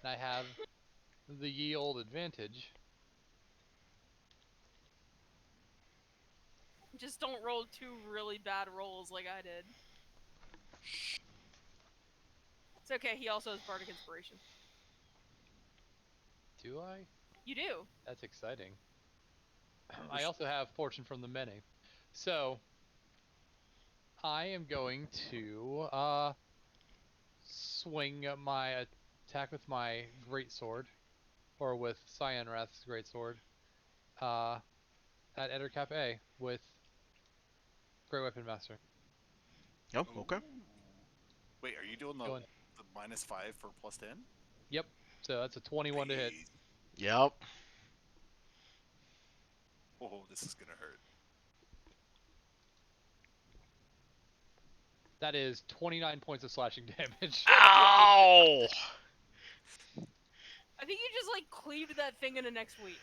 and I have the ye old advantage, Just don't roll two really bad rolls like I did. It's okay, he also has Bardic Inspiration. do I? You do. That's exciting. I also have Fortune from the Many. So I am going to swing my attack with my great sword, or with Cyan Wrath's great sword, uh, at Ettercap A with Great Weapon Master. Oh, okay. Ooh. Wait, are you doing the Going. -5 for +10? Yep. So that's a 21 to hit. Nice. Yep. Oh, this is gonna hurt. That is 29 points of slashing damage. Ow! I think you just like cleaved that thing into next week.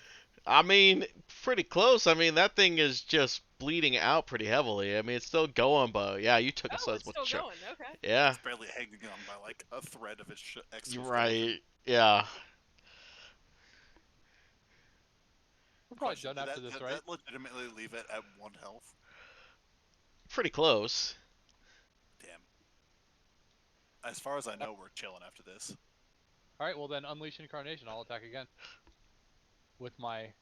I mean, pretty close. I mean, that thing is just bleeding out pretty heavily. I mean, it's still going, but yeah, you took a Oh, it's sizable still chunk. going. Okay. Yeah, It's barely hanging on by like a thread of its you're exoskeleton. right. Yeah, We're probably Question: done Did after that, this, did right? that legitimately leave it at 1 health? pretty close. Damn. As far as I Uh, know, we're chilling after this. All right, well then unleash incarnation. I'll attack again with my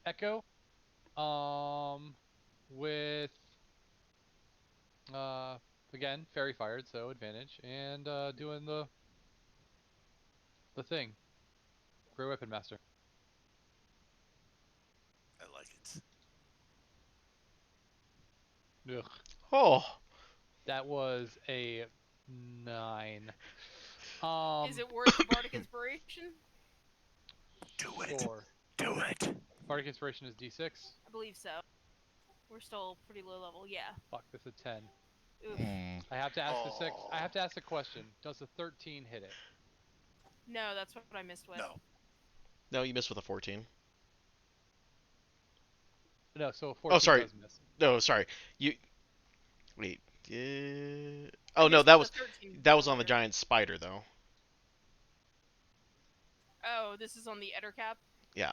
echo. With uh again fairy fired, so advantage, and doing the thing. Great Weapon Master. I like it. Ugh. Oh, That was a 9. Is it worth the Bardic Inspiration? Do it. Sure. Do it. Bardic Inspiration is D6. I believe so. We're still pretty low level. Yeah. Fuck, that's a 10. Oof. I have to ask Oh. I have to ask a question. Does a 13 hit it? No, that's what I missed with. No. no, you missed with a 14. No, so a Oh, 14 sorry. does miss. No, sorry. You wait. I Oh no, missed that with a was 13 that was on the earlier. giant spider though. Oh, this is on the Ettercap? Yeah.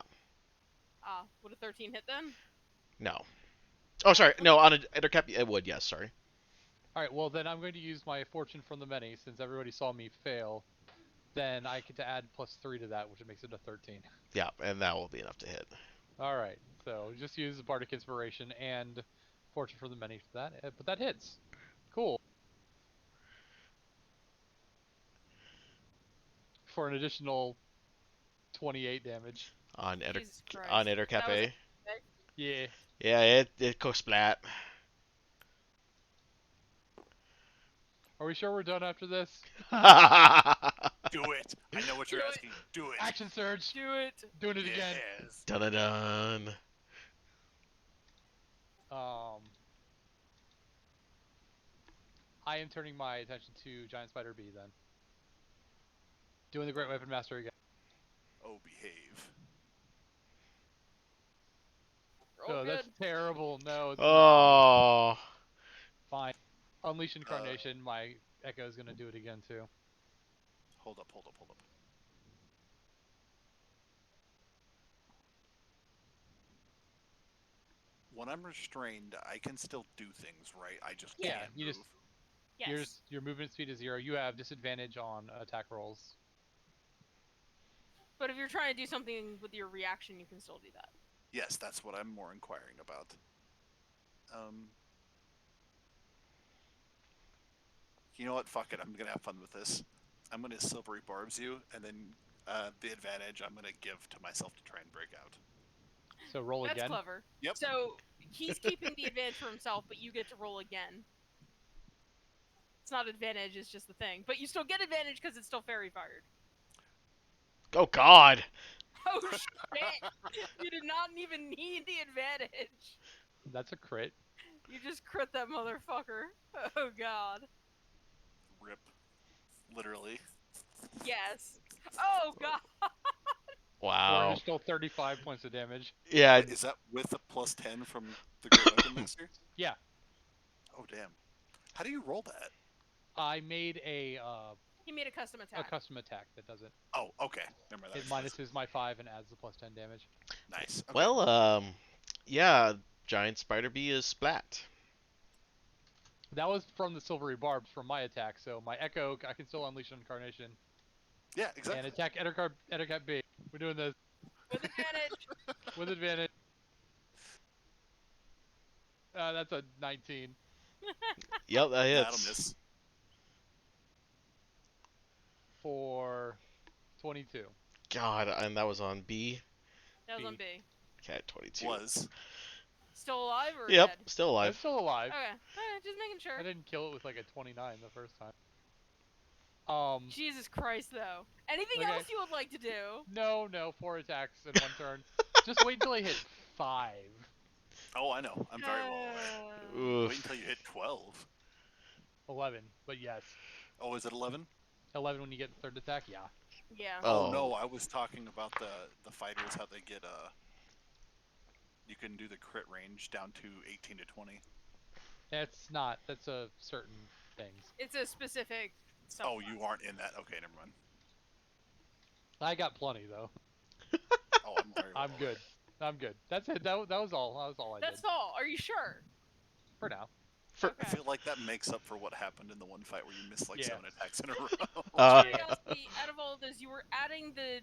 Ah, would a 13 hit then? No. Oh, Oh, sorry. okay. No, on a Ettercap it would. Yes, sorry. All right, well then I'm going to use my Fortune from the Many since everybody saw me fail. Then I get to add +3 to that, which makes it a 13. Yeah, and that will be enough to hit. All right, so just use Bardic Inspiration and Fortune from the Many for that, but that hits. Cool. For an additional 28 damage. On Jesus on Christ. Ettercap That was A. epic. Yeah. Yeah, it goes splat. Are we sure we're done after this? Do it. I know what Do you're it. asking. Do it. Action Surge! Do it. Doing it again. Yes. Dun dun dun. Um, I am turning my attention to Giant Spider B then. Doing the Great Weapon Master again. Oh, behave. Roll Oh, that's good. terrible. No, it's not. Oh. Fine. Unleash Uh, Incarnation. My Echo is gonna do it again too. hold up, hold up, hold up. When I'm restrained, I can still do things, right? I just Yeah. Yeah, can't you just move. Yes. your movement speed is 0. You have disadvantage on attack rolls. But if you're trying to do something with your reaction, you can still do that. Yes, that's what I'm more inquiring about. Um, you know what? Fuck it. I'm gonna have fun with this. I'm gonna silvery barbs you, and then the advantage I'm gonna give to myself to try and break out. So roll That's again. clever. Yep. So he's keeping the advantage for himself, but you get to roll again. It's not advantage, it's just the thing. But you still get advantage because it's still fairy fired. Oh God. Oh shit! You did not even need the advantage. That's a crit. You just crit that motherfucker. Oh god. Rip. Literally. Yes. Oh god. For an Wow. additional 35 points of damage. Yeah. Wait, is that with a +10 from the Great Weapon Master? Yeah, Oh, damn. How do you roll that? I made He made a custom a attack. custom attack that does it. Oh, okay. Never mind. That It explains minuses my 5 and adds the +10 damage. it. Nice. Okay. Well, yeah, giant spider bee is splat. That was from the silvery barbs from my attack, so my echo I can still unleash incarnation Yeah, and exactly. attack Ettercap B. We're doing this With advantage. with advantage. That's a 19 Yep, that That'll hits. miss. for 22. God, and that was on B. That was on B. B. Cat 22. Was. Still alive or Yep, dead? still That's alive. still alive. Okay. Just making sure. I didn't kill it with like a 29 the first time. Jesus Christ, though. Anything Okay. else you would like to do? No, 4 attacks in one turn. Just wait until I hit 5. Oh, I know. I'm very well aware. Oof. Wait until you hit 12. 11, but yes. Oh, is it 11? 11 when you get the third attack, yeah. Yeah. Oh, Oh. no, I was talking about the fighters, how they get you can do the crit range down to 18 to 20. That's a certain things. It's a specific. Oh, you aren't in that. Okay, never mind. I got plenty though. Oh, I'm very well I'm aware. good. I'm good. That's it. That was all. That was all I That's did all. Are you sure? for now. For, I Okay. feel like that makes up for what happened in the one fight where you missed like Yeah. 7 attacks in a row. Curiosity, out of all of those, you were adding the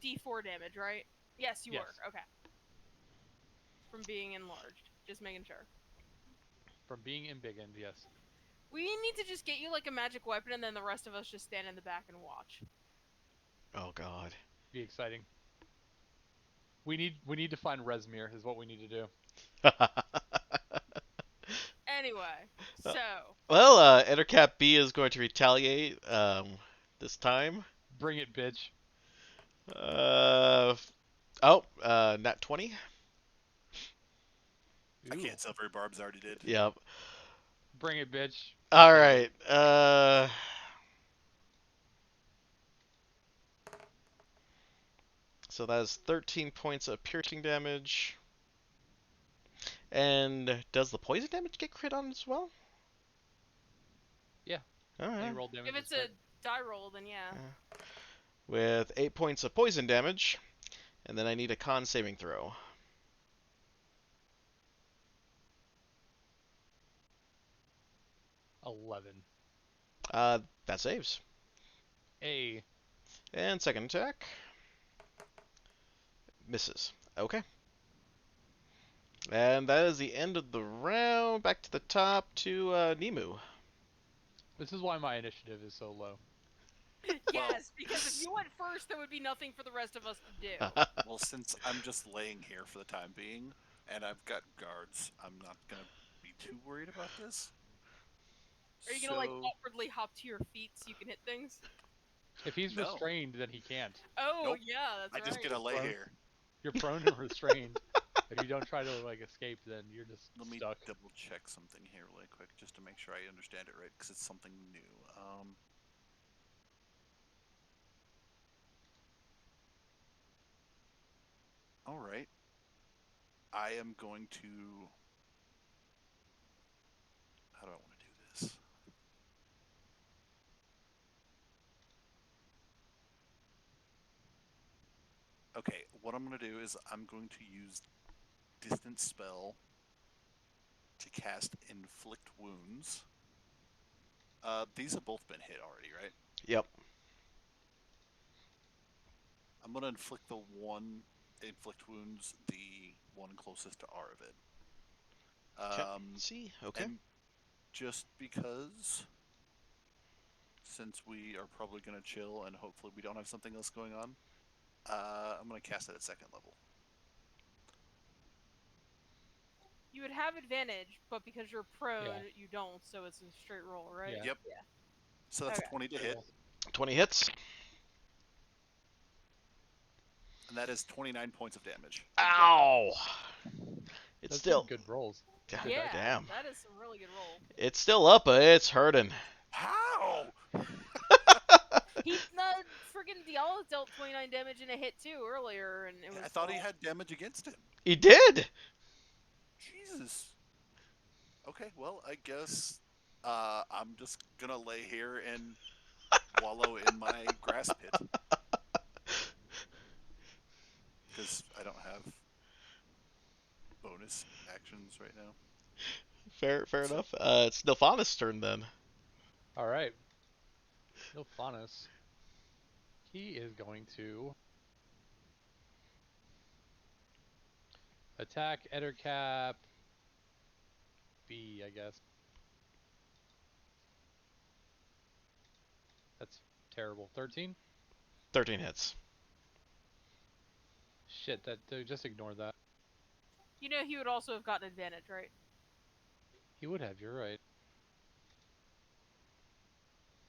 D4 damage, right? Yes, you Yes. were. Okay. From being enlarged. Just making sure. From being embiggened, yes. We need to just get you like a magic weapon, and then the rest of us just stand in the back and watch. oh God. Be exciting. We need to find Resmir is what we need to do. Anyway, so well, Ettercap B is going to retaliate. This time. Bring it, bitch. Nat 20. I Ooh. can't. Silvery Barbs already did. Yep. Bring it, bitch. All Thank you. right. So that is 13 points of piercing damage. And does the poison damage get crit on as well? Yeah. All Any right. roll damage if is it's a crit. die roll, then yeah. With 8 points of poison damage, and then I need a con saving throw. 11. That saves. A. And second attack. Misses. Okay. And that is the end of the round. Back to the top to Nemu. This is why my initiative is so low. Yes, because if you went first, there would be nothing for the rest of us to do. Well, since I'm just laying here for the time being, and I've got guards, I'm not going to be too worried about this. Are you gonna like awkwardly hop to your feet so you can hit things? If he's No. restrained, then he can't. Oh Nope. yeah, that's I right. just get to lay Prone. here. You're prone and restrained. If you don't try to like escape, then you're just Let me stuck. double check something here really quick, just to make sure I understand it right, because it's something new. All right. I am going to. How do I want to do this? Okay, what I'm going to do is I'm going to use Distant Spell to cast Inflict Wounds. These have both been hit already, right? Yep. I'm going to inflict Inflict Wounds, the one closest to Aravid. See? Okay. And just because, since we are probably going to chill and hopefully we don't have something else going on, I'm going to cast it at second level. You would have advantage, but because you're prone, Yeah. you don't. So it's a straight roll, right? Yeah. Yep. So that's Okay. 20 to hit, 20 hits. and that is 29 points of damage. Ow! It's That's still some good rolls. God Yeah, damn. that is some really good roll. It's still up, but it's hurting. How? He freaking Diallo dealt 29 damage in a hit too earlier, and it I was thought he well. had damage against him. He did. Jesus. Okay, well, I guess I'm just gonna lay here and wallow in my grass pit because I don't have bonus actions right now. Fair So, enough. It's Nilphanus' turn then. All right. Nilphanus. He is going to attack Ettercap B, I guess. That's terrible. 13? 13 hits. Shit, just ignore that. You know, he would also have gotten advantage, right? He would have, you're right.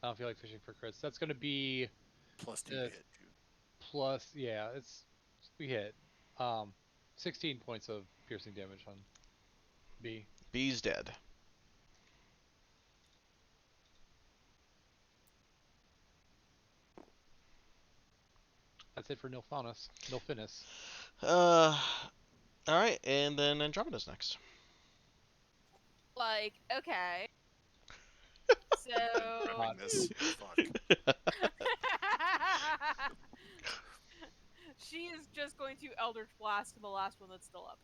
I don't feel like fishing for crits. That's going to be plus 2 to uh, hit too. plus, yeah, we hit 16 points of piercing damage on B. B's dead. That's it for Nilphanus. Nilphinus. Uh, all right, and then Andromeda's next. Like, okay. I'm So. grabbing this. Fuck. She is just going to Eldritch Blast the last one that's still up.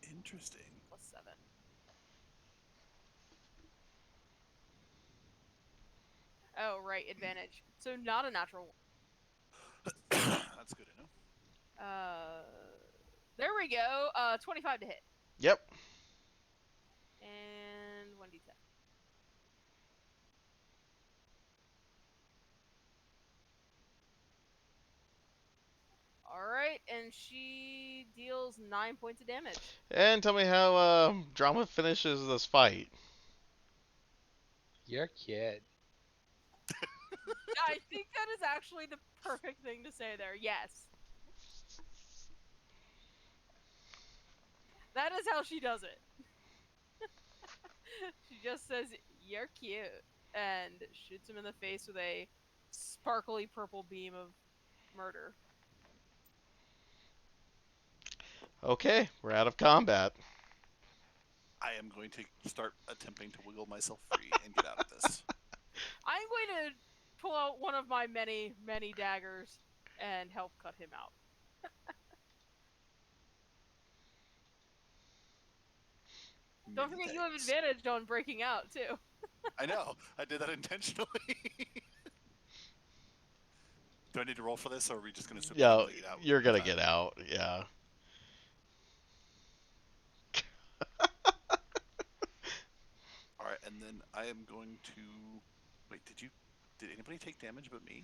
Interesting. +7. Oh, right, advantage. So not a natural That's good to know. one. There we go. 25 to hit. Yep. And 1d10. Alright, and she deals 9 points of damage. And tell me how Drama finishes this fight. Your kid. I think that is actually the perfect thing to say there. Yes. That is how she does it. She just says, "You're cute," and shoots him in the face with a sparkly purple beam of murder. Okay, we're out of combat. I am going to start attempting to wiggle myself free and get out of this. I'm going to pull out one of my many, many daggers and help cut him out. Don't Many forget you have thanks. advantage on breaking out, too. I know. I did that intentionally. Do I need to roll for this, or are we just going to assume that I'm Yeah, going to get out you're in gonna time? get out. Yeah. All right, and then I am going to wait. Did anybody take damage but me?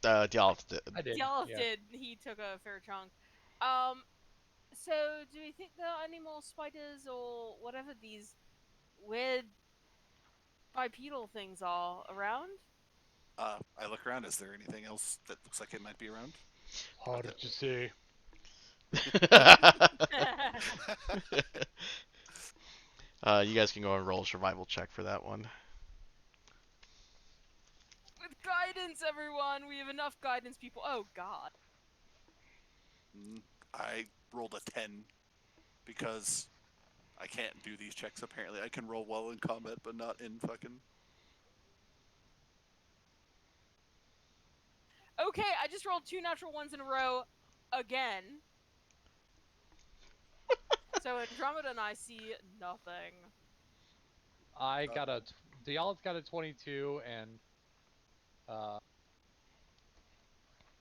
Dialth did. I did. Yellow Yeah. did. He took a fair chunk. Um, so do we think the animal spiders or whatever these weird bipedal things are around? I look around. Is there anything else that looks like it might be around? How did you say? You guys can go and roll a survival check for that one. With guidance, everyone! We have enough guidance, people. Oh, God. I rolled a 10 because I can't do these checks. Apparently, I can roll well in combat, but not in fucking. Okay, I just rolled 2 natural ones in a row again. So Andromeda and I see nothing. I got a. Dial's got a 22, and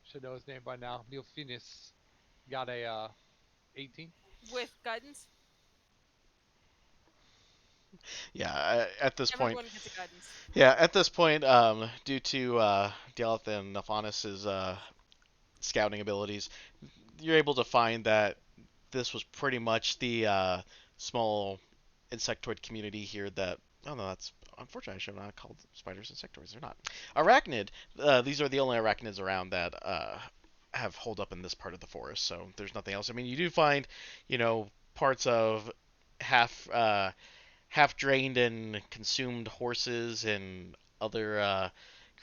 should know his name by now. Nilphinus got a 18. With guidance, Yeah, at this point, everyone gets a guidance. yeah, at this point, due to Dialth and Nilphanus' scouting abilities, you're able to find that this was pretty much the small insectoid community here that. Oh no, that's unfortunately I should have not called spiders insectoids. They're not. Arachnid. These are the only arachnids around that have hold up in this part of the forest. So there's nothing else. I mean, you do find, you know, parts of half half drained and consumed horses and other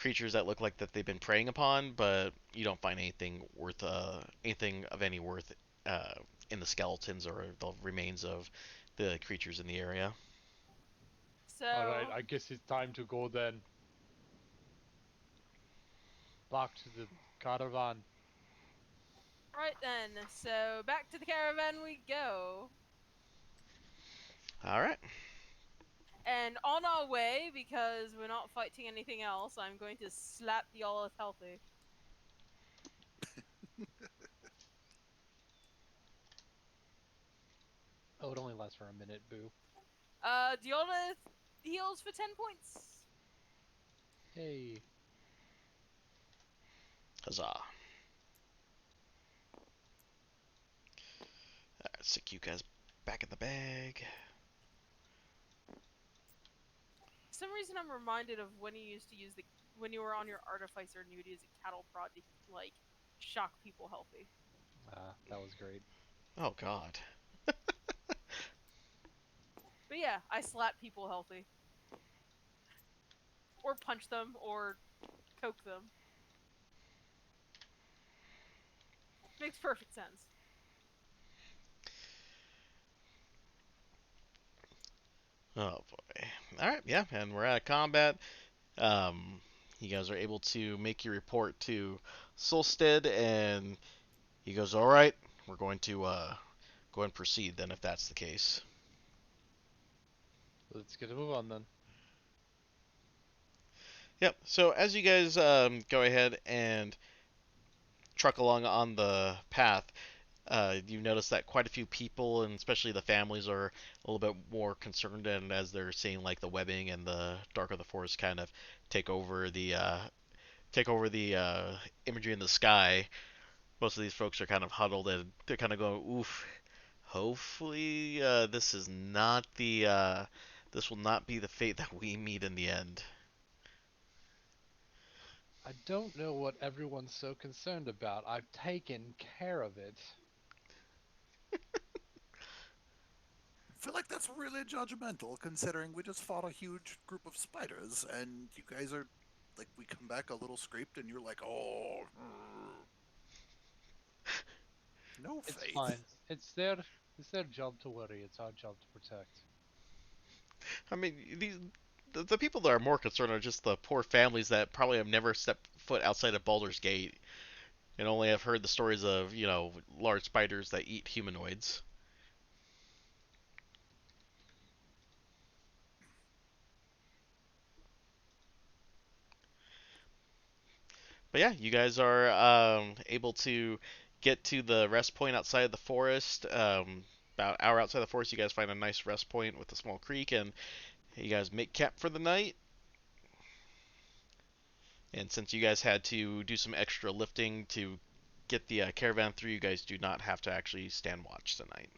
creatures that look like that they've been preying upon, but you don't find anything of any worth uh, in the skeletons or the remains of the creatures in the area. Alright, So, I guess it's time to go then. Back to the caravan. right then. So back to the caravan we go. All right. And on our way, because we're not fighting anything else, I'm going to slap the Olith healthy. Oh, it only lasts for a minute, boo. The Olith heals for 10 points. Hey. Huzzah. Stick you guys back in the bag. For some reason, I'm reminded of when you used to use the when you were on your artificer and you would use a cattle prod to like shock people healthy. Ah, that was great. Oh God. But yeah, I slap people healthy, or punch them, or coke them. Makes perfect sense. Oh boy. All right. Yeah, and we're out of combat. Um, you guys are able to make your report to Solstead, and he goes, "All right, we're going to go and proceed then, if that's the case." Let's get a move on then. Yep. So as you guys go ahead and truck along on the path, you notice that quite a few people, and especially the families, are a little bit more concerned, and as they're seeing like the webbing and the dark of the forest kind of take over the imagery in the sky, most of these folks are kind of huddled and they're kind of going, "Oof, hopefully this will not be the fate that we meet in the end." I don't know what everyone's so concerned about. I've taken care of it. I feel like that's really judgmental, considering we just fought a huge group of spiders, and you guys are like, we come back a little scraped, and you're like, oh, no It's faith. fine. It's their job to worry. It's our job to protect. I mean, the people that are more concerned are just the poor families that probably have never stepped foot outside of Baldur's Gate and only have heard the stories of, large spiders that eat humanoids. But yeah, you guys are able to get to the rest point outside of the forest. About an hour outside the forest, you guys find a nice rest point with a small creek, and you guys make camp for the night. And since you guys had to do some extra lifting to get the caravan through, you guys do not have to actually stand watch tonight.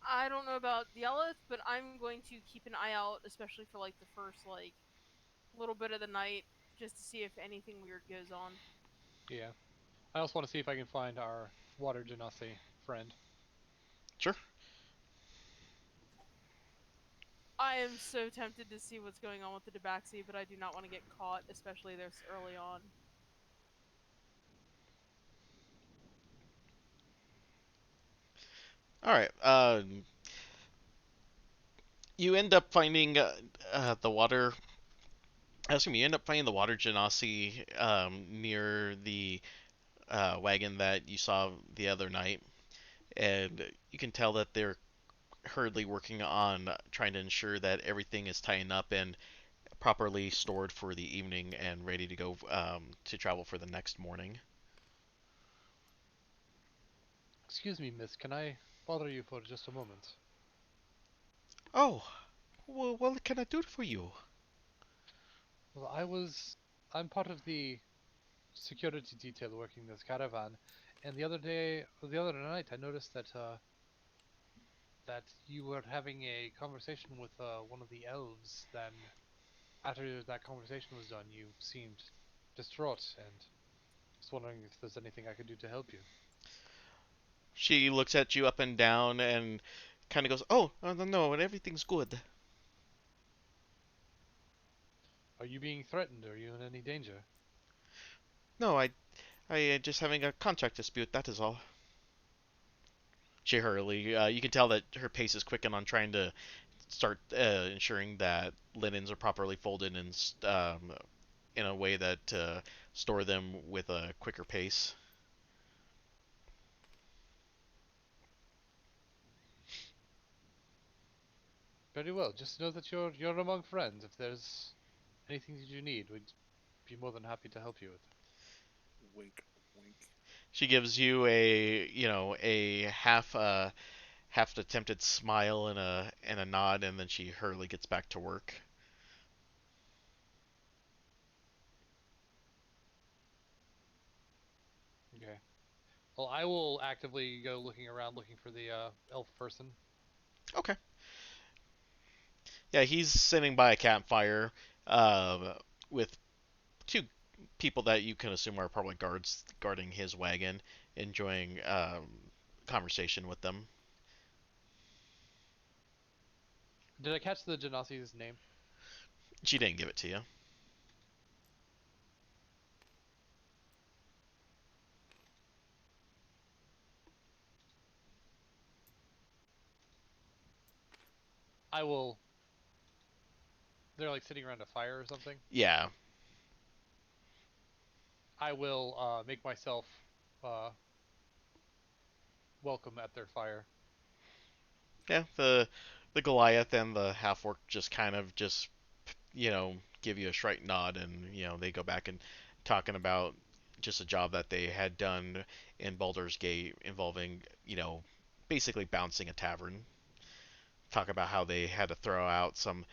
I don't know about the Elith, but I'm going to keep an eye out, especially for like the first like little bit of the night, just to see if anything weird goes on. Yeah. I also want to see if I can find our water genasi friend. Sure. I am so tempted to see what's going on with the Debaxi, but I do not want to get caught, especially this early on. All right. You end up finding the water. Excuse me. You end up finding the water genasi near the wagon that you saw the other night, and you can tell that they're hurriedly working on trying to ensure that everything is tying up and properly stored for the evening and ready to go to travel for the next morning. Excuse me, miss, can I bother you for just a moment? Oh, well, what can I do for you? Well, I'm part of the security detail working this caravan, and the other night, I noticed that you were having a conversation with one of the elves. Then, after that conversation was done, you seemed distraught, and was wondering if there's anything I could do to help you. She looks at you up and down and kind of goes, "Oh, no, no, everything's good." Are you being threatened? Are you in any danger? No, I just having a contract dispute. That is all. She hurriedly, you can tell that her pace is quickened on trying to start ensuring that linens are properly folded and in a way that store them with a quicker pace. Very well. Just know that you're among friends. If there's anything that you need, we'd be more than happy to help you with. Wink, wink. She gives you a half attempted smile and a nod, and then she hurriedly gets back to work. Okay. Well, I will actively go looking around, looking for the elf person. Okay. Yeah, he's sitting by a campfire uh, with two people that you can assume are probably guards guarding his wagon, enjoying conversation with them. Did I catch the Genasi's name? She didn't give it to you. I will. They're like sitting around a fire or something. Yeah, I will make myself uh, welcome at their fire. yeah. The Goliath and the half orc just kind of just give you a slight nod, and they go back and talking about just a job that they had done in Baldur's Gate involving basically bouncing a tavern. Talk about how they had to throw out some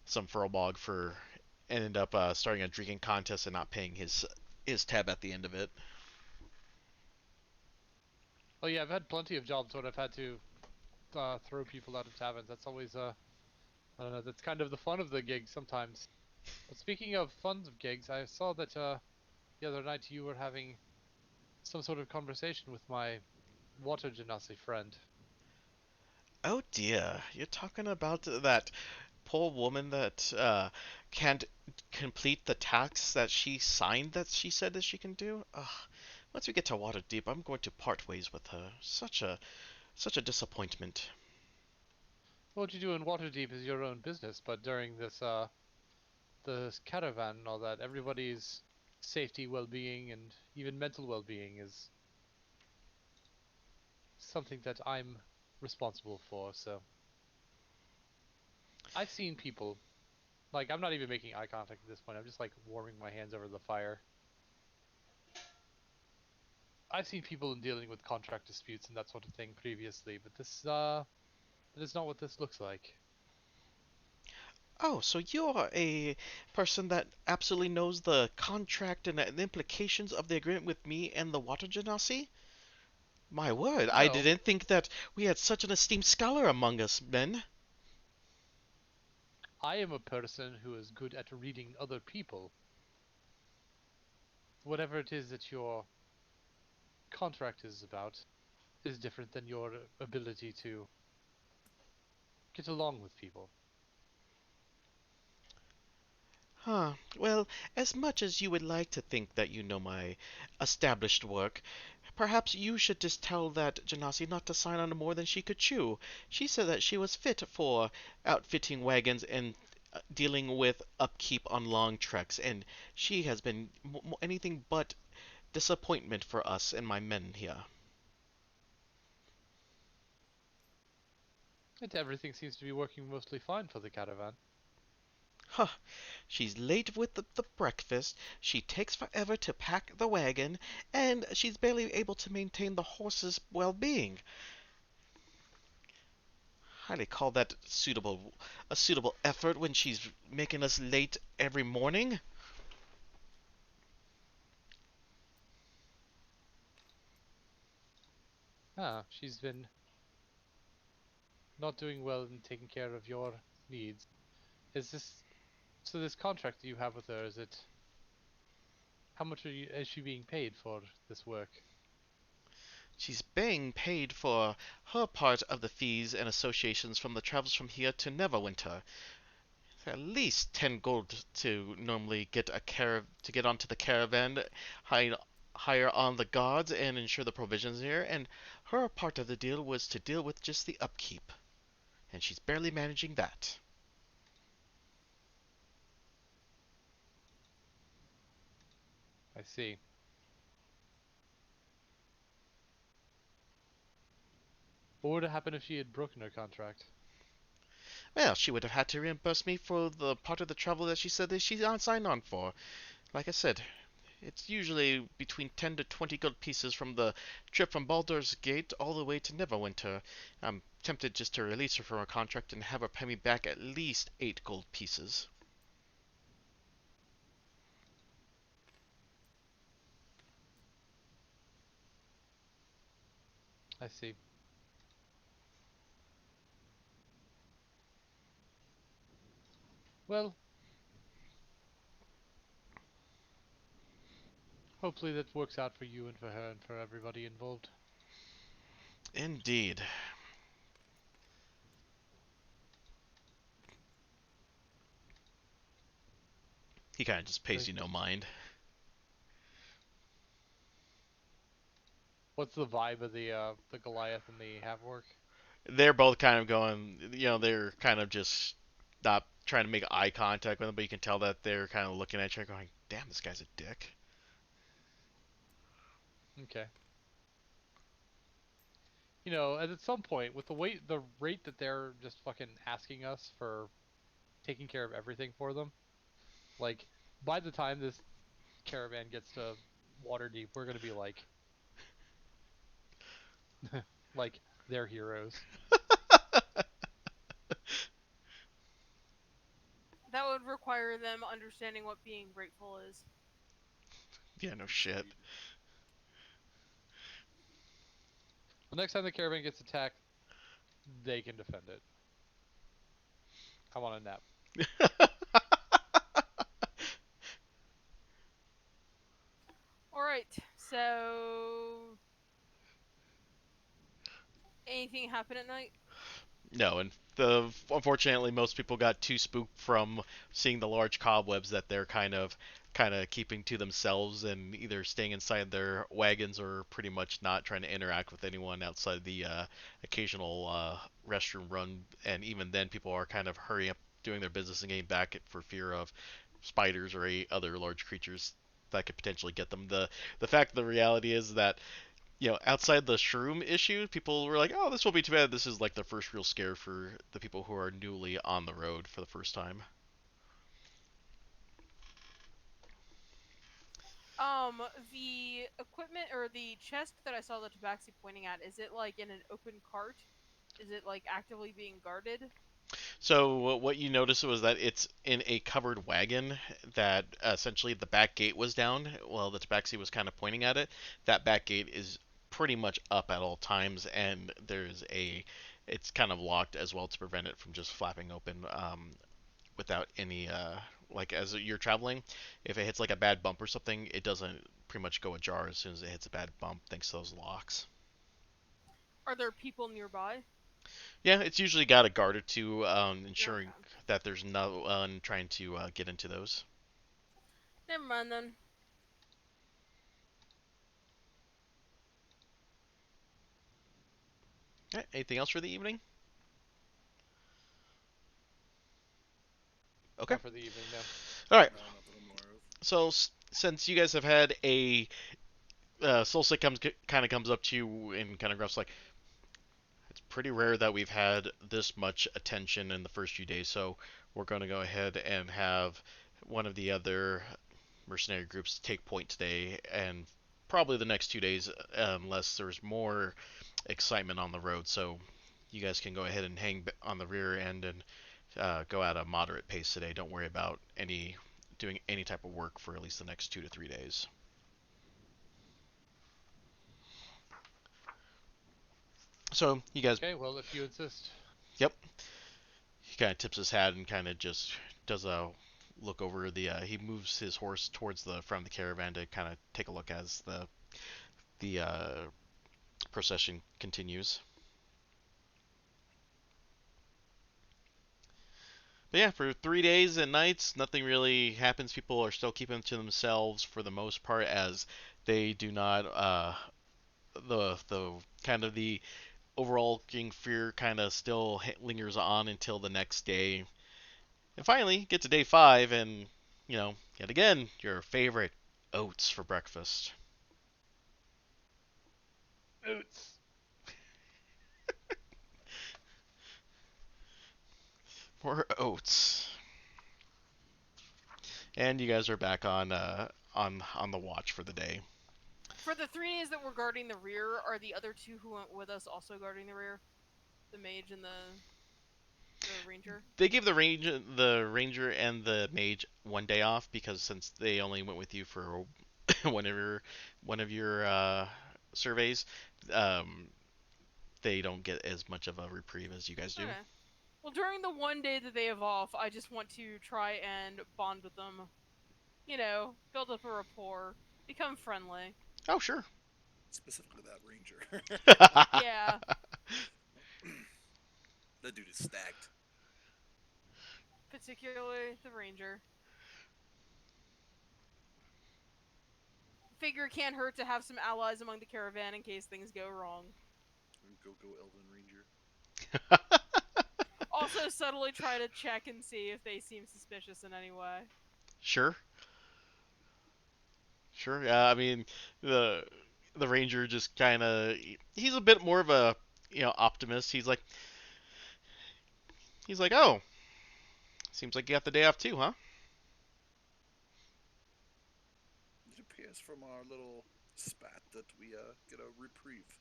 Furlbog for ended up starting a drinking contest and not paying his tab at the end of it. Oh yeah, I've had plenty of jobs where I've had to throw people out of taverns. That's always I don't know. That's kind of the fun of the gig sometimes. But speaking of fun of gigs, I saw that the other night you were having some sort of conversation with my water genasi friend. Oh dear, you're talking about that poor woman that can't complete the tasks that she signed that she said that she can do. Ugh. Once we get to Waterdeep, I'm going to part ways with her. Such a disappointment. What you do in Waterdeep is your own business, but during this caravan and all that, everybody's safety, well-being, and even mental well-being is something that I'm responsible for. So I've seen people like I'm not even making eye contact at this point. I'm just like warming my hands over the fire. I've seen people dealing with contract disputes and that sort of thing previously, but that is not what this looks like. Oh, so you're a person that absolutely knows the contract and the implications of the agreement with me and the Water Genasi? My word, I No, didn't think that we had such an esteemed scholar among us men. I am a person who is good at reading other people. Whatever it is that your contract is about is different than your ability to get along with people. Huh. Well, as much as you would like to think that you know my established work, perhaps you should just tell that Genasi not to sign on to more than she could chew. She said that she was fit for outfitting wagons and dealing with upkeep on long treks, and she has been anything but disappointment for us and my men here. And everything seems to be working mostly fine for the caravan. Huh. She's late with the breakfast, she takes forever to pack the wagon, and she's barely able to maintain the horse's well-being. Highly call that a suitable effort when she's making us late every morning. Ah, she's been not doing well in taking care of your needs. Is this so? This contract that you have with her, is it? How much is she being paid for this work? She's being paid for her part of the fees and associations from the travels from here to Neverwinter. At least 10 gold to normally get to get onto the caravan, hire, hire on the guards, and ensure the provisions here. And her part of the deal was to deal with just the upkeep, and she's barely managing that. I see. What would have happened if she had broken her contract? Well, she would have had to reimburse me for the part of the travel that she said that she signed on for. Like I said, it's usually between 10 to 20 gold pieces from the trip from Baldur's Gate all the way to Neverwinter. I'm tempted just to release her from her contract and have her pay me back at least 8 gold pieces. I see. Well, hopefully that works out for you and for her and for everybody involved. Indeed. He kind of just pays Great. you no mind. What's the vibe of the Goliath and the Half-Orc? They're both kind of going, they're kind of just not trying to make eye contact with him, but you can tell that they're kind of looking at you going, damn, this guy's a dick. Okay. And at some point, with the rate that they're just fucking asking us for taking care of everything for them, like by the time this caravan gets to Waterdeep, we're gonna be like they're heroes. That would require them understanding what being grateful is. Yeah, no shit. Indeed. The next time the caravan gets attacked, they can defend it. I want a nap. Alright, so. Anything happen at night? No, and unfortunately, most people got too spooked from seeing the large cobwebs that they're kind of keeping to themselves and either staying inside their wagons or pretty much not trying to interact with anyone outside the occasional restroom run. And even then, people are kind of hurrying up doing their business and getting back for fear of spiders or other large creatures that could potentially get them. The fact, the reality is that outside the shroom issue, people were like, "Oh, this won't be too bad." This is like the first real scare for the people who are newly on the road for the first time. The equipment or the chest that I saw the tabaxi pointing at, is it like in an open cart? Is it like actively being guarded? So what you notice was that it's in a covered wagon that essentially the back gate was down while the tabaxi was kind of pointing at it. That back gate is pretty much up at all times, and it's kind of locked as well to prevent it from just flapping open without any like as you're traveling. If it hits like a bad bump or something, it doesn't pretty much go ajar as soon as it hits a bad bump thanks to those locks. Are there people nearby? Yeah, it's usually got a guard or two ensuring Okay. that there's no one trying to get into those. Never mind then. Anything else for the evening? Okay. Not for the evening, no. All right. No, not that I'm aware of. So since you guys have had a Soulstick kind of comes up to you and kind of gruffs like, it's pretty rare that we've had this much attention in the first few days, so we're going to go ahead and have one of the other mercenary groups take point today and probably the next 2 days, unless there's more excitement on the road. So you guys can go ahead and hang on the rear end and go at a moderate pace today. Don't worry about doing any type of work for at least the next 2 to 3 days. So you guys, Okay, well, if you insist. yep. He kind of tips his hat and kind of just does a look over the. He moves his horse towards the front of the caravan to kind of take a look as the procession continues. But yeah, for 3 days and nights, nothing really happens. People are still keeping to themselves for the most part, as they do not the kind of the overall fear kind of still lingers on until the next day. And finally, get to day 5, and yet again, your favorite oats for breakfast. Oots. More oats. And you guys are back on the watch for the day. For the 3 days that we're guarding the rear, are the other two who went with us also guarding the rear? The mage and the ranger? They gave the ranger and the mage 1 day off because since they only went with you for one of your surveys, um, they don't get as much of a reprieve as you guys do. Okay. Well, during the 1 day that they have off, I just want to try and bond with them. Build up a rapport, become friendly. Oh, sure. Specifically that ranger. Yeah, That dude is stacked. particularly the ranger. Figure it can't hurt to have some allies among the caravan in case things go wrong. Go Elven Ranger. Also, subtly try to check and see if they seem suspicious in any way. Sure. Sure. Yeah, I mean, the the ranger just kind of he's a bit more of a optimist. He's like, "Oh, seems like you got the day off too, huh?" It appears from our little spat that we get a reprieve.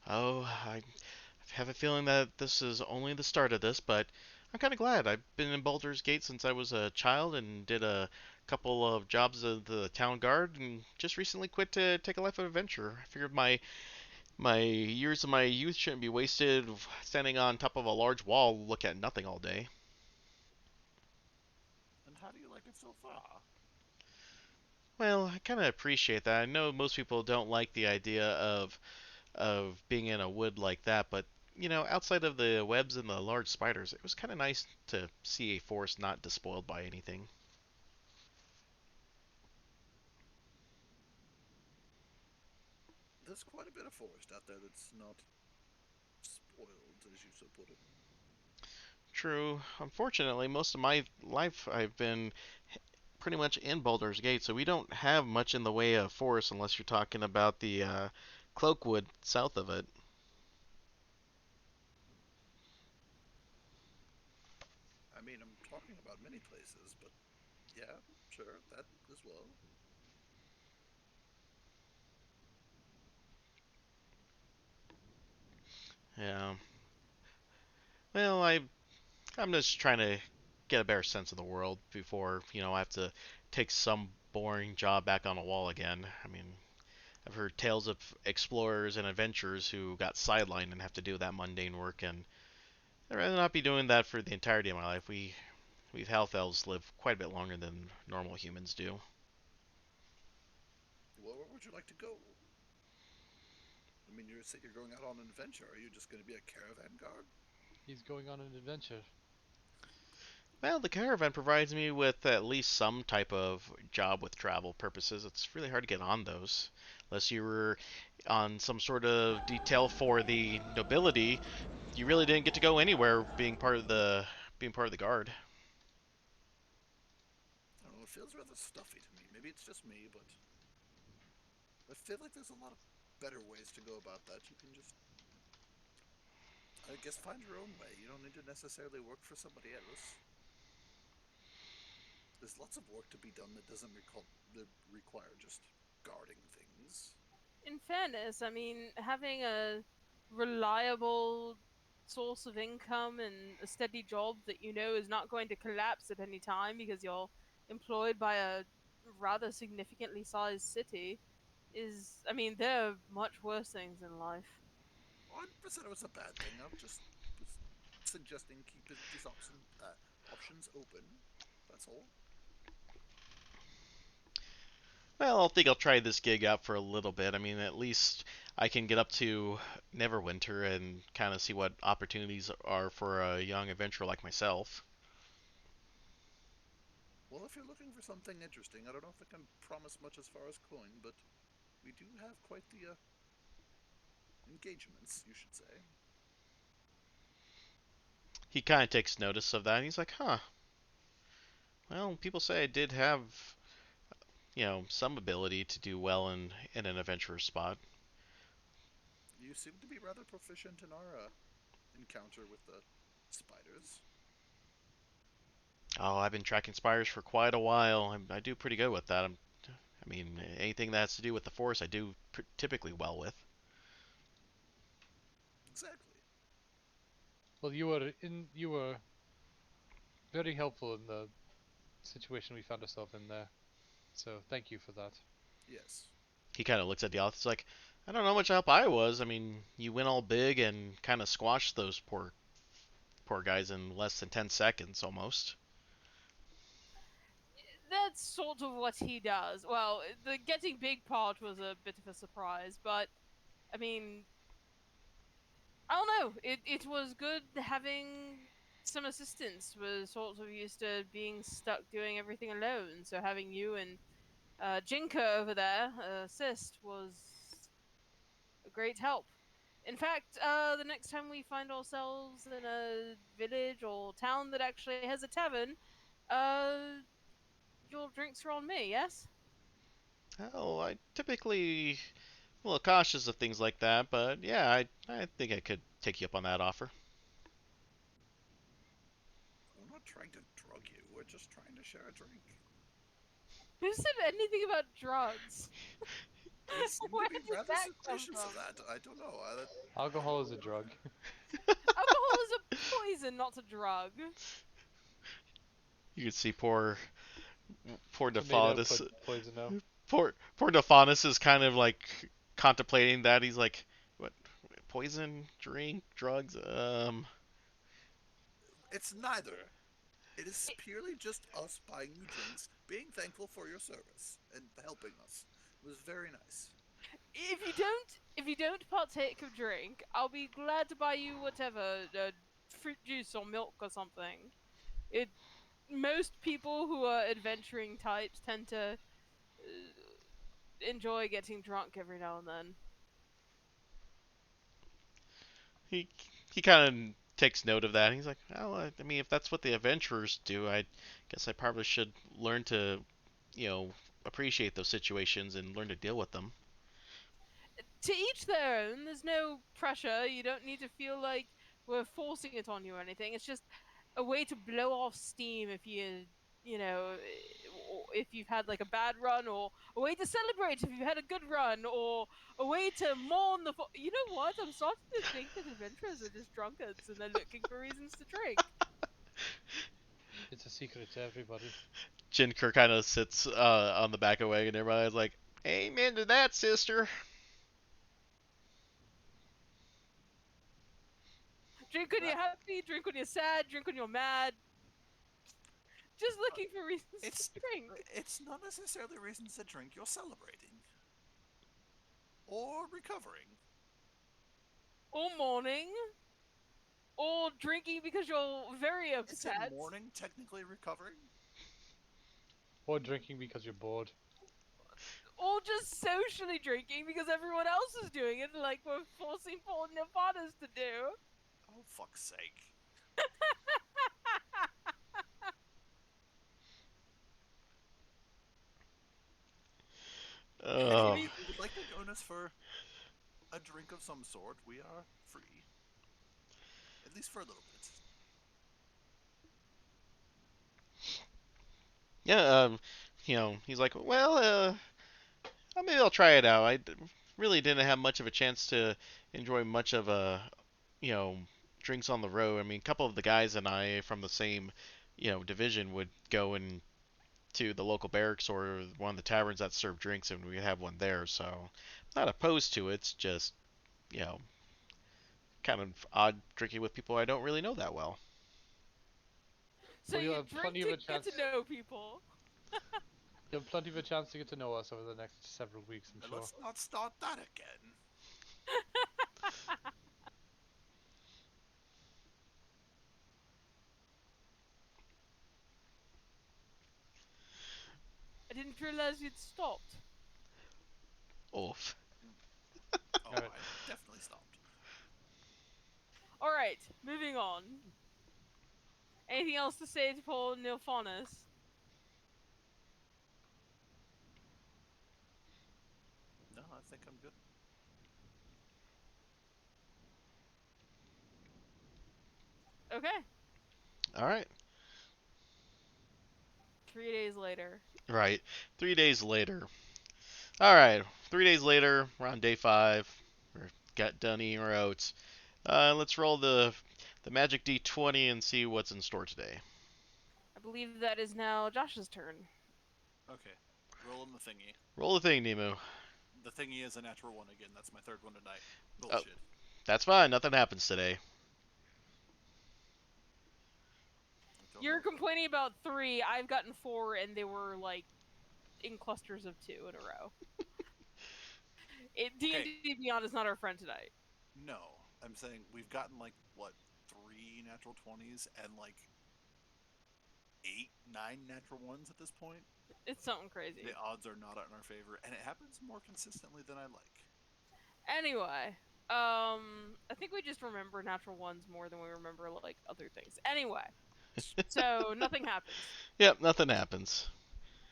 Oh, I have a feeling that this is only the start of this, but I'm kind of glad. I've been in Baldur's Gate since I was a child and did a couple of jobs as the town guard, and just recently quit to take a life of adventure. I figured my years of my youth shouldn't be wasted standing on top of a large wall, look at nothing all day. And how do you like it so far? Well, I kind of appreciate that. I know most people don't like the idea of being in a wood like that, but outside of the webs and the large spiders, it was kind of nice to see a forest not despoiled by anything. There's quite a bit of forest out there that's not spoiled, as you so put it. True. Unfortunately, most of my life I've been pretty much in Baldur's Gate, so we don't have much in the way of forest unless you're talking about the Cloakwood south of it. I mean, I'm talking about many places, but yeah, sure, that as well. Yeah. Well, I'm just trying to get a better sense of the world before I have to take some boring job back on a wall again. I mean, I've heard tales of explorers and adventurers who got sidelined and have to do that mundane work, and I'd rather not be doing that for the entirety of my life. We've half elves live quite a bit longer than normal humans do. Well, where would you like to go? I mean, you say you're going out on an adventure. Are you just going to be a caravan guard? He's going on an adventure. Well, the caravan provides me with at least some type of job with travel purposes. It's really hard to get on those. Unless you were on some sort of detail for the nobility, you really didn't get to go anywhere being part of the guard. I don't know. It feels rather stuffy to me. Maybe it's just me, but I feel like there's a lot of better ways to go about that. You can just, I guess, find your own way. You don't need to necessarily work for somebody else. There's lots of work to be done that doesn't require just guarding things. In fairness, I mean, having a reliable source of income and a steady job that you know is not going to collapse at any time because you're employed by a rather significantly sized city is, I mean, there are much worse things in life. I never said it was a bad thing. I'm just was suggesting keep these options open. That's all. Well, I think I'll try this gig out for a little bit. I mean, at least I can get up to Neverwinter and kind of see what opportunities are for a young adventurer like myself. Well, if you're looking for something interesting, I don't know if I can promise much as far as coin, but we do have quite the engagements, you should say. He kind of takes notice of that. And he's like, huh. Well, people say I did have, some ability to do well in an adventurer spot. You seem to be rather proficient in our encounter with the spiders. Oh, I've been tracking spires for quite a while. I do pretty good with that. I mean, anything that has to do with the force, I do typically well with. Exactly. Well, you were very helpful in the situation we found ourselves in there. So thank you for that. Yes. He kind of looks at the office like, I don't know how much help I was. I mean, you went all big and kind of squashed those poor guys in less than 10 seconds almost. That's sort of what he does. Well, the getting big part was a bit of a surprise, but I mean, I don't know. It was good having some assistance. Was sort of used to being stuck doing everything alone. So having you and Jinka over there assist was a great help. In fact, the next time we find ourselves in a village or town that actually has a tavern, uh, your drinks are on me. Yes. Oh, I typically a little cautious of things like that, but yeah, I think I could take you up on that offer. We're not trying to drug you, we're just trying to share a drink. Who said anything about drugs? They seem to Where be did rather that come suspicious of from? that. I don't know. Alcohol is a drug. Alcohol is a poison, not a drug. You could see poor Tomato Nephanus. poison now. Poor Nephanus is kind of like contemplating that. He's like, what? Poison, drink, drugs. It's neither. It is purely just us buying you drinks, being thankful for your service, and helping us. It was very nice. If you don't partake of drink, I'll be glad to buy you whatever, fruit juice or milk or something. It Most people who are adventuring types tend to enjoy getting drunk every now and then. he he kind of takes note of that. He's like, well, I mean, if that's what the adventurers do, I guess I probably should learn to, you know, appreciate those situations and learn to deal with them. To each their own. There's no pressure. You don't need to feel like we're forcing it on you or anything. It's just a way to blow off steam if if you've had like a bad run, or a way to celebrate if you've had a good run, or a way to mourn You know what? I'm starting to think that adventurers are just drunkards and they're looking for reasons to drink. It's a secret to everybody. Jinker kind of sits on the back of the wagon, and everybody's like, amen to that, sister. Drink when you're That happy, drink when you're sad, drink when you're mad. Just uh, looking for reasons to it's drink. it's not necessarily reasons to drink. You're celebrating or recovering. Or mourning. Or drinking because you're very Isn't upset. mourning technically recovering? Or drinking because you're bored. Or just socially drinking because everyone else is doing it, like we're forcing poor Nirvanas to do. Oh fuck's sake! If Oh, Maybe you would like to join us for a drink of some sort, we are free, at least for a little bit. yeah. He's like, well, maybe I'll try it out. Really didn't have much of a chance to enjoy much of you know, drinks on the road. I mean, a couple of the guys and I from the same, division would go and to the local barracks or one of the taverns that serve drinks, and we have one there. So, not opposed to it. It's just, you know, kind of odd drinking with people I don't really know that well. so Well, you'll you have drink plenty of to a get chance. to know people. You have plenty of a chance to get to know us over the next several weeks, I'm And sure. let's not start that again. I didn't realize you'd stopped. Oof. Oh, Alright. I definitely stopped. All right, moving on. Anything else to say to Paul Nilphonis? No, I think I'm good. Okay. All right. 3 days later. Right. 3 days later. All right. 3 days later, we're on day 5. We're got done eating our oats. Let's roll the magic d20 and see what's in store today. I believe that is now Josh's turn. Okay, rolling the thingy. Roll the thing, Nemo. The thingy is a natural one again. That's my third one tonight. Oh, Bullshit. that's fine. Nothing happens today. I don't know You're if that'll. complaining about 3. I've gotten 4, and they were like in clusters of 2 in a row. Okay, D&D Beyond is not our friend tonight. no. I'm saying we've gotten like what 3 natural 20s and like 8, 9 natural 1s at this point. It's something The crazy. odds are not in our favor, and it happens more consistently than I like. Anyway, I think we just remember natural ones more than we remember like other things. Anyway, so nothing happens. Yep, nothing happens.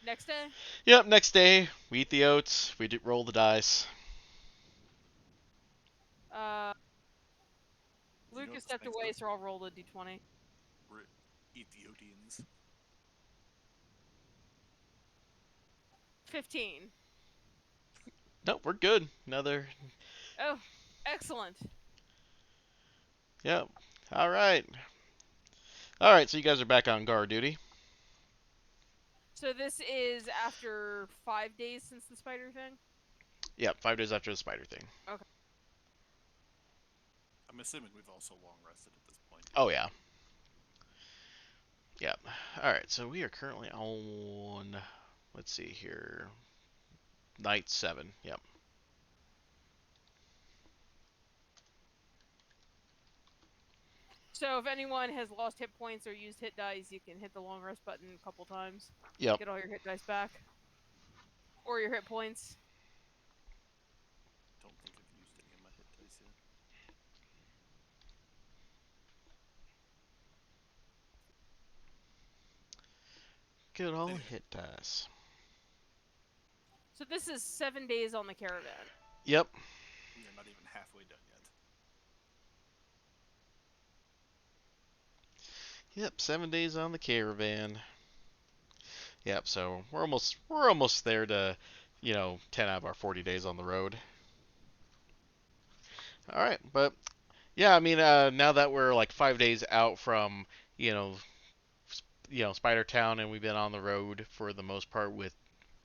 Next day, Yep, next day, we eat the oats, we roll the dice. uh, Do you know what Lucas this stepped makes away, us? so I'll roll a d20. We're Ethiopians. 15. Nope, we're good. Another. Oh, excellent. Yep. All right. All right, so you guys are back on guard duty. So this is after 5 days since the spider thing. Yep, 5 days after the spider thing. Okay. I'm assuming we've also long rested at this point. Oh, yeah. Yep. All right, so we are currently on. Let's see here. Night 7. Yep. So if anyone has lost hit points or used hit dice, you can hit the long rest button a couple times. Yep. Get all your hit dice back. Or your hit points. Don't think I've used any of my hit dice yet. Good old Anyway, hit dice. So this is 7 days on the caravan. Yep. we are not even halfway done yet. Yep. 7 days on the caravan. Yep. So we're almost there to, 10 out of our 40 days on the road. All right, but yeah, I mean, now that we're like 5 days out from, you know, Spider Town, and we've been on the road for the most part with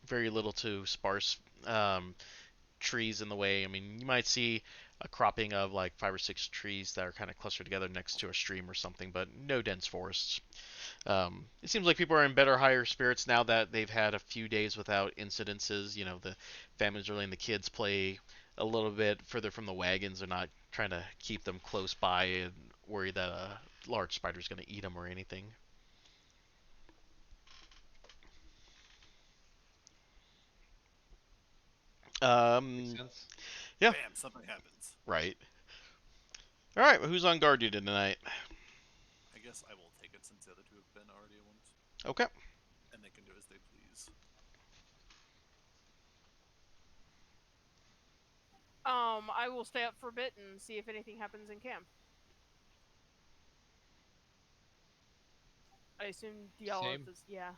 very little to sparse um, trees in the way. I mean, you might see a cropping of like 5 or 6 trees that are kind of clustered together next to a stream or something, but no dense forests. It seems like people are in better, higher spirits now that they've had a few days without incidences. The families are letting the kids play a little bit further from the wagons. They're not trying to keep them close by and worry that a large spider's going to eat them or anything. Makes Um, sense. yeah, Bam! Something happens. right. All right, well, who's on guard duty tonight? I guess I will take it since the other two have been already once, Okay. and they can do as they please. I will stay up for a bit and see if anything happens in camp. I assume Dialith Same. is, yeah.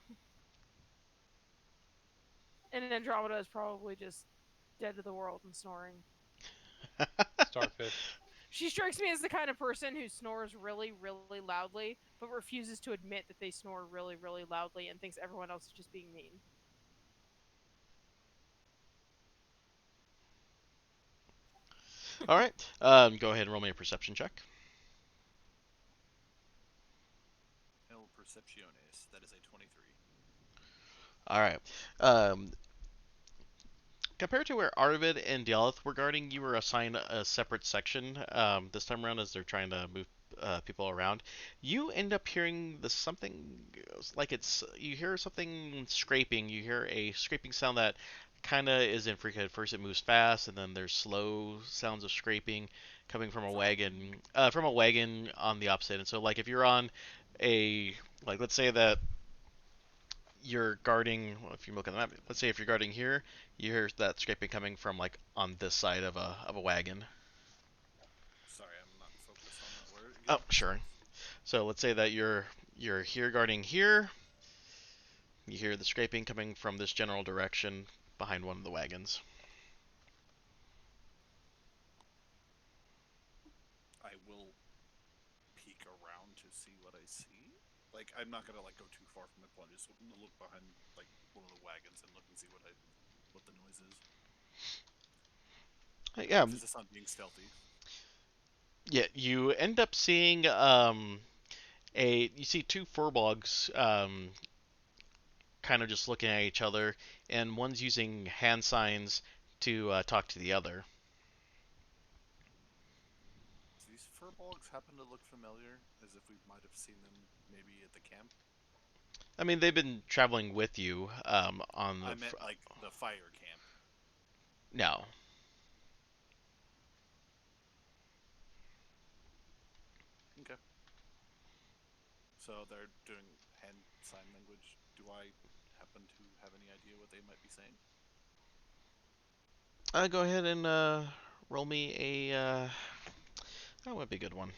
And Andromeda is probably just dead to the world and snoring. Starfish. She strikes me as the kind of person who snores really, really loudly, but refuses to admit that they snore really, really loudly and thinks everyone else is just being mean. All right. Go ahead and roll me a perception check. El Percepciones. That is a 23. All right. Um, Compared to where Arvid and Dialith were guarding, you were assigned a separate section this time around as they're trying to move people around. You end up hearing the something like it's you hear something scraping. You hear a scraping sound that kind of is infrequent. First, it moves fast, and then there's slow sounds of scraping coming from a wagon on the opposite. And so, like if you're on a like let's say that you're guarding, well, if you look at the map, let's say if you're guarding here, you hear that scraping coming from like on this side of a wagon. Sorry, I'm not focused on that word Oh, again. sure. So let's say that you're here guarding here. You hear the scraping coming from this general direction behind one of the wagons. I will peek around to see what I see. Like, I'm not gonna like go too far from my point. Just look behind like one of the wagons and look and see what the noise is. Yeah, Because it's not being stealthy. yeah. You end up seeing you see two furbolgs kind of just looking at each other, and one's using hand signs to talk to the other. Do these furbolgs happen to look familiar? As if we might have seen them maybe at the camp? I mean, they've been traveling with you on I the. meant like the fire camp. No. Okay. So they're doing hand sign language. Do I happen to have any idea what they might be saying? Go ahead and roll me a. That would be a good one.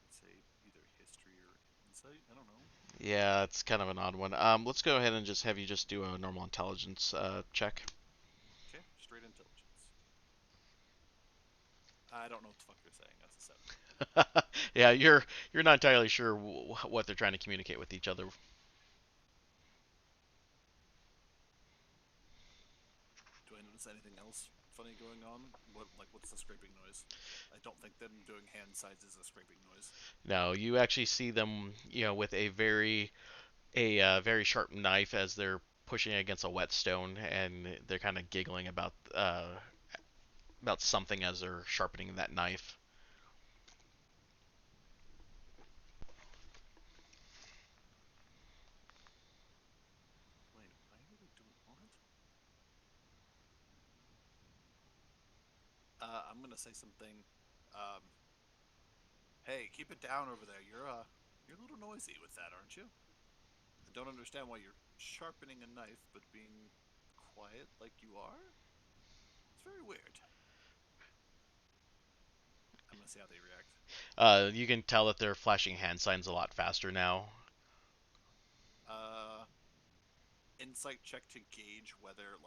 I'd say either history or insight. I don't know. Yeah, it's kind of an odd one. Let's go ahead and just have you just do a normal intelligence check. Okay, straight intelligence. I don't know what the fuck they're saying. That's a 7. Yeah, you're not entirely sure what they're trying to communicate with each other. Do I notice anything else funny going on? What's the scraping noise? I don't think them doing hand signs is a scraping noise. No, you actually see them, with a very sharp knife as they're pushing against a whetstone, and they're kind of giggling about something as they're sharpening that knife. Wait, why are they doing what? I'm gonna say something. Um, hey, keep it down over there. You're a little noisy with that, aren't you? I don't understand why you're sharpening a knife but being quiet like you are. It's very weird. I'm gonna see how they react. You can tell that they're flashing hand signs a lot faster now. Uh, Insight check to gauge whether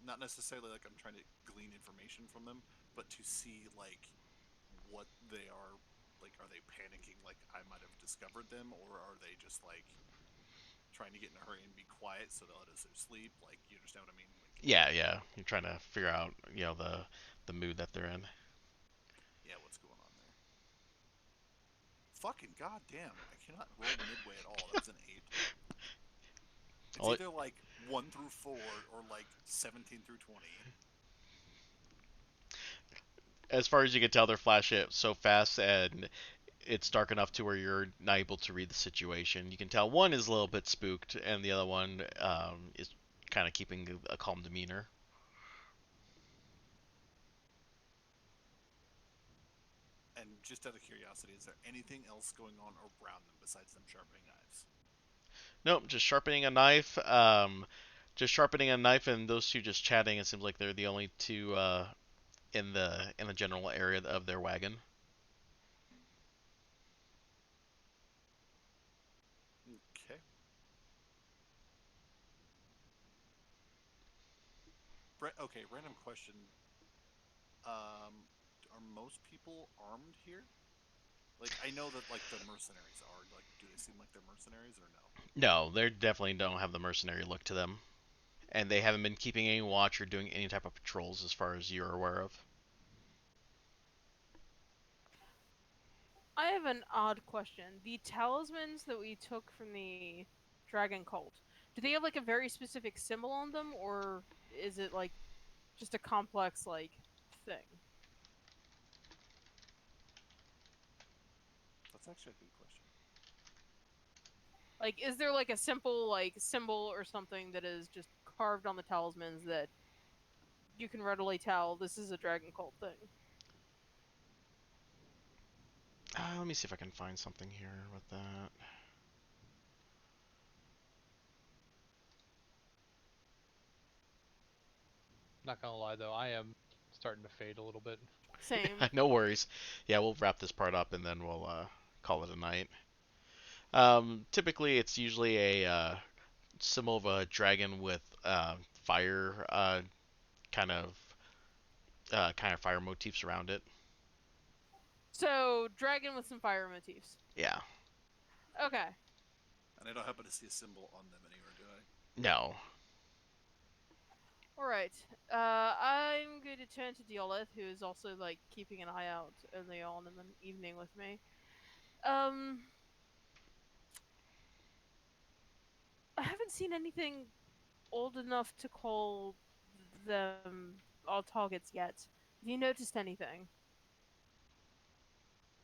not necessarily like I'm trying to glean information from them, but to see what they are like. Are they panicking like I might have discovered them, or are they just like trying to get in a hurry and be quiet so they'll let us sleep? Like, you understand what I mean? Like, Yeah, yeah. You're trying to figure out, the mood that they're in. yeah, what's going on there? Fucking goddamn! I cannot roll midway at all. That was an 8. It's Well, either like 1 through 4 or like 17 through 20. as far as you can tell, they're flashing it so fast, and it's dark enough to where you're not able to read the situation. You can tell one is a little bit spooked, and the other one is kind of keeping a calm demeanor. And just out of curiosity, is there anything else going on around them besides them sharpening knives? Nope, just sharpening a knife. Just sharpening a knife, and those two just chatting. It seems like they're the only two in the general area of their wagon. Okay. Okay, random question. Are most people armed here? Like, I know that like the mercenaries are. Like, do they seem like they're mercenaries or no? No, they definitely don't have the mercenary look to them, and they haven't been keeping any watch or doing any type of patrols as far as you're aware of. I have an odd question. The talismans that we took from the dragon cult, do they have like a very specific symbol on them, or is it like just a complex like thing? That's actually a good question. Like, is there like a simple like symbol or something that is just carved on the talismans that you can readily tell this is a dragon cult thing? Let me see if I can find something here with that. Not gonna lie though, I am starting to fade a little bit. Same. No worries. Yeah, we'll wrap this part up and then we'll call it a night. Typically, it's usually a symbol of a dragon with fire kind of fire motifs around it. So, dragon with some fire motifs. Yeah. Okay. And I don't happen to see a symbol on them anywhere, do I? No. All right. I'm going to turn to Diolith, who is also like keeping an eye out early on in the evening with me. Um, I haven't seen anything old enough to call them our targets yet. Have you noticed anything?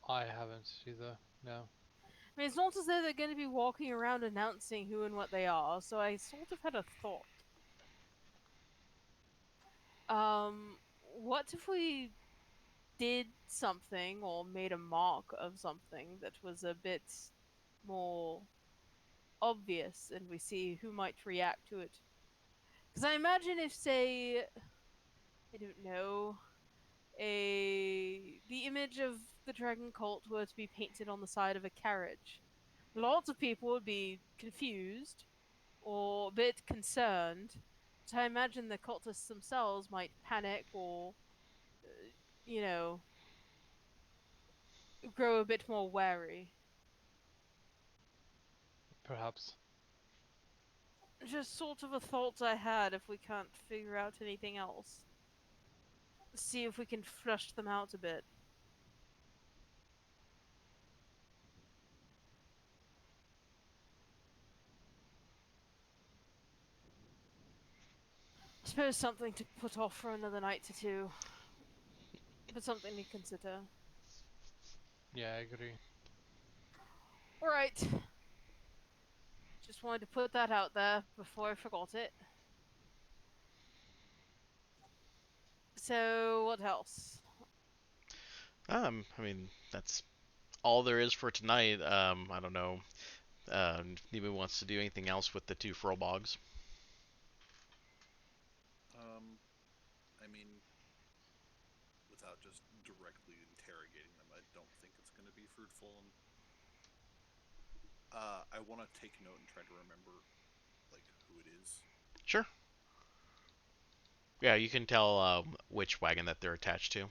I haven't either. No. I mean, it's not as though they're going to be walking around announcing who and what they are, so I sort of had a thought. What if we did something or made a mark of something that was a bit more obvious and we see who might react to it? Because I imagine if, say, I don't know, the image of the dragon cult were to be painted on the side of a carriage, lots of people would be confused or a bit concerned. So I imagine the cultists themselves might panic or, you know, grow a bit more wary. Perhaps. Just sort of a thought I had if we can't figure out anything else. See if we can flush them out a bit. I suppose something to put off for another night or two, but something to consider. Yeah, I agree. Alright, just wanted to put that out there before I forgot it. So, what else? I mean, that's all there is for tonight. I don't know if anybody wants to do anything else with the two furlbogs. Um, I mean, without just directly interrogating them, I don't think it's going to be fruitful. And I want to take note and try to remember like who it is. Sure. Yeah, you can tell which wagon that they're attached to.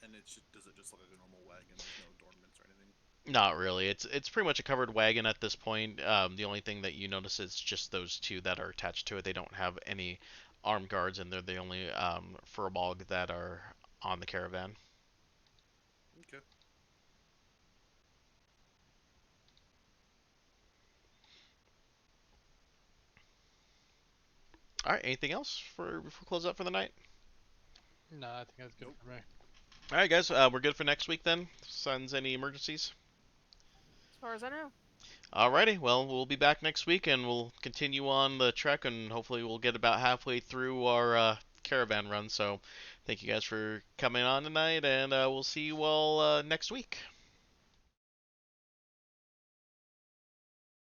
And does it just look like a normal wagon? There's no adornments or anything. Not really. It's pretty much a covered wagon at this point. The only thing that you notice is just those two that are attached to it. They don't have any armed guards, and they're the only furbog that are on the caravan. Okay. All right. Anything else for before we close up for the night? No, I think that's good Nope. for me. All right, guys. We're good for next week then. Sons, any emergencies? As far as I know. Alrighty, well, we'll be back next week and we'll continue on the trek and hopefully we'll get about halfway through our caravan run. So, thank you guys for coming on tonight and we'll see you all next week.